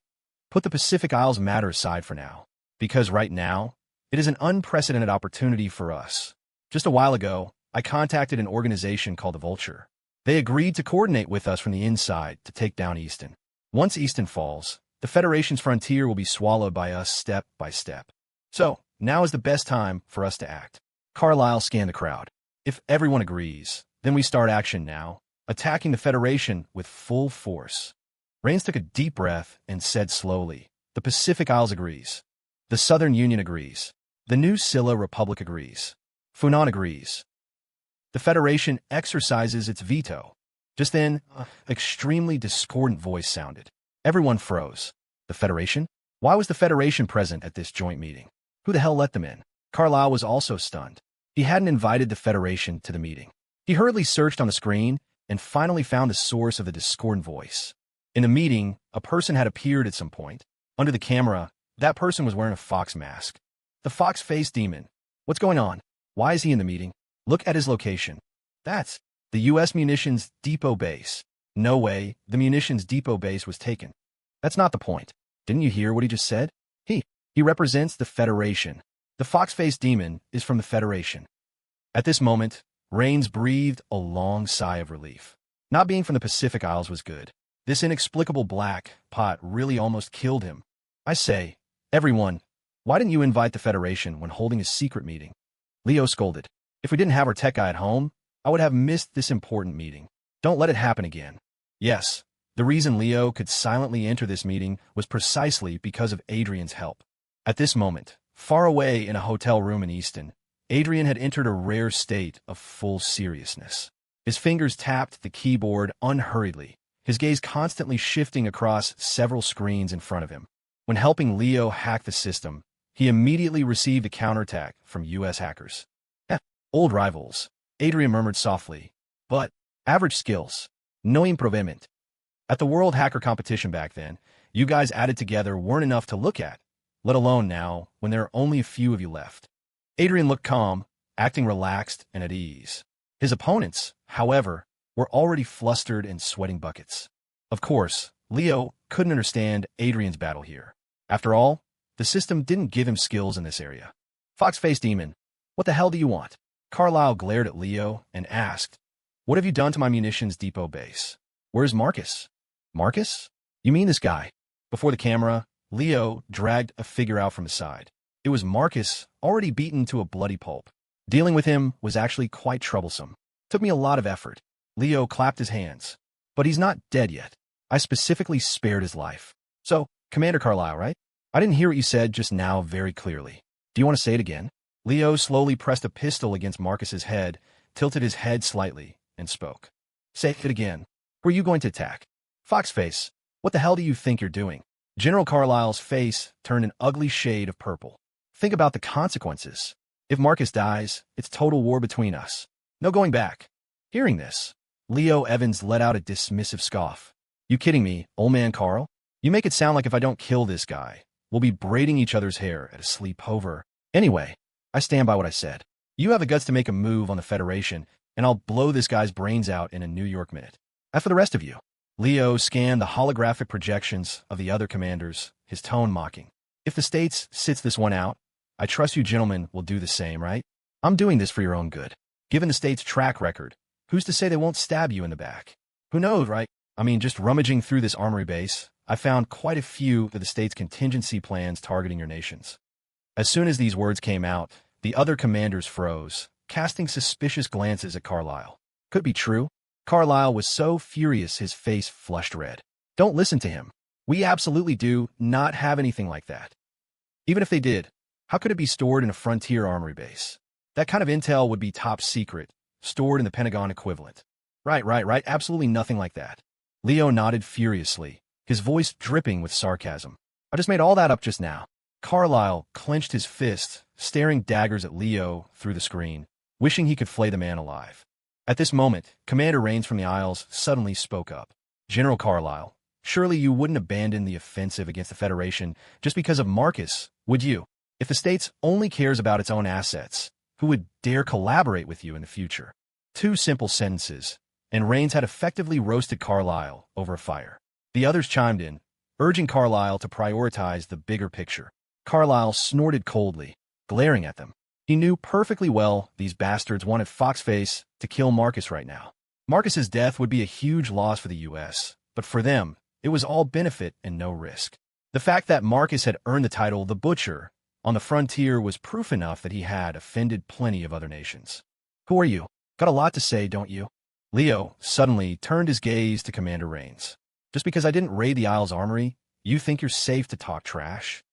"Put the Pacific Isles matter aside for now, because right now, it is an unprecedented opportunity for us. Just a while ago, I contacted an organization called the Vulture. They agreed to coordinate with us from the inside to take down Easton. Once Easton falls, the Federation's frontier will be swallowed by us step by step. So, now is the best time for us to act." Carlyle scanned the crowd. "If everyone agrees, then we start action now, attacking the Federation with full force." Rains took a deep breath and said slowly, "The Pacific Isles agrees. The Southern Union agrees. The New Silla Republic agrees. Funan agrees. The Federation exercises its veto." Just then, an extremely discordant voice sounded. Everyone froze. The Federation? Why was the Federation present at this joint meeting? Who the hell let them in? Carlyle was also stunned. He hadn't invited the Federation to the meeting. He hurriedly searched on the screen and finally found the source of the discordant voice. In the meeting, a person had appeared at some point. Under the camera, that person was wearing a fox mask. The fox-faced demon. What's going on? Why is he in the meeting? Look at his location. That's the U.S. munitions depot base. No way, the munitions depot base was taken. That's not the point. Didn't you hear what he just said? He represents the Federation. The fox-faced demon is from the Federation. At this moment, Rains breathed a long sigh of relief. Not being from the Pacific Isles was good. This inexplicable black pot really almost killed him. "I say, everyone, why didn't you invite the Federation when holding a secret meeting?" Leo scolded. "If we didn't have our tech guy at home, I would have missed this important meeting. Don't let it happen again." Yes, the reason Leo could silently enter this meeting was precisely because of Adrian's help. At this moment, far away in a hotel room in Easton, Adrian had entered a rare state of full seriousness. His fingers tapped the keyboard unhurriedly, his gaze constantly shifting across several screens in front of him. When helping Leo hack the system, he immediately received a counterattack from U.S. hackers. Old rivals, Adrian murmured softly, but average skills, no improvement. At the World Hacker Competition back then, you guys added together weren't enough to look at, let alone now when there are only a few of you left. Adrian looked calm, acting relaxed and at ease. His opponents, however, were already flustered and sweating buckets. Of course, Leo couldn't understand Adrian's battle here. After all, the system didn't give him skills in this area. "Fox-faced demon, what the hell do you want?" Carlyle glared at Leo and asked, "What have you done to my munitions depot base? Where's Marcus?" "Marcus? You mean this guy? Before the camera, Leo dragged a figure out from his side. It was Marcus, already beaten to a bloody pulp. Dealing with him was actually quite troublesome. Took me a lot of effort. Leo clapped his hands. But he's not dead yet. I specifically spared his life. So, Commander Carlyle, right? I didn't hear what you said just now very clearly. Do you want to say it again? Leo slowly pressed a pistol against Marcus's head, tilted his head slightly, and spoke. Say it again. Were you going to attack? Foxface, what the hell do you think you're doing? General Carlyle's face turned an ugly shade of purple. Think about the consequences. If Marcus dies, it's total war between us. No going back. Hearing this, Leo Evans let out a dismissive scoff. You kidding me, old man Carl? You make it sound like if I don't kill this guy, we'll be braiding each other's hair at a sleepover. Anyway, I stand by what I said. You have the guts to make a move on the Federation, and I'll blow this guy's brains out in a New York minute. As for the rest of you, Leo scanned the holographic projections of the other commanders, his tone mocking. If the States sits this one out, I trust you gentlemen will do the same, right? I'm doing this for your own good. Given the States' track record, who's to say they won't stab you in the back? Who knows, right? I mean, just rummaging through this armory base, I found quite a few of the States' contingency plans targeting your nations. As soon as these words came out, the other commanders froze, casting suspicious glances at Carlyle. Could be true. Carlyle was so furious his face flushed red. Don't listen to him. We absolutely do not have anything like that. Even if they did, how could it be stored in a frontier armory base? That kind of intel would be top secret, stored in the Pentagon equivalent. Right, absolutely nothing like that. Leo nodded furiously, his voice dripping with sarcasm. I just made all that up just now. Carlyle clenched his fist, staring daggers at Leo through the screen, wishing he could flay the man alive. At this moment, Commander Rains from the Isles suddenly spoke up. General Carlyle, surely you wouldn't abandon the offensive against the Federation just because of Marcus, would you? If the States only cares about its own assets, who would dare collaborate with you in the future? 2 simple sentences, and Rains had effectively roasted Carlyle over a fire. The others chimed in, urging Carlyle to prioritize the bigger picture. Carlyle snorted coldly, glaring at them. He knew perfectly well these bastards wanted Foxface to kill Marcus right now. Marcus's death would be a huge loss for the U.S., but for them, it was all benefit and no risk. The fact that Marcus had earned the title the Butcher on the frontier was proof enough that he had offended plenty of other nations. Who are you? Got a lot to say, don't you? Leo suddenly turned his gaze to Commander Rains. Just because I didn't raid the Isles Armory, you think you're safe to talk trash?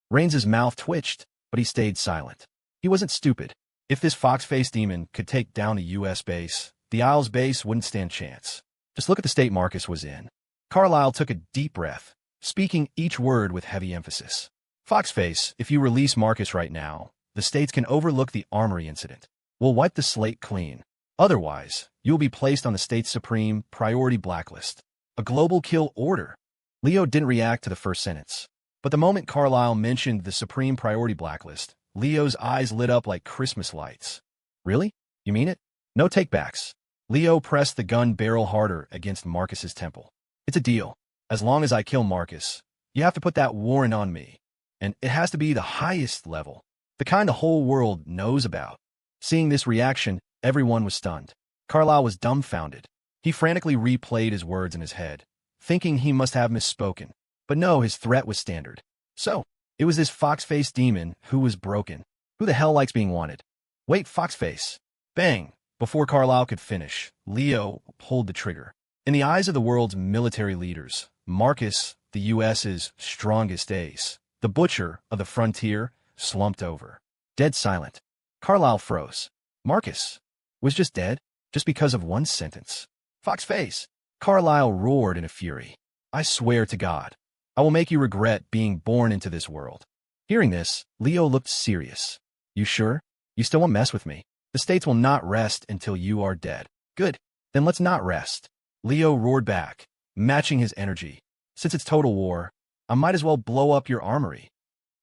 Rains's mouth twitched, but he stayed silent. He wasn't stupid. If this Foxface demon could take down a U.S. base, the Isles base wouldn't stand chance. Just look at the state Marcus was in. Carlyle took a deep breath, speaking each word with heavy emphasis. Foxface, if you release Marcus right now, the States can overlook the armory incident. We'll wipe the slate clean. Otherwise, you'll be placed on the State's supreme priority blacklist. A global kill order. Leo didn't react to the first sentence. But the moment Carlyle mentioned the supreme priority blacklist, Leo's eyes lit up like Christmas lights. Really? You mean it? No takebacks. Leo pressed the gun barrel harder against Marcus's temple. It's a deal. As long as I kill Marcus, you have to put that warrant on me. And it has to be the highest level. The kind the whole world knows about. Seeing this reaction, everyone was stunned. Carlyle was dumbfounded. He frantically replayed his words in his head, thinking he must have misspoken. But no, his threat was standard. So, it was this Foxface demon who was broken. Who the hell likes being wanted? Wait, Foxface. Bang! Before Carlyle could finish, Leo pulled the trigger. In the eyes of the world's military leaders, Marcus, the U.S.'s strongest ace, the butcher of the frontier, slumped over. Dead silent. Carlyle froze. Marcus was just dead, just because of one sentence. Foxface! Carlyle roared in a fury. I swear to God, I will make you regret being born into this world. Hearing this, Leo looked serious. You sure? You still won't mess with me? The States will not rest until you are dead. Good. Then let's not rest. Leo roared back, matching his energy. Since it's total war, I might as well blow up your armory.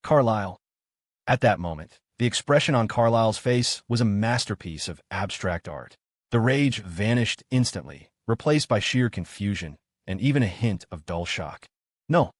Carlyle. At that moment, the expression on Carlyle's face was a masterpiece of abstract art. The rage vanished instantly, replaced by sheer confusion and even a hint of dull shock. No.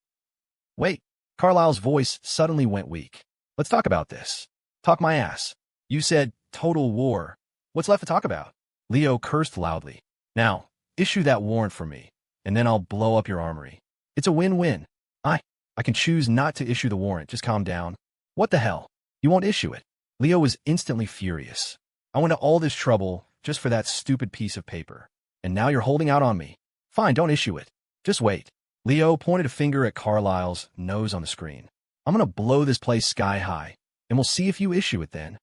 Wait. Carlyle's voice suddenly went weak. Let's talk about this. Talk my ass. You said total war. What's left to talk about? Leo cursed loudly. Now, issue that warrant for me, and then I'll blow up your armory. It's a win-win. I I can choose not to issue the warrant. Just calm down. What the hell? You won't issue it. Leo was instantly furious. I went to all this trouble just for that stupid piece of paper. And now you're holding out on me. Fine, don't issue it. Just wait. Leo pointed a finger at Carlisle's nose on the screen. I'm gonna blow this place sky high, and we'll see if you issue it then.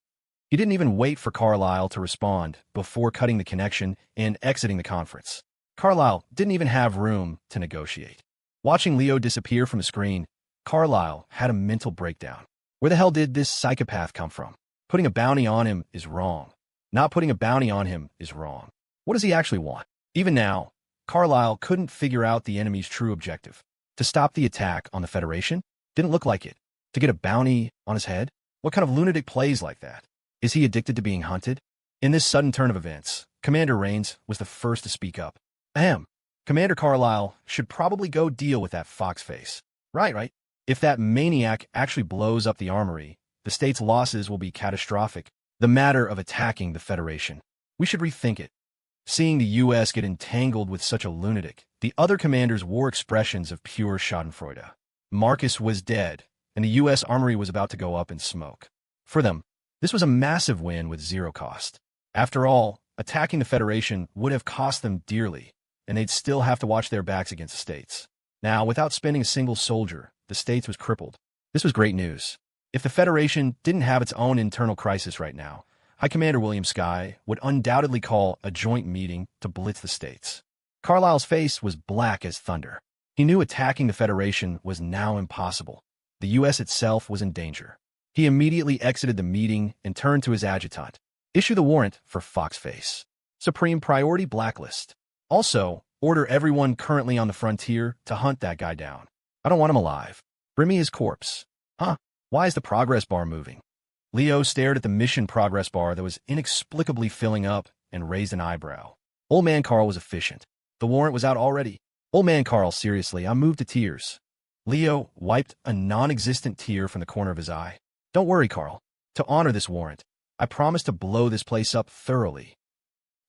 He didn't even wait for Carlisle to respond before cutting the connection and exiting the conference. Carlisle didn't even have room to negotiate. Watching Leo disappear from the screen, Carlisle had a mental breakdown. Where the hell did this psychopath come from? Putting a bounty on him is wrong. Not putting a bounty on him is wrong. What does he actually want? Even now, Carlisle couldn't figure out the enemy's true objective. To stop the attack on the Federation? Didn't look like it. To get a bounty on his head? What kind of lunatic plays like that? Is he addicted to being hunted? In this sudden turn of events, Commander Rains was the first to speak up. Ahem. Commander Carlisle should probably go deal with that fox face. Right. If that maniac actually blows up the armory, the state's losses will be catastrophic. The matter of attacking the Federation. We should rethink it. Seeing the U.S. get entangled with such a lunatic, the other commanders wore expressions of pure schadenfreude. Marcus was dead, and the U.S. armory was about to go up in smoke. For them, this was a massive win with zero cost. After all, attacking the Federation would have cost them dearly, and they'd still have to watch their backs against the states. Now, without spending a single soldier, the states was crippled. This was great news. If the Federation didn't have its own internal crisis right now, High Commander William Skye would undoubtedly call a joint meeting to blitz the states. Carlisle's face was black as thunder. He knew attacking the Federation was now impossible. The U.S. itself was in danger. He immediately exited the meeting and turned to his adjutant. Issue the warrant for Foxface. Supreme priority blacklist. Also, order everyone currently on the frontier to hunt that guy down. I don't want him alive. Bring me his corpse. Huh? Why is the progress bar moving? Leo stared at the mission progress bar that was inexplicably filling up and raised an eyebrow. Old man Carl was efficient. The warrant was out already. Old man Carl, seriously, I'm moved to tears. Leo wiped a non-existent tear from the corner of his eye. Don't worry, Carl. To honor this warrant, I promise to blow this place up thoroughly.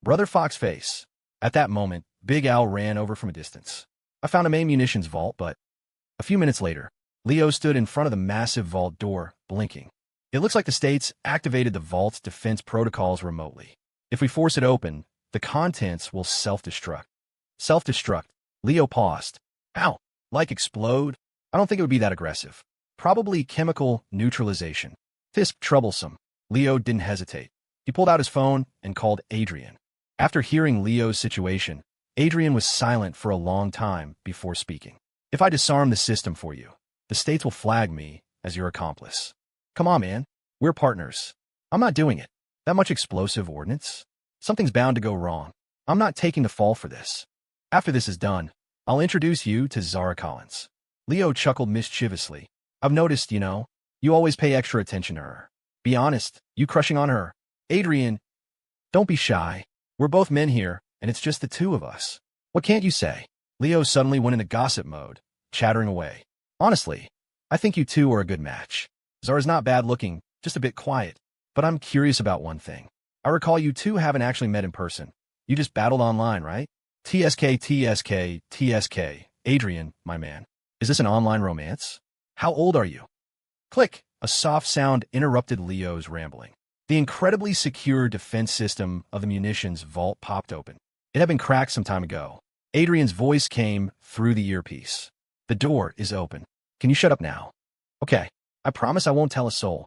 Brother Foxface. At that moment, Big Al ran over from a distance. I found a main munitions vault, but a few minutes later, Leo stood in front of the massive vault door, blinking. It looks like the states activated the vault's defense protocols remotely. If we force it open, the contents will self-destruct. Self-destruct. Leo paused. Ow. Like explode? I don't think it would be that aggressive. Probably chemical neutralization. This troublesome. Leo didn't hesitate. He pulled out his phone and called Adrian. After hearing Leo's situation, Adrian was silent for a long time before speaking. If I disarm the system for you, the states will flag me as your accomplice. Come on, man. We're partners. I'm not doing it. That much explosive ordnance? Something's bound to go wrong. I'm not taking the fall for this. After this is done, I'll introduce you to Zara Collins. Leo chuckled mischievously. I've noticed, you always pay extra attention to her. Be honest, you crushing on her. Adrian, don't be shy. We're both men here, and it's just the two of us. What can't you say? Leo suddenly went into gossip mode, chattering away. Honestly, I think you two are a good match. Zara's not bad looking, just a bit quiet. But I'm curious about one thing. I recall you two haven't actually met in person. You just battled online, right? TSK. Adrian, my man. Is this an online romance? How old are you? Click. A soft sound interrupted Leo's rambling. The incredibly secure defense system of the munitions vault popped open. It had been cracked some time ago. Adrian's voice came through the earpiece. The door is open. Can you shut up now? Okay. I promise I won't tell a soul.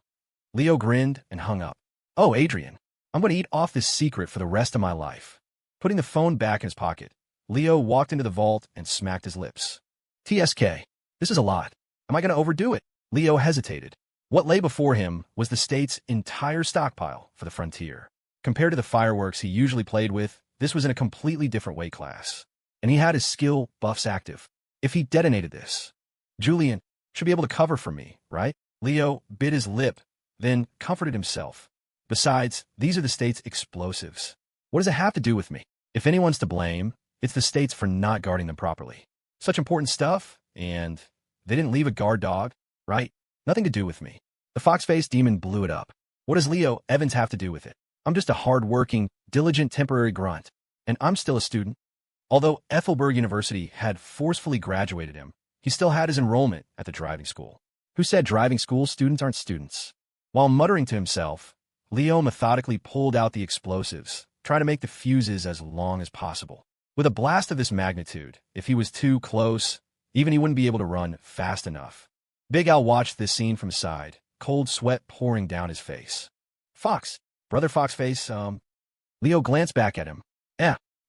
Leo grinned and hung up. Oh, Adrian, I'm going to eat off this secret for the rest of my life. Putting the phone back in his pocket, Leo walked into the vault and smacked his lips. TSK, this is a lot. Am I going to overdo it? Leo hesitated. What lay before him was the state's entire stockpile for the frontier. Compared to the fireworks he usually played with, this was in a completely different weight class. And he had his skill buffs active. If he detonated this, Julian should be able to cover for me, right? Leo bit his lip, then comforted himself. Besides, these are the state's explosives. What does it have to do with me? If anyone's to blame, it's the states for not guarding them properly. Such important stuff, and they didn't leave a guard dog, right? Nothing to do with me. The fox-faced demon blew it up. What does Leo Evans have to do with it? I'm just a hard-working, diligent temporary grunt, and I'm still a student. Although Ethelberg University had forcefully graduated him, He still had his enrollment at the driving school. Who said driving school students aren't students? While muttering to himself, Leo methodically pulled out the explosives, trying to make the fuses as long as possible. With a blast of this magnitude, if he was too close, even he wouldn't be able to run fast enough. Big Al watched this scene from his side, cold sweat pouring down his face. Fox, Brother Foxface, Leo glanced back at him.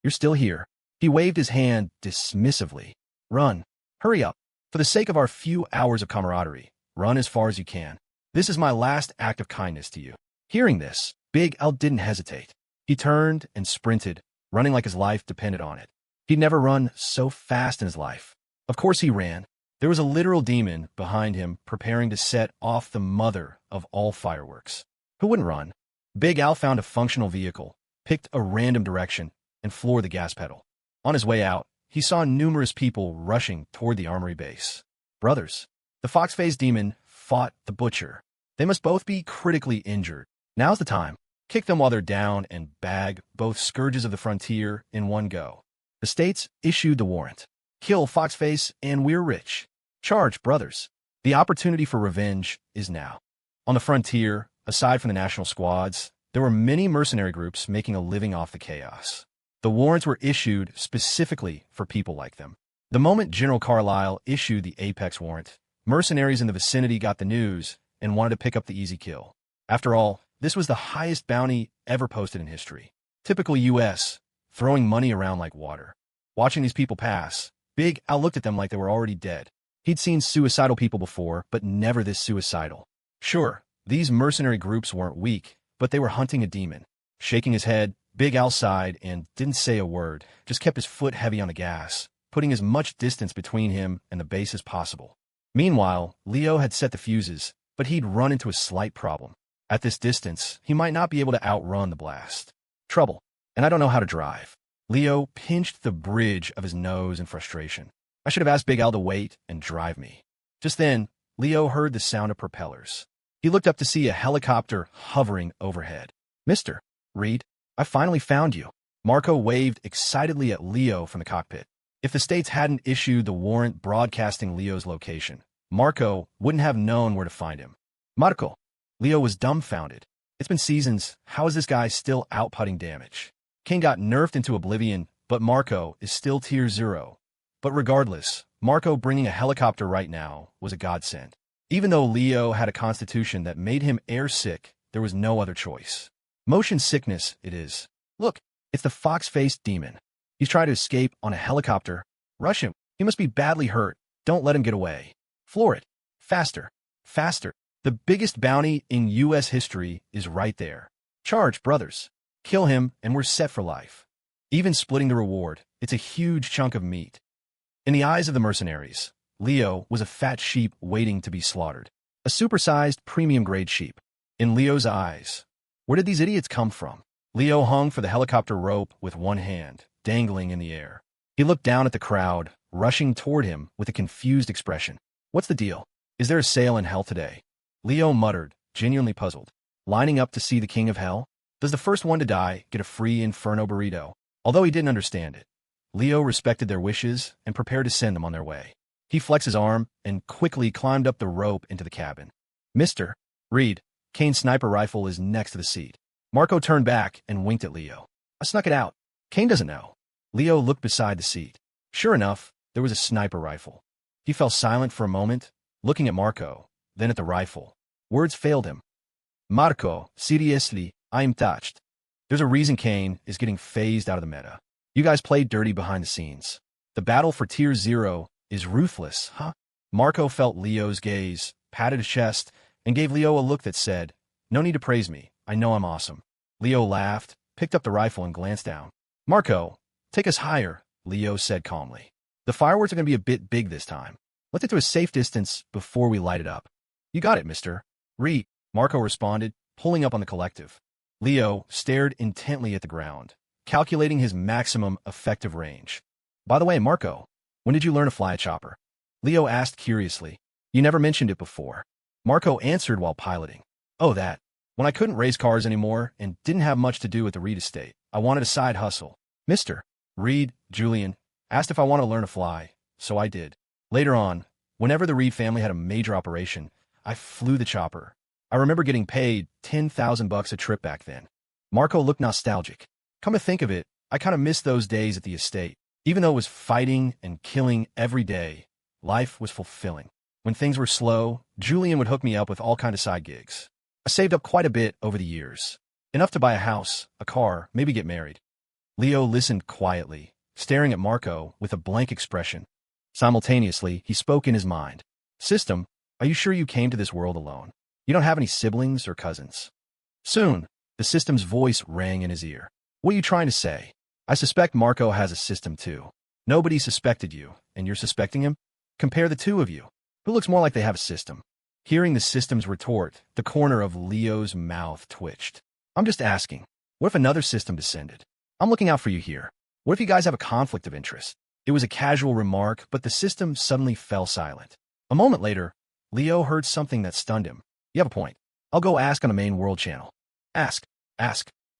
You're still here. He waved his hand dismissively. Run. Hurry up. For the sake of our few hours of camaraderie, run as far as you can. This is my last act of kindness to you. Hearing this, Big Al didn't hesitate. He turned and sprinted, running like his life depended on it. He'd never run so fast in his life. Of course he ran. There was a literal demon behind him preparing to set off the mother of all fireworks. Who wouldn't run? Big Al found a functional vehicle, picked a random direction, and floored the gas pedal. On his way out, he saw numerous people rushing toward the armory base. Brothers. The fox-faced demon fought the butcher. They must both be critically injured. Now's the time. Kick them while they're down and bag both scourges of the frontier in one go. The states issued the warrant. Kill Foxface and we're rich. Charge, brothers. The opportunity for revenge is now. On the frontier, aside from the national squads, there were many mercenary groups making a living off the chaos. The warrants were issued specifically for people like them. The moment General Carlisle issued the Apex warrant, mercenaries in the vicinity got the news and wanted to pick up the easy kill. After all, this was the highest bounty ever posted in history. Typical U.S., throwing money around like water. Watching these people pass, Big Al looked at them like they were already dead. He'd seen suicidal people before, but never this suicidal. Sure, these mercenary groups weren't weak, but they were hunting a demon. Shaking his head, Big Al sighed and didn't say a word, just kept his foot heavy on the gas, putting as much distance between him and the base as possible. Meanwhile, Leo had set the fuses, but he'd run into a slight problem. At this distance, he might not be able to outrun the blast. Trouble. And I don't know how to drive. Leo pinched the bridge of his nose in frustration. I should have asked Big Al to wait and drive me. Just then, Leo heard the sound of propellers. He looked up to see a helicopter hovering overhead. Mr. Reed, I finally found you. Marco waved excitedly at Leo from the cockpit. If the states hadn't issued the warrant broadcasting Leo's location, Marco wouldn't have known where to find him. Marco. Leo was dumbfounded. It's been seasons. How is this guy still outputting damage? Kane got nerfed into oblivion, but Marco is still tier 0. But regardless, Marco bringing a helicopter right now was a godsend. Even though Leo had a constitution that made him airsick, there was no other choice. Motion sickness, it is. Look, it's the fox-faced demon. He's trying to escape on a helicopter. Rush him. He must be badly hurt. Don't let him get away. Floor it. Faster. Faster. The biggest bounty in U.S. history is right there. Charge, brothers. Kill him, and we're set for life. Even splitting the reward, it's a huge chunk of meat. In the eyes of the mercenaries, Leo was a fat sheep waiting to be slaughtered. A supersized, premium-grade sheep. In Leo's eyes, where did these idiots come from? Leo hung for the helicopter rope with one hand, dangling in the air. He looked down at the crowd, rushing toward him with a confused expression. What's the deal? Is there a sale in hell today? Leo muttered, genuinely puzzled. Lining up to see the king of hell? Does the first one to die get a free inferno burrito? Although he didn't understand it, Leo respected their wishes and prepared to send them on their way. He flexed his arm and quickly climbed up the rope into the cabin. Mr. Reed, Kane's sniper rifle is next to the seat. Marco turned back and winked at Leo. I snuck it out. Kane doesn't know. Leo looked beside the seat. Sure enough, there was a sniper rifle. He fell silent for a moment, looking at Marco, then at the rifle. Words failed him. Marco, seriously, I'm touched. There's a reason Kane is getting phased out of the meta. You guys played dirty behind the scenes. The battle for tier 0 is ruthless, huh? Marco felt Leo's gaze, patted his chest, and gave Leo a look that said, no need to praise me. I know I'm awesome. Leo laughed, picked up the rifle and glanced down. Marco, take us higher, Leo said calmly. The fireworks are going to be a bit big this time. Let's get to a safe distance before we light it up. You got it, Mr. Reed, Marco responded, pulling up on the collective. Leo stared intently at the ground, calculating his maximum effective range. By the way, Marco, when did you learn to fly a chopper? Leo asked curiously. You never mentioned it before. Marco answered while piloting. Oh, that. When I couldn't race cars anymore and didn't have much to do with the Reed estate, I wanted a side hustle. Mr. Reed, Julian, asked if I wanted to learn to fly, so I did. Later on, whenever the Reed family had a major operation, I flew the chopper. I remember getting paid $10,000 a trip back then. Marco looked nostalgic. Come to think of it, I kind of miss those days at the estate. Even though it was fighting and killing every day, life was fulfilling. When things were slow, Julian would hook me up with all kinds of side gigs. I saved up quite a bit over the years. Enough to buy a house, a car, maybe get married. Leo listened quietly, staring at Marco with a blank expression. Simultaneously, he spoke in his mind. System, are you sure you came to this world alone? You don't have any siblings or cousins? Soon, the system's voice rang in his ear. What are you trying to say? I suspect Marco has a system too. Nobody suspected you, and you're suspecting him? Compare the two of you. Who looks more like they have a system? Hearing the system's retort, the corner of Leo's mouth twitched. I'm just asking, what if another system descended? I'm looking out for you here. What if you guys have a conflict of interest? It was a casual remark, but the system suddenly fell silent. A moment later, Leo heard something that stunned him. You have a point. I'll go ask on the main world channel. Ask.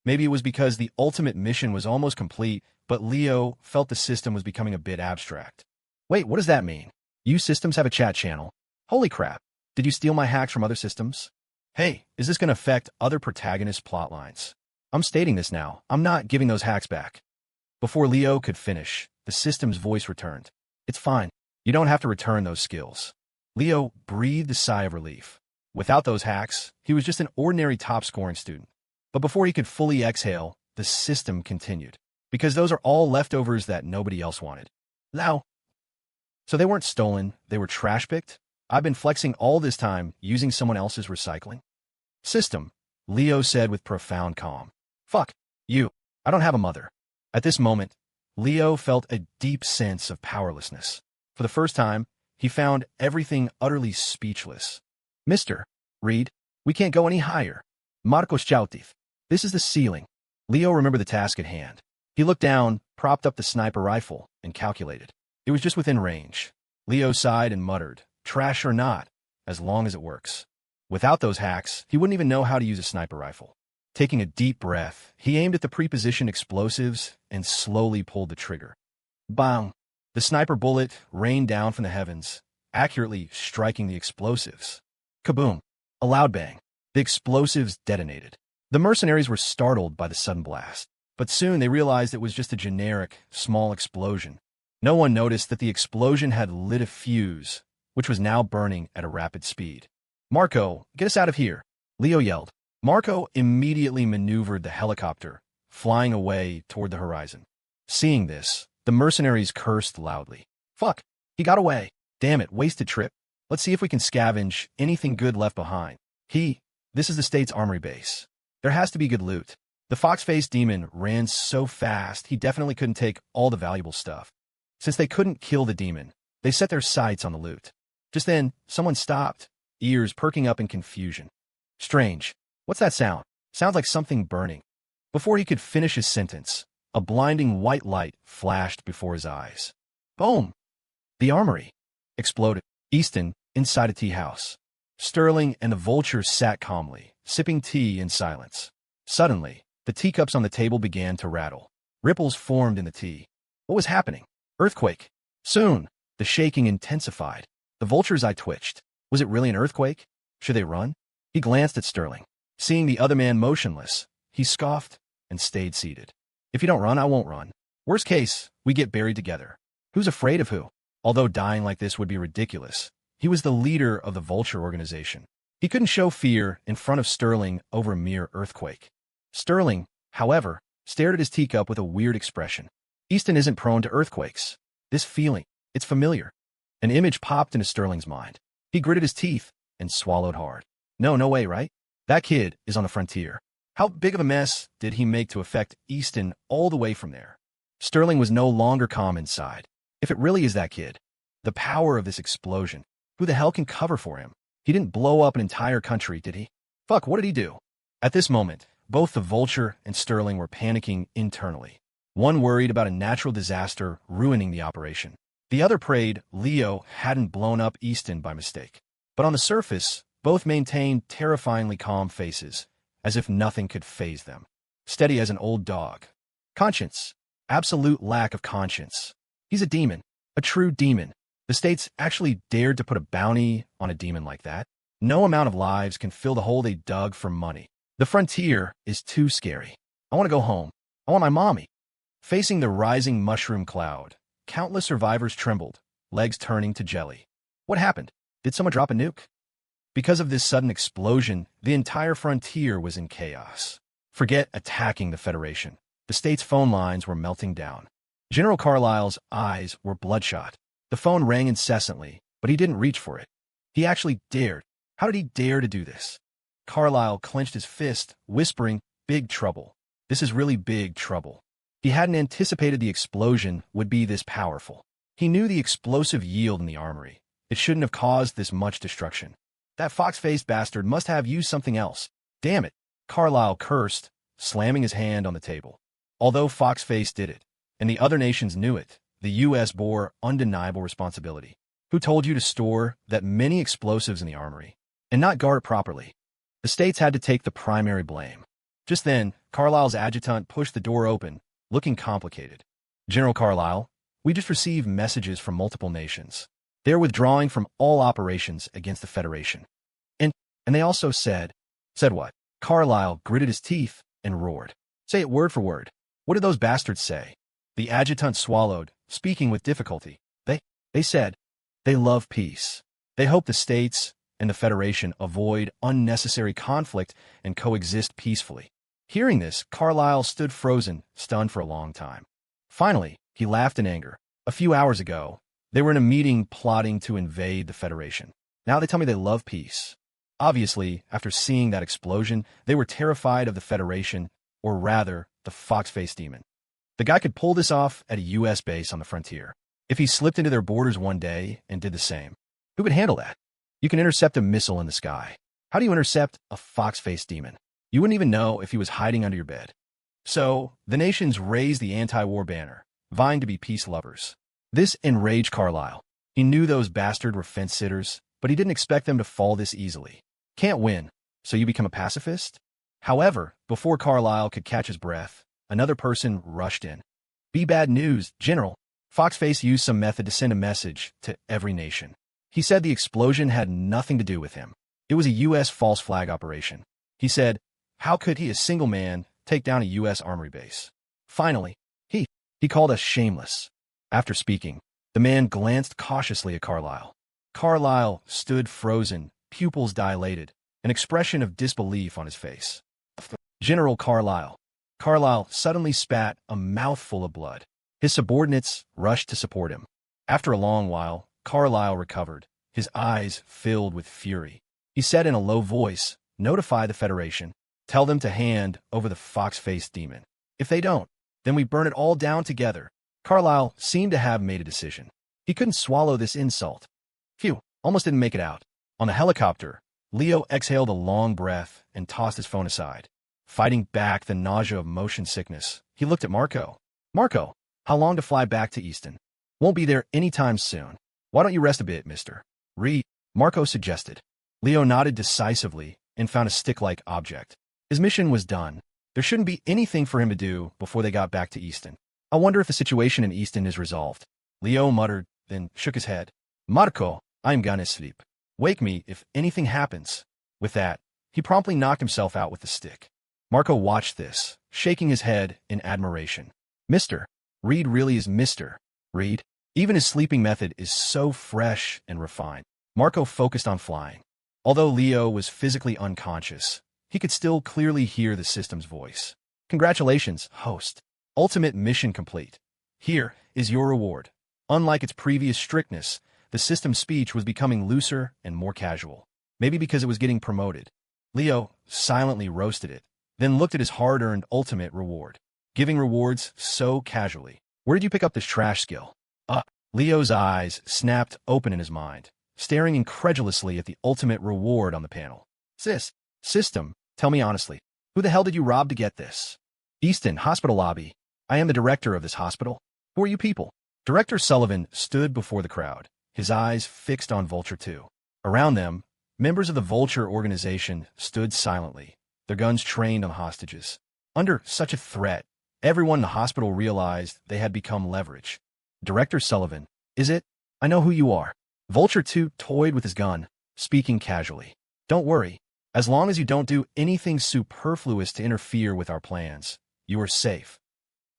Maybe it was because the ultimate mission was almost complete, but Leo felt the system was becoming a bit abstract. Wait, what does that mean? You systems have a chat channel? Holy crap. Did you steal my hacks from other systems? Hey, is this going to affect other protagonist plotlines? I'm stating this now. I'm not giving those hacks back. Before Leo could finish, the system's voice returned. It's fine. You don't have to return those skills. Leo breathed a sigh of relief. Without those hacks, he was just an ordinary top-scoring student. But before he could fully exhale, the system continued. Because those are all leftovers that nobody else wanted. Now, so they weren't stolen, they were trash-picked? I've been flexing all this time using someone else's recycling? System, Leo said with profound calm. Fuck you. I don't have a mother. At this moment, Leo felt a deep sense of powerlessness. For the first time, he found everything utterly speechless. Mr. Reed, we can't go any higher. Marcos Chautif. This is the ceiling. Leo remembered the task at hand. He looked down, propped up the sniper rifle, and calculated. It was just within range. Leo sighed and muttered, trash or not, as long as it works. Without those hacks, he wouldn't even know how to use a sniper rifle. Taking a deep breath, he aimed at the prepositioned explosives and slowly pulled the trigger. Bang! The sniper bullet rained down from the heavens, accurately striking the explosives. Kaboom! A loud bang. The explosives detonated. The mercenaries were startled by the sudden blast, but soon they realized it was just a generic, small explosion. No one noticed that the explosion had lit a fuse, which was now burning at a rapid speed. Marco, get us out of here, Leo yelled. Marco immediately maneuvered the helicopter, flying away toward the horizon. Seeing this, the mercenaries cursed loudly. Fuck, he got away. Damn it, wasted trip. Let's see if we can scavenge anything good left behind. This is the state's armory base. There has to be good loot. The fox-faced demon ran so fast he definitely couldn't take all the valuable stuff. Since they couldn't kill the demon, they set their sights on the loot. Just then, someone stopped, ears perking up in confusion. Strange. What's that sound? Sounds like something burning. Before he could finish his sentence, a blinding white light flashed before his eyes. Boom! The armory exploded. Easton, inside a tea house. Sterling and the vulture sat calmly, sipping tea in silence. Suddenly, the teacups on the table began to rattle. Ripples formed in the tea. What was happening? Earthquake. Soon, the shaking intensified. The vulture's eye twitched. Was it really an earthquake? Should they run? He glanced at Sterling. Seeing the other man motionless, he scoffed and stayed seated. If you don't run, I won't run. Worst case, we get buried together. Who's afraid of who? Although dying like this would be ridiculous, he was the leader of the Vulture organization. He couldn't show fear in front of Sterling over a mere earthquake. Sterling, however, stared at his teacup with a weird expression. Easton isn't prone to earthquakes. This feeling, it's familiar. An image popped into Sterling's mind. He gritted his teeth and swallowed hard. No way, right? That kid is on the frontier. How big of a mess did he make to affect Easton all the way from there? Sterling was no longer calm inside. If it really is that kid, the power of this explosion, who the hell can cover for him? He didn't blow up an entire country, did he? Fuck, what did he do? At this moment, both the Vulture and Sterling were panicking internally. One worried about a natural disaster ruining the operation. The other prayed Leo hadn't blown up Easton by mistake. But on the surface, both maintained terrifyingly calm faces, as if nothing could faze them. Steady as an old dog. Conscience. Absolute lack of conscience. He's a demon. A true demon. The states actually dared to put a bounty on a demon like that. No amount of lives can fill the hole they dug for money. The frontier is too scary. I want to go home. I want my mommy. Facing the rising mushroom cloud, countless survivors trembled, legs turning to jelly. What happened? Did someone drop a nuke? Because of this sudden explosion, the entire frontier was in chaos. Forget attacking the Federation. The state's phone lines were melting down. General Carlisle's eyes were bloodshot. The phone rang incessantly, but he didn't reach for it. He actually dared. How did he dare to do this? Carlisle clenched his fist, whispering, "Big trouble. This is really big trouble." He hadn't anticipated the explosion would be this powerful. He knew the explosive yield in the armory. It shouldn't have caused this much destruction. That fox-faced bastard must have used something else. Damn it, Carlisle cursed, slamming his hand on the table. Although Foxface did it, and the other nations knew it, the U.S. bore undeniable responsibility. Who told you to store that many explosives in the armory and not guard it properly? The states had to take the primary blame. Just then, Carlisle's adjutant pushed the door open, looking complicated. "General Carlisle, we just received messages from multiple nations. They're withdrawing from all operations against the Federation. And they also said..." "Said what?" Carlisle gritted his teeth and roared. "Say it word for word. What did those bastards say?" The adjutant swallowed, speaking with difficulty. They said they love peace. They hope the states and the Federation avoid unnecessary conflict and coexist peacefully. Hearing this, Carlisle stood frozen, stunned for a long time. Finally, he laughed in anger. A few hours ago, they were in a meeting plotting to invade the Federation. Now they tell me they love peace. Obviously, after seeing that explosion, they were terrified of the Federation, or rather, the fox-faced demon. The guy could pull this off at a U.S. base on the frontier. If he slipped into their borders one day and did the same, who could handle that? You can intercept a missile in the sky. How do you intercept a fox-faced demon? You wouldn't even know if he was hiding under your bed. So, the nations raised the anti-war banner, vying to be peace lovers. This enraged Carlisle. He knew those bastards were fence-sitters, but he didn't expect them to fall this easily. Can't win, so you become a pacifist? However, before Carlisle could catch his breath, another person rushed in. "Be bad news, General." Foxface used some method to send a message to every nation. He said the explosion had nothing to do with him. It was a U.S. false flag operation. He said, how could he, a single man, take down a U.S. armory base? Finally, he called us shameless. After speaking, the man glanced cautiously at Carlisle. Carlisle stood frozen, pupils dilated, an expression of disbelief on his face. "General Carlisle." Carlisle suddenly spat a mouthful of blood. His subordinates rushed to support him. After a long while, Carlisle recovered, his eyes filled with fury. He said in a low voice, "Notify the Federation. Tell them to hand over the fox-faced demon. If they don't, then we burn it all down together." Carlisle seemed to have made a decision. He couldn't swallow this insult. Phew, almost didn't make it out. On the helicopter, Leo exhaled a long breath and tossed his phone aside. Fighting back the nausea of motion sickness, he looked at Marco. "Marco, how long to fly back to Easton?" "Won't be there anytime soon. Why don't you rest a bit, Mr. Reed?" Marco suggested. Leo nodded decisively and found a stick-like object. His mission was done. There shouldn't be anything for him to do before they got back to Easton. "I wonder if the situation in Easton is resolved." Leo muttered, then shook his head. "Marco, I'm gonna sleep. Wake me if anything happens." With that, he promptly knocked himself out with the stick. Marco watched this, shaking his head in admiration. Mr. Reed really is Mr. Reed. Even his sleeping method is so fresh and refined. Marco focused on flying. Although Leo was physically unconscious, he could still clearly hear the system's voice. "Congratulations, host. Ultimate mission complete. Here is your reward." Unlike its previous strictness, the system's speech was becoming looser and more casual. Maybe because it was getting promoted. Leo silently roasted it, then looked at his hard-earned ultimate reward. Giving rewards so casually. "Where did you pick up this trash skill?" Leo's eyes snapped open in his mind, staring incredulously at the ultimate reward on the panel. System, tell me honestly, who the hell did you rob to get this?" "Easton Hospital Lobby. I am the director of this hospital." "Who are you people?" Director Sullivan stood before the crowd, his eyes fixed on Vulture 2. Around them, members of the Vulture organization stood silently, their guns trained on hostages. Under such a threat, everyone in the hospital realized they had become leverage. "Director Sullivan, is it? I know who you are. Vulture 2 toyed with his gun, speaking casually. Don't worry. As long as you don't do anything superfluous to interfere with our plans, you are safe.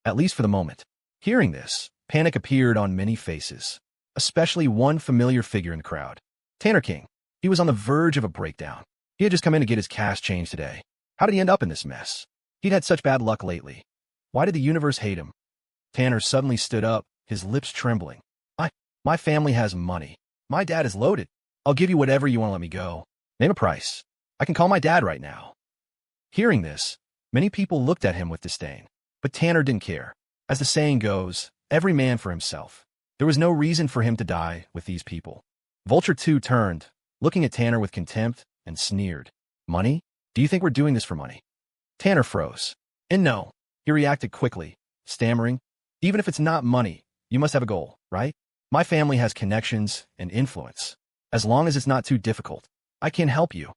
At least for the moment. Hearing this, panic appeared on many faces, especially one familiar figure in the crowd. Tanner King. He was on the verge of a breakdown. He had just come in to get his cash changed today. How did he end up in this mess? He'd had such bad luck lately. Why did the universe hate him? Tanner suddenly stood up, his lips trembling. My family has money. My dad is loaded. I'll give you whatever you want to let me go. Name a price. I can call my dad right now. Hearing this, many people looked at him with disdain. But Tanner didn't care. As the saying goes, every man for himself. There was no reason for him to die with these people. Vulture 2 turned, looking at Tanner with contempt, and sneered. Money? Do you think we're doing this for money? Tanner froze. And no, he reacted quickly, stammering. Even if it's not money, you must have a goal, right? My family has connections and influence. As long as it's not too difficult, I can help you.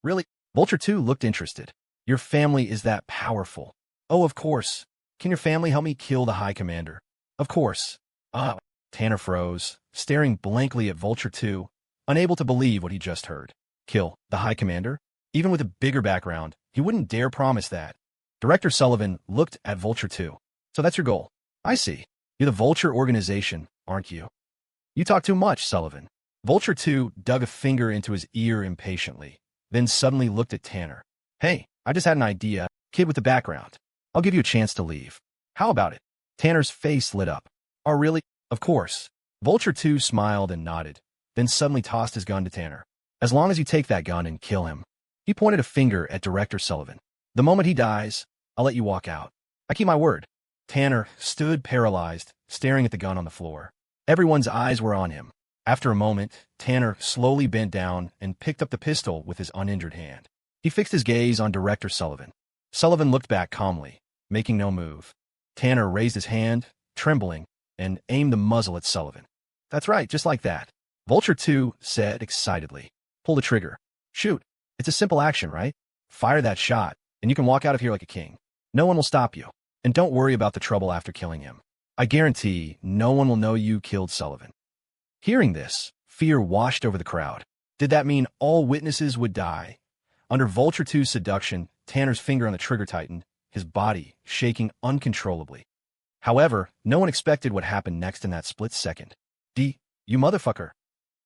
Really? Vulture 2 looked interested. Your family is that powerful. Oh, of course. Can your family help me kill the High Commander? Of course. Tanner froze, staring blankly at Vulture 2, unable to believe what he just heard. Kill the High Commander? Even with a bigger background, he wouldn't dare promise that. Director Sullivan looked at Vulture 2. So that's your goal. I see. You're the Vulture organization, aren't you? You talk too much, Sullivan. Vulture 2 dug a finger into his ear impatiently, then suddenly looked at Tanner. Hey, I just had an idea. Kid with the background. I'll give you a chance to leave. How about it? Tanner's face lit up. Oh, really? Of course. Vulture 2 smiled and nodded, then suddenly tossed his gun to Tanner. As long as you take that gun and kill him. He pointed a finger at Director Sullivan. The moment he dies, I'll let you walk out. I keep my word. Tanner stood paralyzed, staring at the gun on the floor. Everyone's eyes were on him. After a moment, Tanner slowly bent down and picked up the pistol with his uninjured hand. He fixed his gaze on Director Sullivan. Sullivan looked back calmly, making no move. Tanner raised his hand, trembling, and aimed the muzzle at Sullivan. That's right, just like that. Vulture 2 said excitedly. Pull the trigger. Shoot. It's a simple action, right? Fire that shot, and you can walk out of here like a king. No one will stop you. And don't worry about the trouble after killing him. I guarantee no one will know you killed Sullivan. Hearing this, fear washed over the crowd. Did that mean all witnesses would die? Under Vulture 2's seduction, Tanner's finger on the trigger tightened, his body shaking uncontrollably. However, no one expected what happened next in that split second. You motherfucker!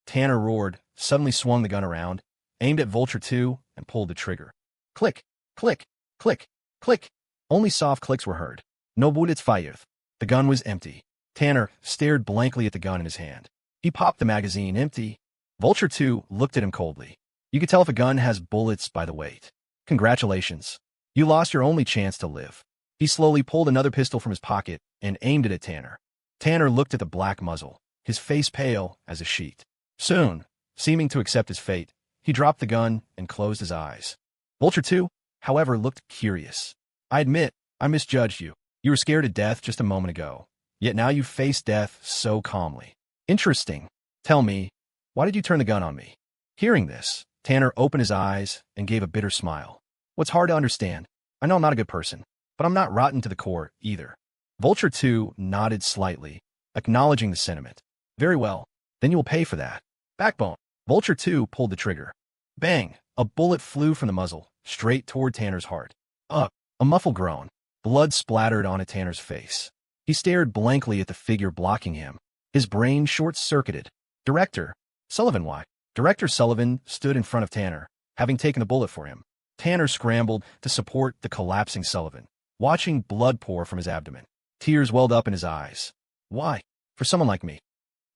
Tanner roared, suddenly swung the gun around, aimed at Vulture 2, and pulled the trigger. Click, click, click, click. Only soft clicks were heard. No bullets fired. The gun was empty. Tanner stared blankly at the gun in his hand. He popped the magazine empty. Vulture 2 looked at him coldly. You could tell if a gun has bullets by the weight. Congratulations. You lost your only chance to live. He slowly pulled another pistol from his pocket and aimed it at Tanner. Tanner looked at the black muzzle, his face pale as a sheet. Soon, seeming to accept his fate, he dropped the gun and closed his eyes. Vulture 2, however, looked curious. I admit, I misjudged you. You were scared to death just a moment ago. Yet now you face death so calmly. Interesting. Tell me, why did you turn the gun on me? Hearing this, Tanner opened his eyes and gave a bitter smile. What's hard to understand? I know I'm not a good person, but I'm not rotten to the core either. Vulture 2 nodded slightly, acknowledging the sentiment. Very well, then you will pay for that. Backbone. Vulture 2 pulled the trigger. Bang! A bullet flew from the muzzle, straight toward Tanner's heart. A muffled groan. Blood splattered onto Tanner's face. He stared blankly at the figure blocking him. His brain short-circuited. Director Sullivan, why? Director Sullivan stood in front of Tanner, having taken the bullet for him. Tanner scrambled to support the collapsing Sullivan, watching blood pour from his abdomen. Tears welled up in his eyes. Why? For someone like me.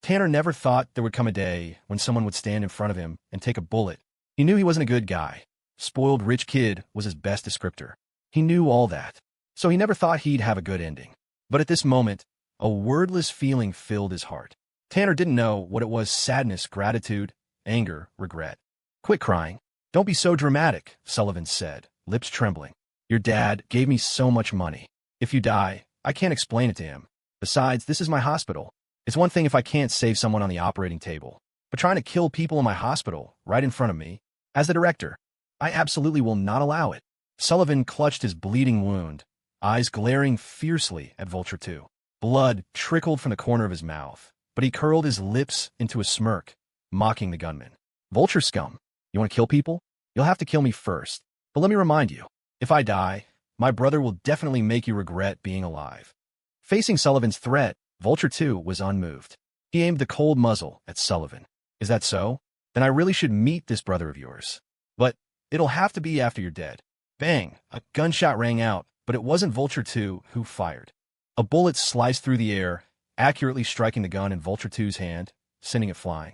Tanner never thought there would come a day when someone would stand in front of him and take a bullet. He knew he wasn't a good guy. Spoiled rich kid was his best descriptor. He knew all that. So he never thought he'd have a good ending. But at this moment, a wordless feeling filled his heart. Tanner didn't know what it was: sadness, gratitude, anger, regret. Quit crying. Don't be so dramatic, Sullivan said, lips trembling. Your dad gave me so much money. If you die, I can't explain it to him. Besides, this is my hospital. It's one thing if I can't save someone on the operating table, but trying to kill people in my hospital, right in front of me, as the director, I absolutely will not allow it. Sullivan clutched his bleeding wound, eyes glaring fiercely at Vulture 2. Blood trickled from the corner of his mouth, but he curled his lips into a smirk, mocking the gunman. Vulture scum, you want to kill people? You'll have to kill me first. But let me remind you, if I die, my brother will definitely make you regret being alive. Facing Sullivan's threat, Vulture 2 was unmoved. He aimed the cold muzzle at Sullivan. Is that so? Then I really should meet this brother of yours. But it'll have to be after you're dead. Bang! A gunshot rang out, but it wasn't Vulture 2 who fired. A bullet sliced through the air, accurately striking the gun in Vulture 2's hand, sending it flying.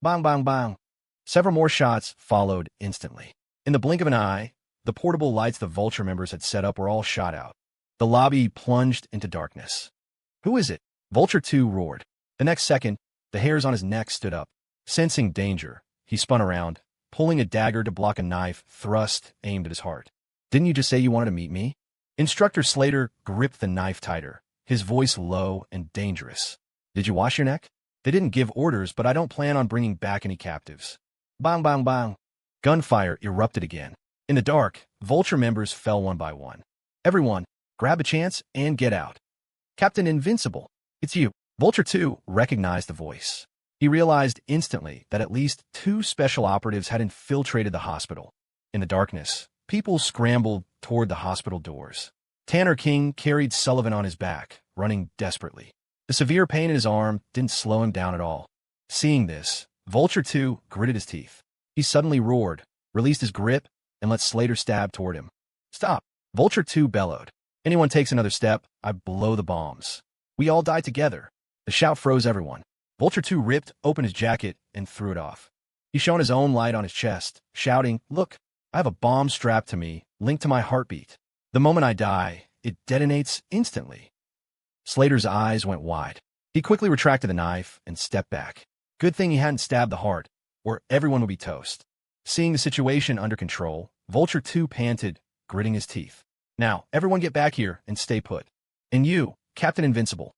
Bang, bang, bang. Several more shots followed instantly. In the blink of an eye, the portable lights the Vulture members had set up were all shot out. The lobby plunged into darkness. Who is it? Vulture 2 roared. The next second, the hairs on his neck stood up. Sensing danger, he spun around, pulling a dagger to block a knife thrust aimed at his heart. Didn't you just say you wanted to meet me? Instructor Slater gripped the knife tighter, his voice low and dangerous. Did you wash your neck? They didn't give orders, but I don't plan on bringing back any captives. Bang, bang, bang. Gunfire erupted again. In the dark, Vulture members fell one by one. Everyone, grab a chance and get out. Captain Invincible, it's you. Vulture 2 recognized the voice. He realized instantly that at least 2 special operatives had infiltrated the hospital. In the darkness, people scrambled toward the hospital doors. Tanner King carried Sullivan on his back, running desperately. The severe pain in his arm didn't slow him down at all. Seeing this, Vulture 2 gritted his teeth. He suddenly roared, released his grip, and let Slater stab toward him. Stop! Vulture 2 bellowed. Anyone takes another step, I blow the bombs. We all die together. The shout froze everyone. Vulture 2 ripped open his jacket and threw it off. He shone his own light on his chest, shouting, Look, I have a bomb strapped to me, linked to my heartbeat. The moment I die, it detonates instantly. Slater's eyes went wide. He quickly retracted the knife and stepped back. Good thing he hadn't stabbed the heart, or everyone would be toast. Seeing the situation under control, Vulture 2 panted, gritting his teeth. Now, everyone get back here and stay put. And you, Captain Invincible.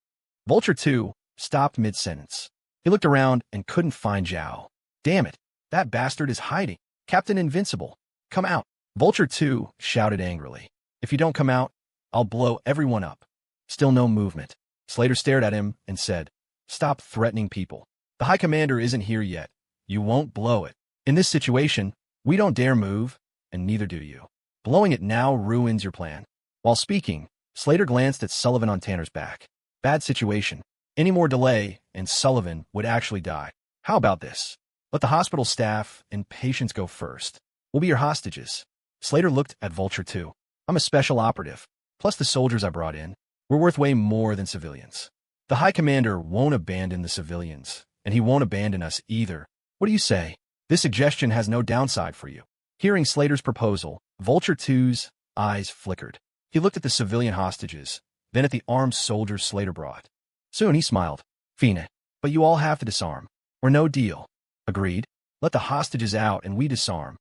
Vulture 2 stopped mid-sentence. He looked around and couldn't find Zhao. Damn it, that bastard is hiding. Captain Invincible, come out. Vulture 2 shouted angrily. If you don't come out, I'll blow everyone up. Still no movement. Slater stared at him and said, Stop threatening people. The High Commander isn't here yet. You won't blow it. In this situation, we don't dare move, and neither do you. Blowing it now ruins your plan. While speaking, Slater glanced at Sullivan on Tanner's back. Bad situation. Any more delay, and Sullivan would actually die. How about this? Let the hospital staff and patients go first. We'll be your hostages. Slater looked at Vulture 2. I'm a special operative. Plus the soldiers I brought in. We're worth way more than civilians. The High Commander won't abandon the civilians, and he won't abandon us either. What do you say? This suggestion has no downside for you. Hearing Slater's proposal, Vulture 2's eyes flickered. He looked at the civilian hostages, then at the armed soldiers Slater brought. Soon he smiled. Fine, but you all have to disarm, or no deal. Agreed. Let the hostages out and we disarm.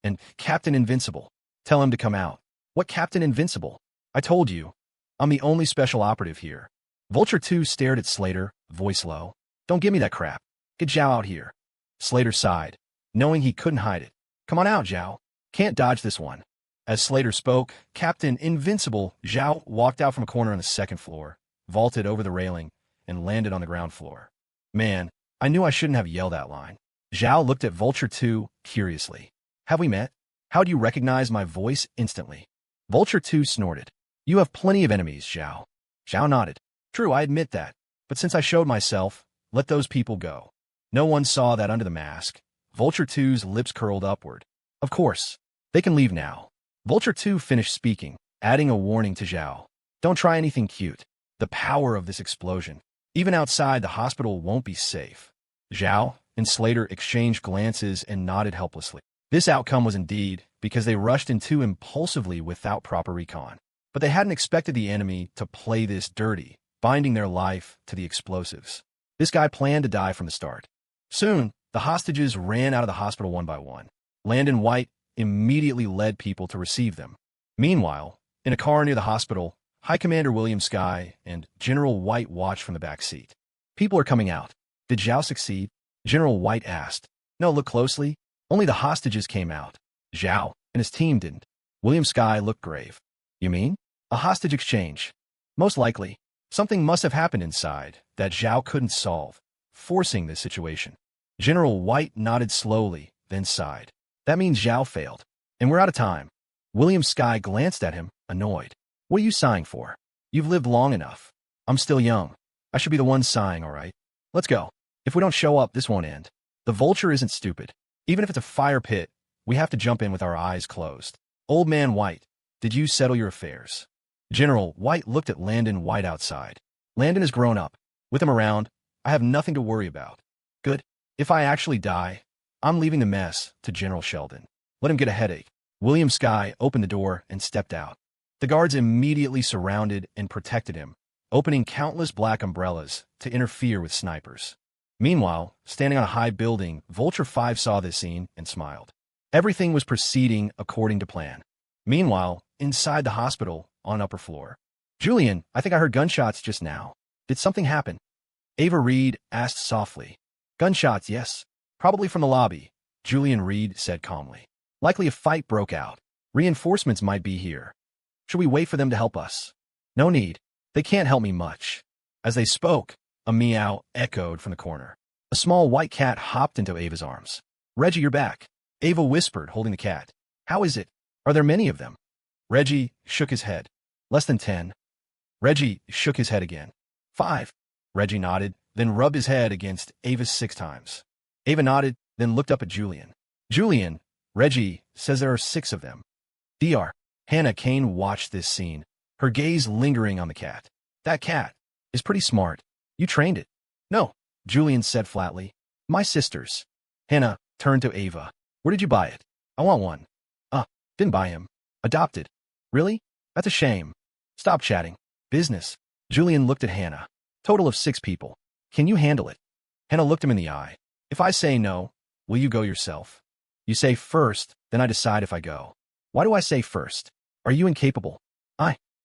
And Captain Invincible, tell him to come out. What Captain Invincible? I told you. I'm the only special operative here. Vulture 2 stared at Slater, voice low. Don't give me that crap. Get Zhao out here. Slater sighed, knowing he couldn't hide it. Come on out, Zhao. Can't dodge this one. As Slater spoke, Captain Invincible Zhao walked out from a corner on the second floor, vaulted over the railing, and landed on the ground floor. Man, I knew I shouldn't have yelled that line. Zhao looked at Vulture 2 curiously. Have we met? How do you recognize my voice instantly? Vulture 2 snorted. You have plenty of enemies, Zhao. Zhao nodded. True, I admit that. But since I showed myself, let those people go. No one saw that under the mask. Vulture 2's lips curled upward. Of course. They can leave now. Vulture 2 finished speaking, adding a warning to Zhao. Don't try anything cute. The power of this explosion. Even outside, the hospital won't be safe. Zhao and Slater exchanged glances and nodded helplessly. This outcome was indeed because they rushed in too impulsively without proper recon. But they hadn't expected the enemy to play this dirty, binding their life to the explosives. This guy planned to die from the start. Soon, the hostages ran out of the hospital one by one. Landon White immediately led people to receive them. Meanwhile, in a car near the hospital, High Commander William Sky and General White watched from the back seat. People are coming out. Did Zhao succeed? General White asked. No, look closely. Only the hostages came out. Zhao and his team didn't. William Sky looked grave. You mean? A hostage exchange. Most likely. Something must have happened inside that Zhao couldn't solve. forcing this situation. General White nodded slowly, then sighed. That means Zhao failed. And we're out of time. William Sky glanced at him, annoyed. What are you sighing for? You've lived long enough. I'm still young. I should be the one sighing, all right? Let's go. If we don't show up, this won't end. The vulture isn't stupid. Even if it's a fire pit, we have to jump in with our eyes closed. Old man White, did you settle your affairs? General White looked at Landon White outside. Landon has grown up. With him around, I have nothing to worry about. Good. If I actually die, I'm leaving the mess to General Sheldon. Let him get a headache. William Sky opened the door and stepped out. The guards immediately surrounded and protected him, opening countless black umbrellas to interfere with snipers. Meanwhile, standing on a high building, Vulture 5 saw this scene and smiled. Everything was proceeding according to plan. Meanwhile, inside the hospital, on upper floor. Julian, I think I heard gunshots just now. Did something happen? Ava Reed asked softly. Gunshots, yes. Probably from the lobby, Julian Reed said calmly. Likely a fight broke out. Reinforcements might be here. Should we wait for them to help us? No need. They can't help me much. As they spoke, a meow echoed from the corner. A small white cat hopped into Ava's arms. Reggie, you're back. Ava whispered, holding the cat. How is it? Are there many of them? Reggie shook his head. Less than 10. Reggie shook his head again. 5. Reggie nodded, then rubbed his head against Ava's 6 times. Ava nodded, then looked up at Julian. Julian, Reggie says there are 6 of them. Dr. Hannah Kane watched this scene, her gaze lingering on the cat. That cat is pretty smart. You trained it. No, Julian said flatly. My sister's. Hannah turned to Ava. Where did you buy it? I want one. Didn't buy him. Adopted. Really? That's a shame. Stop chatting. Business. Julian looked at Hannah. Total of 6 people. Can you handle it? Hannah looked him in the eye. If I say no, will you go yourself? You say first, then I decide if I go. Why do I say first? Are you incapable?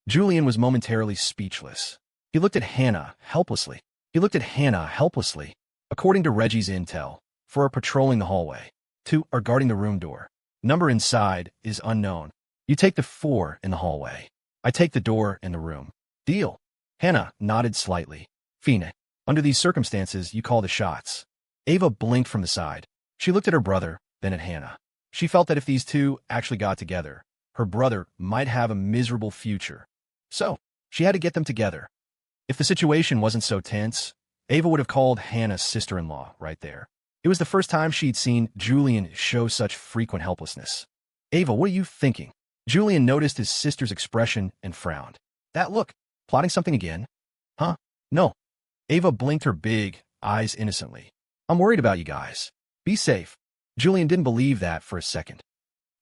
Julian was momentarily speechless. He looked at Hannah helplessly. According to Reggie's intel, 4 are patrolling the hallway. 2 are guarding the room door. Number inside is unknown. You take the 4 in the hallway. I take the door in the room. Deal. Hannah nodded slightly. Fine. Under these circumstances, you call the shots. Ava blinked from the side. She looked at her brother, then at Hannah. She felt that if these two actually got together, her brother might have a miserable future. So, she had to get them together. If the situation wasn't so tense, Ava would have called Hannah's sister-in-law right there. It was the first time she'd seen Julian show such frequent helplessness. Ava, what are you thinking? Julian noticed his sister's expression and frowned. That look, plotting something again? Huh? No. Ava blinked her big eyes innocently. I'm worried about you guys. Be safe. Julian didn't believe that for a second.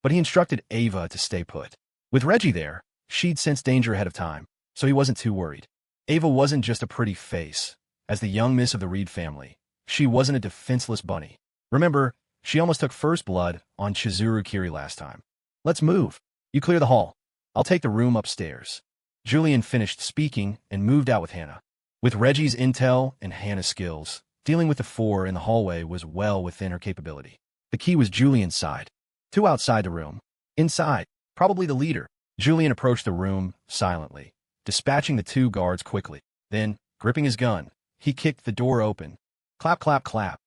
But he instructed Ava to stay put. With Reggie there, she'd sensed danger ahead of time, so he wasn't too worried. Ava wasn't just a pretty face. As the young miss of the Reed family, she wasn't a defenseless bunny. Remember, she almost took first blood on Chizuru Kiri last time. Let's move. You clear the hall. I'll take the room upstairs. Julian finished speaking and moved out with Hannah. With Reggie's intel and Hannah's skills, dealing with the 4 in the hallway was well within her capability. The key was Julian's side. 2 outside the room. Inside, probably the leader. Julian approached the room silently, dispatching the 2 guards quickly. Then, gripping his gun, he kicked the door open. Clap, clap, clap.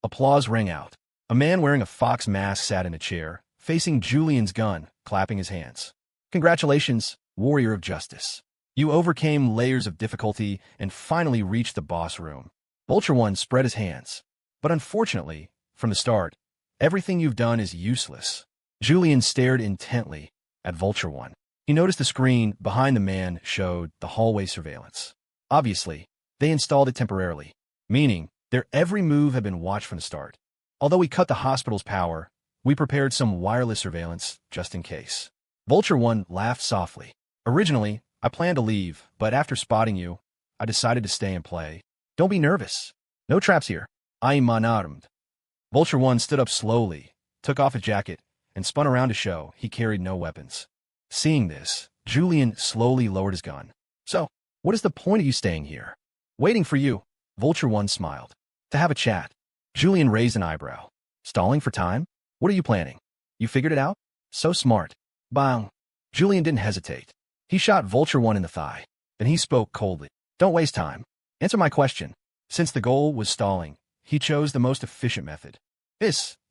Applause rang out. A man wearing a fox mask sat in a chair, facing Julian's gun, clapping his hands. Congratulations, warrior of justice. You overcame layers of difficulty and finally reached the boss room. Vulture 1 spread his hands. But unfortunately, from the start, everything you've done is useless. Julian stared intently at Vulture 1. He noticed the screen behind the man showed the hallway surveillance. Obviously, they installed it temporarily, meaning their every move had been watched from the start. Although we cut the hospital's power, we prepared some wireless surveillance just in case. Vulture 1 laughed softly. Originally, I planned to leave, but after spotting you, I decided to stay and play. Don't be nervous. No traps here. I'm unarmed. Vulture 1 stood up slowly, took off his jacket, and spun around to show he carried no weapons. Seeing this, Julian slowly lowered his gun. So, what is the point of you staying here? Waiting for you. Vulture 1 smiled. To have a chat. Julian raised an eyebrow. Stalling for time? What are you planning? You figured it out? So smart. Bang. Julian didn't hesitate. He shot Vulture 1 in the thigh. Then he spoke coldly. Don't waste time. Answer my question. Since the goal was stalling, he chose the most efficient method.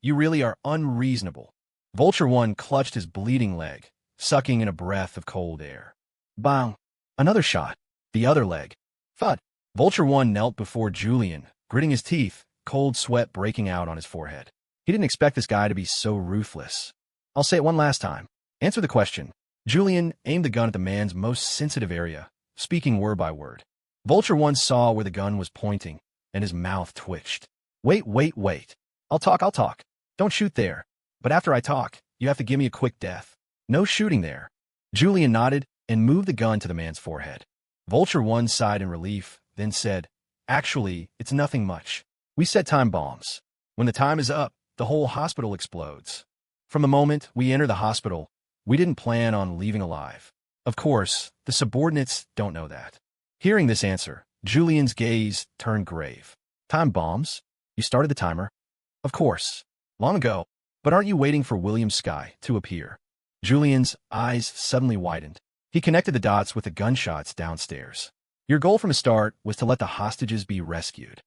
You really are unreasonable. Vulture 1 clutched his bleeding leg, sucking in a breath of cold air. Bang! Another shot. The other leg. Thud. Vulture 1 knelt before Julian, gritting his teeth, cold sweat breaking out on his forehead. He didn't expect this guy to be so ruthless. I'll say it one last time. Answer the question. Julian aimed the gun at the man's most sensitive area, speaking word by word. Vulture 1 saw where the gun was pointing, and his mouth twitched. Wait. I'll talk. Don't shoot there. But after I talk, you have to give me a quick death. No shooting there. Julian nodded and moved the gun to the man's forehead. Vulture 1 sighed in relief, then said, Actually, it's nothing much. We set time bombs. When the time is up, the whole hospital explodes. From the moment we enter the hospital, we didn't plan on leaving alive. Of course, the subordinates don't know that. Hearing this answer, Julian's gaze turned grave. Time bombs? You started the timer? Of course. Long ago. But aren't you waiting for William Sky to appear? Julian's eyes suddenly widened. He connected the dots with the gunshots downstairs. Your goal from the start was to let the hostages be rescued.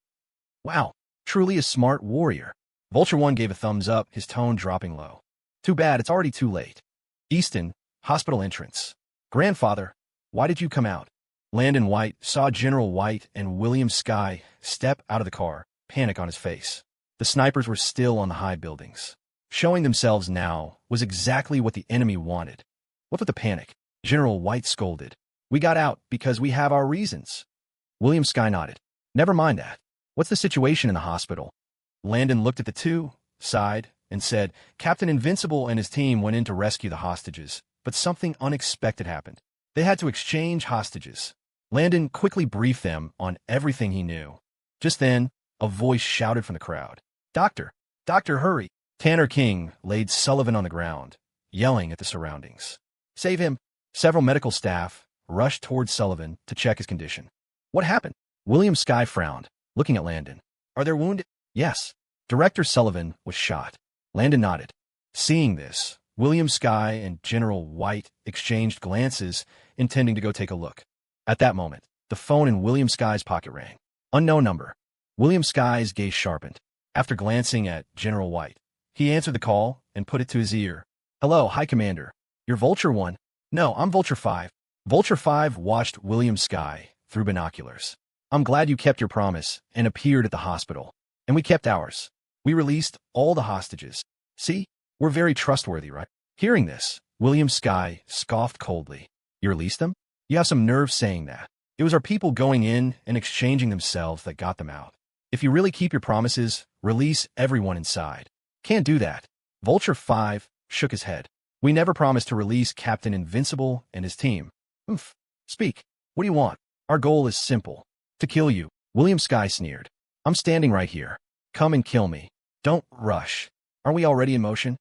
Wow, truly a smart warrior. Vulture 1 gave a thumbs up, his tone dropping low. Too bad, it's already too late. Easton, hospital entrance. Grandfather, why did you come out? Landon White saw General White and William Sky step out of the car, panic on his face. The snipers were still on the high buildings. Showing themselves now was exactly what the enemy wanted. What with the panic? General White scolded. We got out because we have our reasons. William Sky nodded. Never mind that. What's the situation in the hospital? Landon looked at the two, sighed, and said, Captain Invincible and his team went in to rescue the hostages, but something unexpected happened. They had to exchange hostages. Landon quickly briefed them on everything he knew. Just then, a voice shouted from the crowd. Doctor, hurry. Tanner King laid Sullivan on the ground, yelling at the surroundings. Save him. Several medical staff rushed towards Sullivan to check his condition. What happened? William Sky frowned, looking at Landon. Are there wounded? Yes. Director Sullivan was shot. Landon nodded. Seeing this, William Sky and General White exchanged glances, intending to go take a look. At that moment, the phone in William Sky's pocket rang. Unknown number. William Sky's gaze sharpened. After glancing at General White, he answered the call and put it to his ear. Hello, High Commander. You're Vulture 1? No, I'm Vulture 5. Vulture 5 watched William Sky through binoculars. I'm glad you kept your promise and appeared at the hospital. And we kept ours. We released all the hostages. See? We're very trustworthy, right? Hearing this, William Sky scoffed coldly. You released them? You have some nerve saying that. It was our people going in and exchanging themselves that got them out. If you really keep your promises, release everyone inside. Can't do that. Vulture 5 shook his head. We never promised to release Captain Invincible and his team. Speak. What do you want? Our goal is simple. To kill you. William Sky sneered. I'm standing right here. Come and kill me. Don't rush. Aren't we already in motion?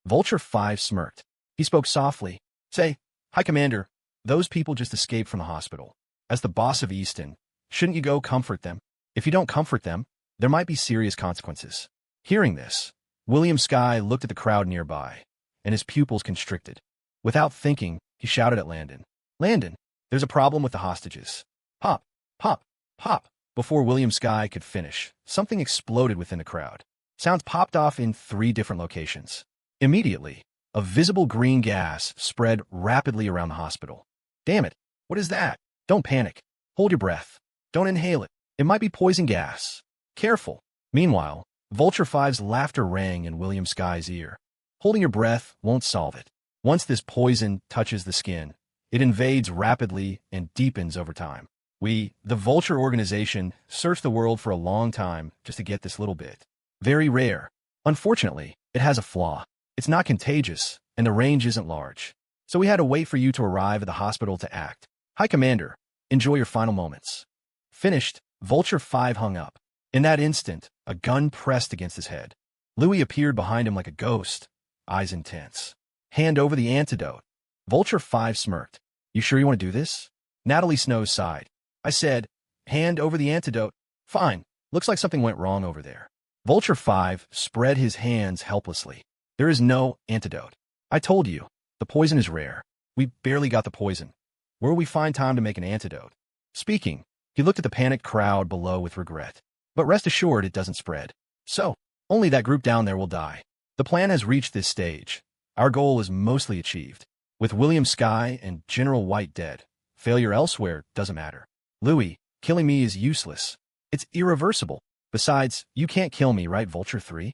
Vulture 5 smirked. He spoke softly. Say, High Commander, those people just escaped from the hospital. As the boss of Easton, shouldn't you go comfort them? If you don't comfort them, there might be serious consequences. Hearing this, William Sky looked at the crowd nearby, and his pupils constricted. Without thinking, he shouted at Landon. Landon, there's a problem with the hostages. Pop, pop, pop. Before William Sky could finish, something exploded within the crowd. Sounds popped off in 3 different locations. Immediately, a visible green gas spread rapidly around the hospital. Damn it, what is that? Don't panic. Hold your breath. Don't inhale it. It might be poison gas. Careful. Meanwhile, Vulture 5's laughter rang in William Sky's ear. Holding your breath won't solve it. Once this poison touches the skin, it invades rapidly and deepens over time. We, the Vulture organization, searched the world for a long time just to get this little bit. Very rare. Unfortunately, it has a flaw. It's not contagious, and the range isn't large. So we had to wait for you to arrive at the hospital to act. High Commander, enjoy your final moments. Finished, Vulture 5 hung up. In that instant, a gun pressed against his head. Louis appeared behind him like a ghost, eyes intense. Hand over the antidote. Vulture 5 smirked. You sure you want to do this? Natalie Snow sighed. I said, hand over the antidote. Fine. Looks like something went wrong over there. Vulture 5 spread his hands helplessly. There is no antidote. I told you, the poison is rare. We barely got the poison. Where will we find time to make an antidote? Speaking, He looked at the panicked crowd below with regret. But rest assured it doesn't spread. So, only that group down there will die. The plan has reached this stage. Our goal is mostly achieved. With William Sky and General White dead, failure elsewhere doesn't matter. Louis, killing me is useless. It's irreversible. Besides, you can't kill me, right, Vulture 3?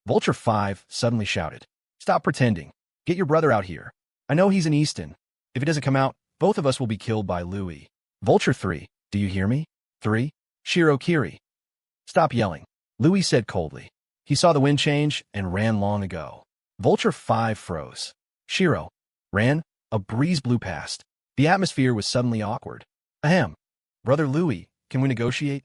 Vulture 5 suddenly shouted. Stop pretending. Get your brother out here. I know he's in Easton. If he doesn't come out, both of us will be killed by Louis. Vulture 3, do you hear me? 3. Shiro Kiri. Stop yelling, Louis said coldly. He saw the wind change and ran long ago. Vulture 5 froze. Shiro ran. A breeze blew past. The atmosphere was suddenly awkward. Ahem. Brother Louis, can we negotiate?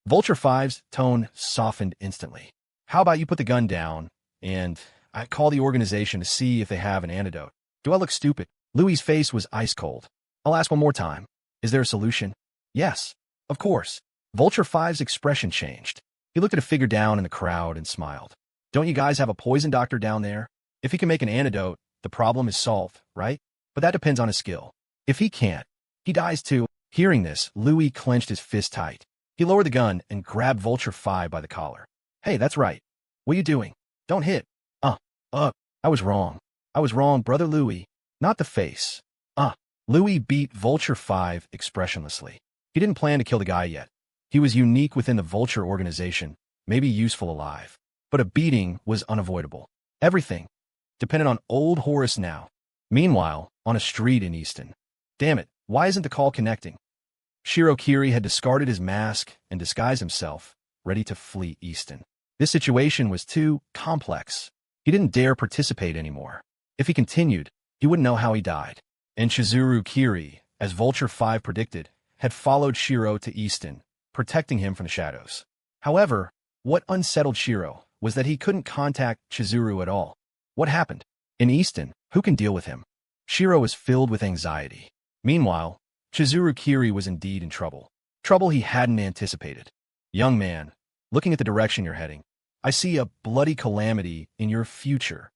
Vulture 5's tone softened instantly. How about you put the gun down, and I call the organization to see if they have an antidote. Do I look stupid? Louis's face was ice cold. I'll ask one more time. Is there a solution? Yes, of course. Vulture 5's expression changed. He looked at a figure down in the crowd and smiled. Don't you guys have a poison doctor down there? If he can make an antidote, the problem is solved, right? But that depends on his skill. If he can't, he dies too. Hearing this, Louis clenched his fist tight. He lowered the gun and grabbed Vulture 5 by the collar. Hey, that's right. What are you doing? Don't hit. I was wrong. I was wrong, Brother Louis. Not the face. Louis beat Vulture 5 expressionlessly. He didn't plan to kill the guy yet. He was unique within the Vulture organization, maybe useful alive. But a beating was unavoidable. Everything depended on old Horace now. Meanwhile, on a street in Easton. Damn it, why isn't the call connecting? Shiro Kiri had discarded his mask and disguised himself, ready to flee Easton. This situation was too complex. He didn't dare participate anymore. If he continued, he wouldn't know how he died. And Chizuru Kiri, as Vulture 5 predicted, had followed Shiro to Easton, protecting him from the shadows. However, what unsettled Shiro was that he couldn't contact Chizuru at all. What happened? In Easton, who can deal with him? Shiro was filled with anxiety. Meanwhile, Chizuru Kiri was indeed in trouble. Trouble he hadn't anticipated. Young man, looking at the direction you're heading, I see a bloody calamity in your future.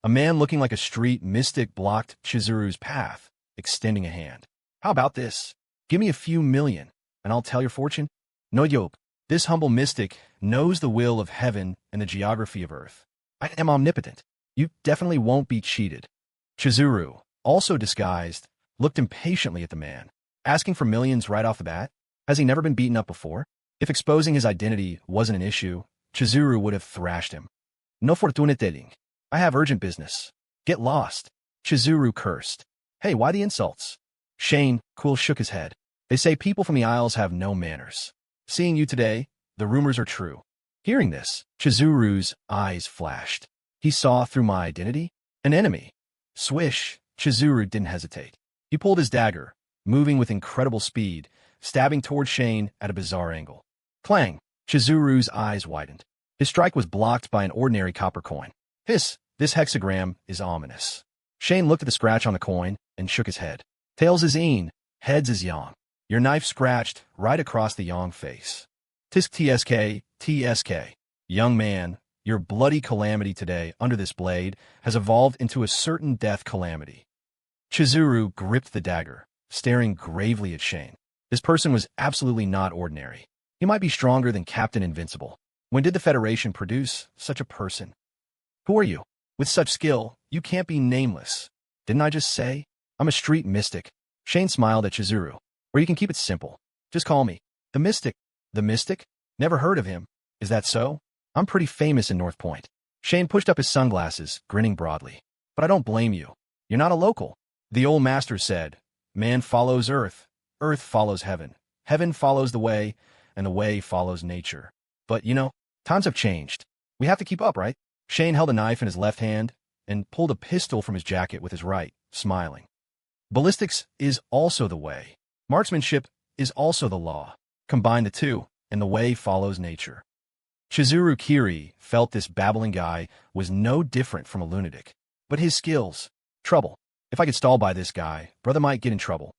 A man looking like a street mystic blocked Chizuru's path, extending a hand. How about this? Give me a few million, and I'll tell your fortune. No yoke. This humble mystic knows the will of heaven and the geography of earth. I am omnipotent. You definitely won't be cheated. Chizuru, also disguised, looked impatiently at the man, asking for millions right off the bat. Has he never been beaten up before? If exposing his identity wasn't an issue, Chizuru would have thrashed him. No fortuna telling. I have urgent business. Get lost. Chizuru cursed. Hey, why the insults? Shane, cool, shook his head. They say people from the Isles have no manners. Seeing you today, the rumors are true. Hearing this, Chizuru's eyes flashed. He saw through my identity? An enemy. Swish, Chizuru didn't hesitate. He pulled his dagger, moving with incredible speed, stabbing toward Shane at a bizarre angle. Clang! Chizuru's eyes widened. His strike was blocked by an ordinary copper coin. Hiss! This hexagram is ominous. Shane looked at the scratch on the coin and shook his head. Tails is Een, heads is Yang. Your knife scratched right across the Yang face. Tisk TSK, TSK. Young man, your bloody calamity today under this blade has evolved into a certain death calamity. Chizuru gripped the dagger, staring gravely at Shane. This person was absolutely not ordinary. He might be stronger than Captain Invincible. When did the Federation produce such a person? Who are you? With such skill, you can't be nameless. Didn't I just say? I'm a street mystic. Shane smiled at Chizuru. Or you can keep it simple. Just call me the Mystic. The Mystic? Never heard of him. Is that so? I'm pretty famous in North Point. Shane pushed up his sunglasses, grinning broadly. But I don't blame you. You're not a local. The old master said, man follows earth, earth follows heaven, heaven follows the way, and the way follows nature. But, times have changed. We have to keep up, right? Shane held a knife in his left hand and pulled a pistol from his jacket with his right, smiling. Ballistics is also the way. Marksmanship is also the law. Combine the two, and the way follows nature. Chizuru Kiri felt this babbling guy was no different from a lunatic. But his skills, trouble. If I could stall by this guy, brother might get in trouble.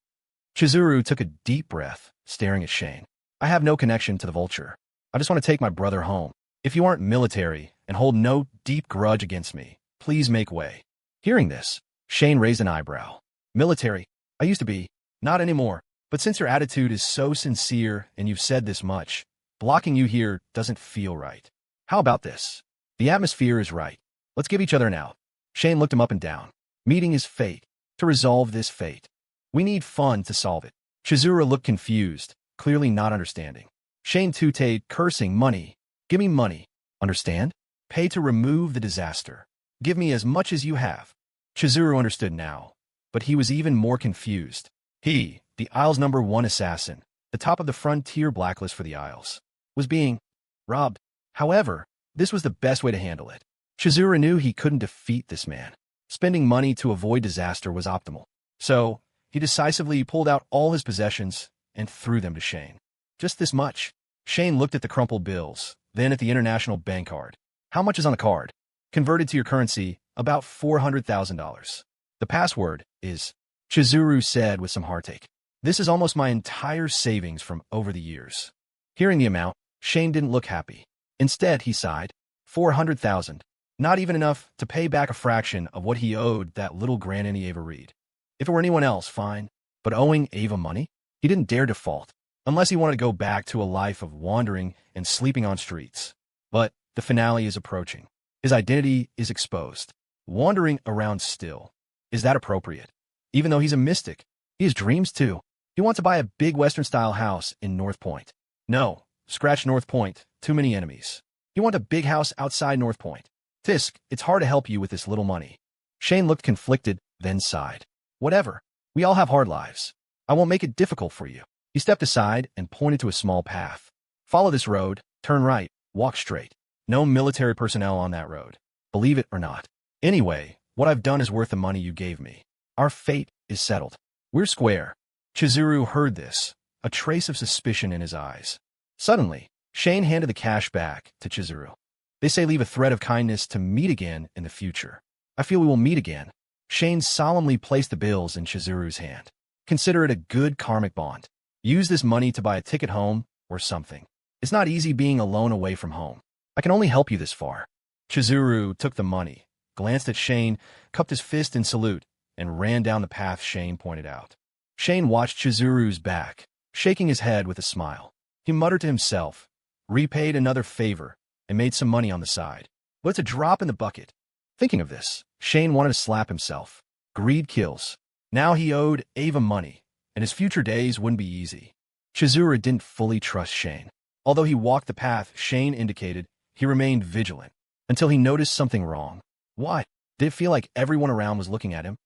Chizuru took a deep breath, staring at Shane. I have no connection to the Vulture. I just want to take my brother home. If you aren't military and hold no deep grudge against me, please make way. Hearing this, Shane raised an eyebrow. Military? I used to be. Not anymore. But since your attitude is so sincere and you've said this much, blocking you here doesn't feel right. How about this? The atmosphere is right. Let's give each other an out. Shane looked him up and down. Meeting is fate. To resolve this fate, we need fun to solve it. Chizuru looked confused, clearly not understanding. Shane tooted, cursing, money. Give me money. Understand? Pay to remove the disaster. Give me as much as you have. Chizuru understood now, but he was even more confused. He, the Isle's #1 assassin, the top of the frontier blacklist for the Isles, was being robbed. However, this was the best way to handle it. Chizuru knew he couldn't defeat this man. Spending money to avoid disaster was optimal. So, he decisively pulled out all his possessions and threw them to Shane. Just this much. Shane looked at the crumpled bills, then at the international bank card. How much is on the card? Converted to your currency, about $400,000. The password is, Chizuru said with some heartache. This is almost my entire savings from over the years. Hearing the amount, Shane didn't look happy. Instead, he sighed. 400,000. Not even enough to pay back a fraction of what he owed that little granny Ava Reed. If it were anyone else, fine. But owing Ava money? He didn't dare default, unless he wanted to go back to a life of wandering and sleeping on streets. But the finale is approaching. His identity is exposed. Wandering around still. Is that appropriate? Even though he's a mystic, he has dreams too. He wants to buy a big Western-style house in North Point. No, scratch North Point, too many enemies. You want a big house outside North Point. Tisk, it's hard to help you with this little money. Shane looked conflicted, then sighed. Whatever. We all have hard lives. I won't make it difficult for you. He stepped aside and pointed to a small path. Follow this road, turn right, walk straight. No military personnel on that road. Believe it or not. Anyway, what I've done is worth the money you gave me. Our fate is settled. We're square. Chizuru heard this, a trace of suspicion in his eyes. Suddenly, Shane handed the cash back to Chizuru. They say leave a thread of kindness to meet again in the future. I feel we will meet again. Shane solemnly placed the bills in Chizuru's hand. Consider it a good karmic bond. Use this money to buy a ticket home or something. It's not easy being alone away from home. I can only help you this far. Chizuru took the money, glanced at Shane, cupped his fist in salute, and ran down the path Shane pointed out. Shane watched Chizuru's back, shaking his head with a smile. He muttered to himself, repaid another favor, and made some money on the side. But it's a drop in the bucket. Thinking of this, Shane wanted to slap himself. Greed kills. Now he owed Ava money, and his future days wouldn't be easy. Chizuru didn't fully trust Shane. Although he walked the path Shane indicated, he remained vigilant, until he noticed something wrong. Why? Did it feel like everyone around was looking at him?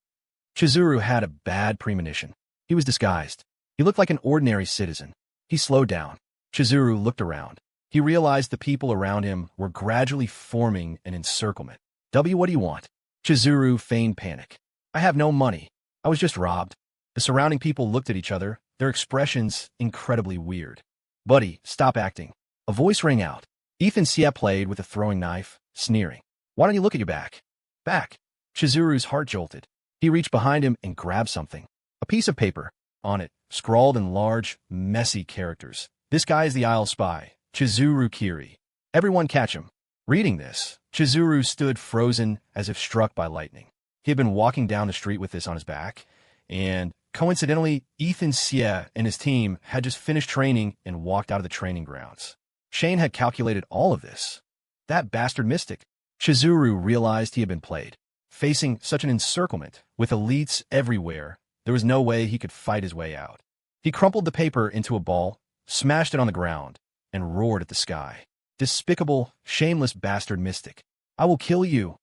Chizuru had a bad premonition. He was disguised. He looked like an ordinary citizen. He slowed down. Chizuru looked around. He realized the people around him were gradually forming an encirclement. What do you want? Chizuru feigned panic. I have no money. I was just robbed. The surrounding people looked at each other, their expressions incredibly weird. Buddy, stop acting. A voice rang out. Ethan Sia played with a throwing knife, sneering. Why don't you look at your back? Back. Chizuru's heart jolted. He reached behind him and grabbed something. A piece of paper. On it, scrawled in large, messy characters. This guy is the Isle spy, Chizuru Kiri. Everyone catch him. Reading this, Chizuru stood frozen as if struck by lightning. He had been walking down the street with this on his back, and coincidentally, Ethan Sia and his team had just finished training and walked out of the training grounds. Shane had calculated all of this. That bastard mystic. Chizuru realized he had been played. Facing such an encirclement, with elites everywhere, there was no way he could fight his way out. He crumpled the paper into a ball, smashed it on the ground, and roared at the sky. Despicable, shameless bastard mystic. I will kill you.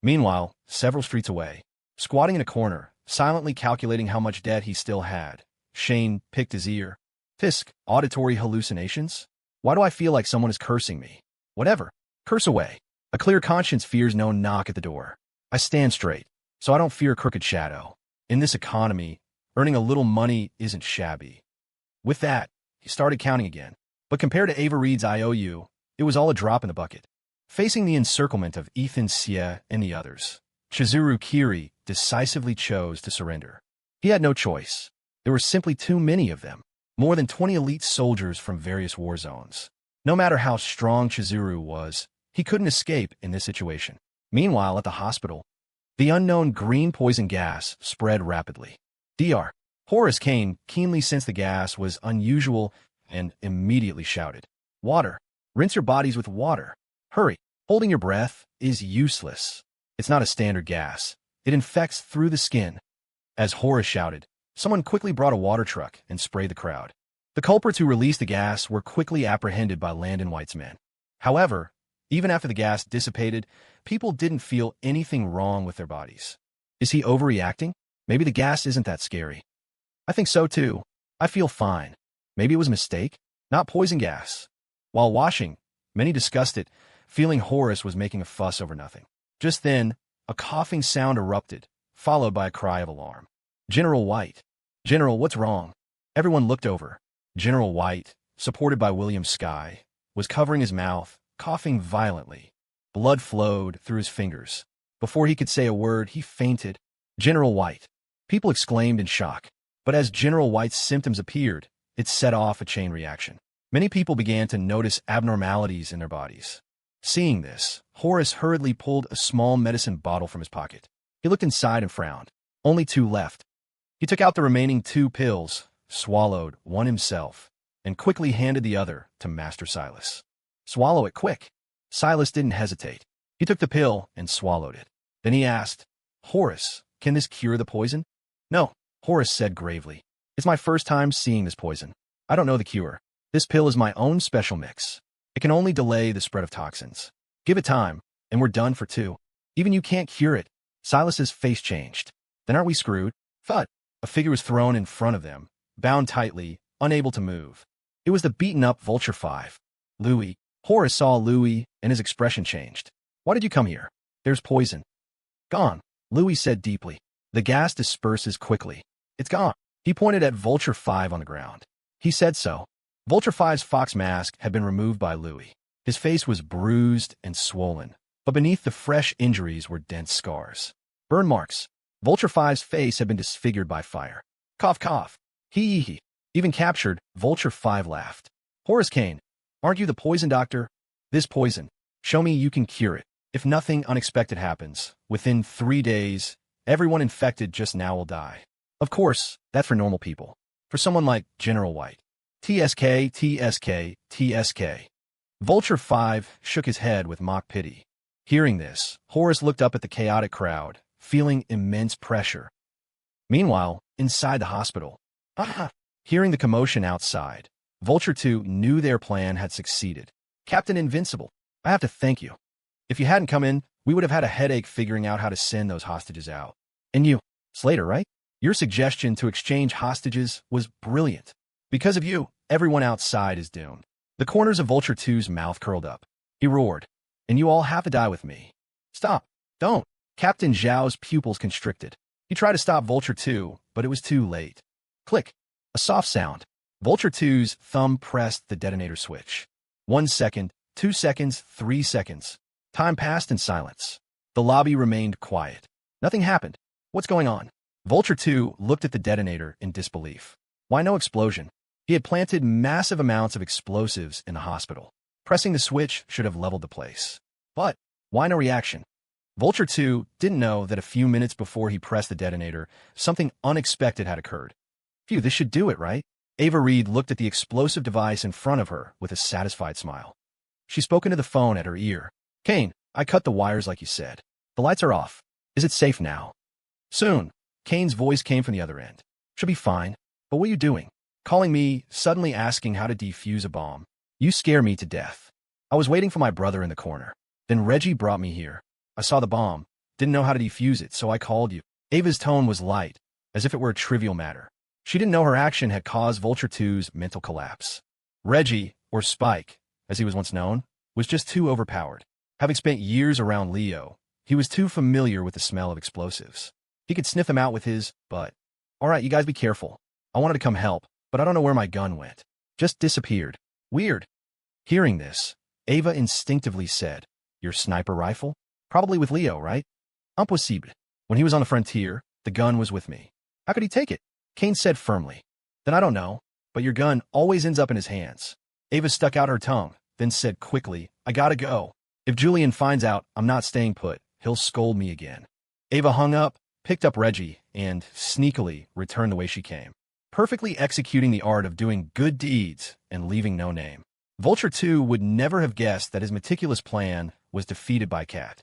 Meanwhile, several streets away, squatting in a corner, silently calculating how much debt he still had, Shane picked his ear. Tisk, auditory hallucinations? Why do I feel like someone is cursing me? Whatever. Curse away. A clear conscience fears no knock at the door. I stand straight, so I don't fear crooked shadow. In this economy, earning a little money isn't shabby. With that, he started counting again. But compared to Ava Reed's IOU, it was all a drop in the bucket. Facing the encirclement of Ethan Sia and the others, Chizuru Kiri decisively chose to surrender. He had no choice. There were simply too many of them. More than 20 elite soldiers from various war zones. No matter how strong Chizuru was, he couldn't escape in this situation. Meanwhile, at the hospital, the unknown green poison gas spread rapidly. Dr. Horace Kane keenly sensed the gas was unusual and immediately shouted, "Water! Rinse your bodies with water! Hurry! Holding your breath is useless. It's not a standard gas. It infects through the skin." As Horace shouted, someone quickly brought a water truck and sprayed the crowd. The culprits who released the gas were quickly apprehended by Landon White's men. However, even after the gas dissipated, people didn't feel anything wrong with their bodies. Is he overreacting? Maybe the gas isn't that scary. I think so too. I feel fine. Maybe it was a mistake, not poison gas. While washing, many discussed it, feeling Horace was making a fuss over nothing. Just then, a coughing sound erupted, followed by a cry of alarm. "General White! General, what's wrong?" Everyone looked over. General White, supported by William Skye, was covering his mouth, coughing violently. Blood flowed through his fingers. Before he could say a word, he fainted. "General White!" People exclaimed in shock. But as General White's symptoms appeared, it set off a chain reaction. Many people began to notice abnormalities in their bodies. Seeing this, Horace hurriedly pulled a small medicine bottle from his pocket. He looked inside and frowned. Only 2 left. He took out the remaining 2 pills, swallowed one himself, and quickly handed the other to Master Silas. "Swallow it quick." Silas didn't hesitate. He took the pill and swallowed it. Then he asked, "Horace, can this cure the poison?" "No," Horace said gravely. "It's my first time seeing this poison. I don't know the cure. This pill is my own special mix. It can only delay the spread of toxins. Give it time, and we're done for 2. Even you can't cure it." Silas's face changed. "Then aren't we screwed?" Thud! A figure was thrown in front of them, bound tightly, unable to move. It was the beaten-up Vulture 5. "Louis." Horace saw Louis, and his expression changed. "Why did you come here?" "There's poison." "Gone," Louis said deeply. "The gas disperses quickly. It's gone." He pointed at Vulture 5 on the ground. He said so. Vulture 5's fox mask had been removed by Louis. His face was bruised and swollen, but beneath the fresh injuries were dense scars. Burn marks. Vulture 5's face had been disfigured by fire. Cough, cough. Hee. Even captured, Vulture 5 laughed. "Horace Kane, aren't you the poison doctor? This poison. Show me you can cure it. If nothing unexpected happens, within 3 days, everyone infected just now will die." Of course, that's for normal people. For someone like General White. TSK, TSK, TSK. Vulture 5 shook his head with mock pity. Hearing this, Horace looked up at the chaotic crowd, feeling immense pressure. Meanwhile, inside the hospital, hearing the commotion outside, Vulture 2 knew their plan had succeeded. "Captain Invincible, I have to thank you. If you hadn't come in, we would have had a headache figuring out how to send those hostages out. And you, Slater, right? Your suggestion to exchange hostages was brilliant. Because of you, everyone outside is doomed." The corners of Vulture 2's mouth curled up. He roared, "And you all have to die with me." "Stop. Don't." Captain Zhao's pupils constricted. He tried to stop Vulture 2, but it was too late. Click. A soft sound. Vulture 2's thumb pressed the detonator switch. 1 second, 2 seconds, 3 seconds. Time passed in silence. The lobby remained quiet. Nothing happened. What's going on? Vulture 2 looked at the detonator in disbelief. Why no explosion? He had planted massive amounts of explosives in the hospital. Pressing the switch should have leveled the place. But why no reaction? Vulture 2 didn't know that a few minutes before he pressed the detonator, something unexpected had occurred. Phew, this should do it, right? Ava Reed looked at the explosive device in front of her with a satisfied smile. She spoke into the phone at her ear. "Kane, I cut the wires like you said. The lights are off. Is it safe now?" "Soon." Kane's voice came from the other end. "Should be fine. But what are you doing? Calling me, suddenly asking how to defuse a bomb. You scare me to death. I was waiting for my brother in the corner. Then Reggie brought me here. I saw the bomb, didn't know how to defuse it, so I called you." Ava's tone was light, as if it were a trivial matter. She didn't know her action had caused Vulture 2's mental collapse. Reggie, or Spike, as he was once known, was just too overpowered. Having spent years around Leo, he was too familiar with the smell of explosives. He could sniff them out with his butt. "All right, you guys be careful. I wanted to come help, but I don't know where my gun went. Just disappeared. Weird." Hearing this, Ava instinctively said, "Your sniper rifle? Probably with Leo, right?" "Impossible. When he was on the frontier, the gun was with me." "How could he take it?" Kane said firmly. "Then I don't know, but your gun always ends up in his hands." Ava stuck out her tongue, then said quickly, "I gotta go. If Julian finds out I'm not staying put, he'll scold me again." Ava hung up, picked up Reggie, and, sneakily, returned the way she came. perfectly executing the art of doing good deeds and leaving no name. Vulture 2 would never have guessed that his meticulous plan was defeated by Cat.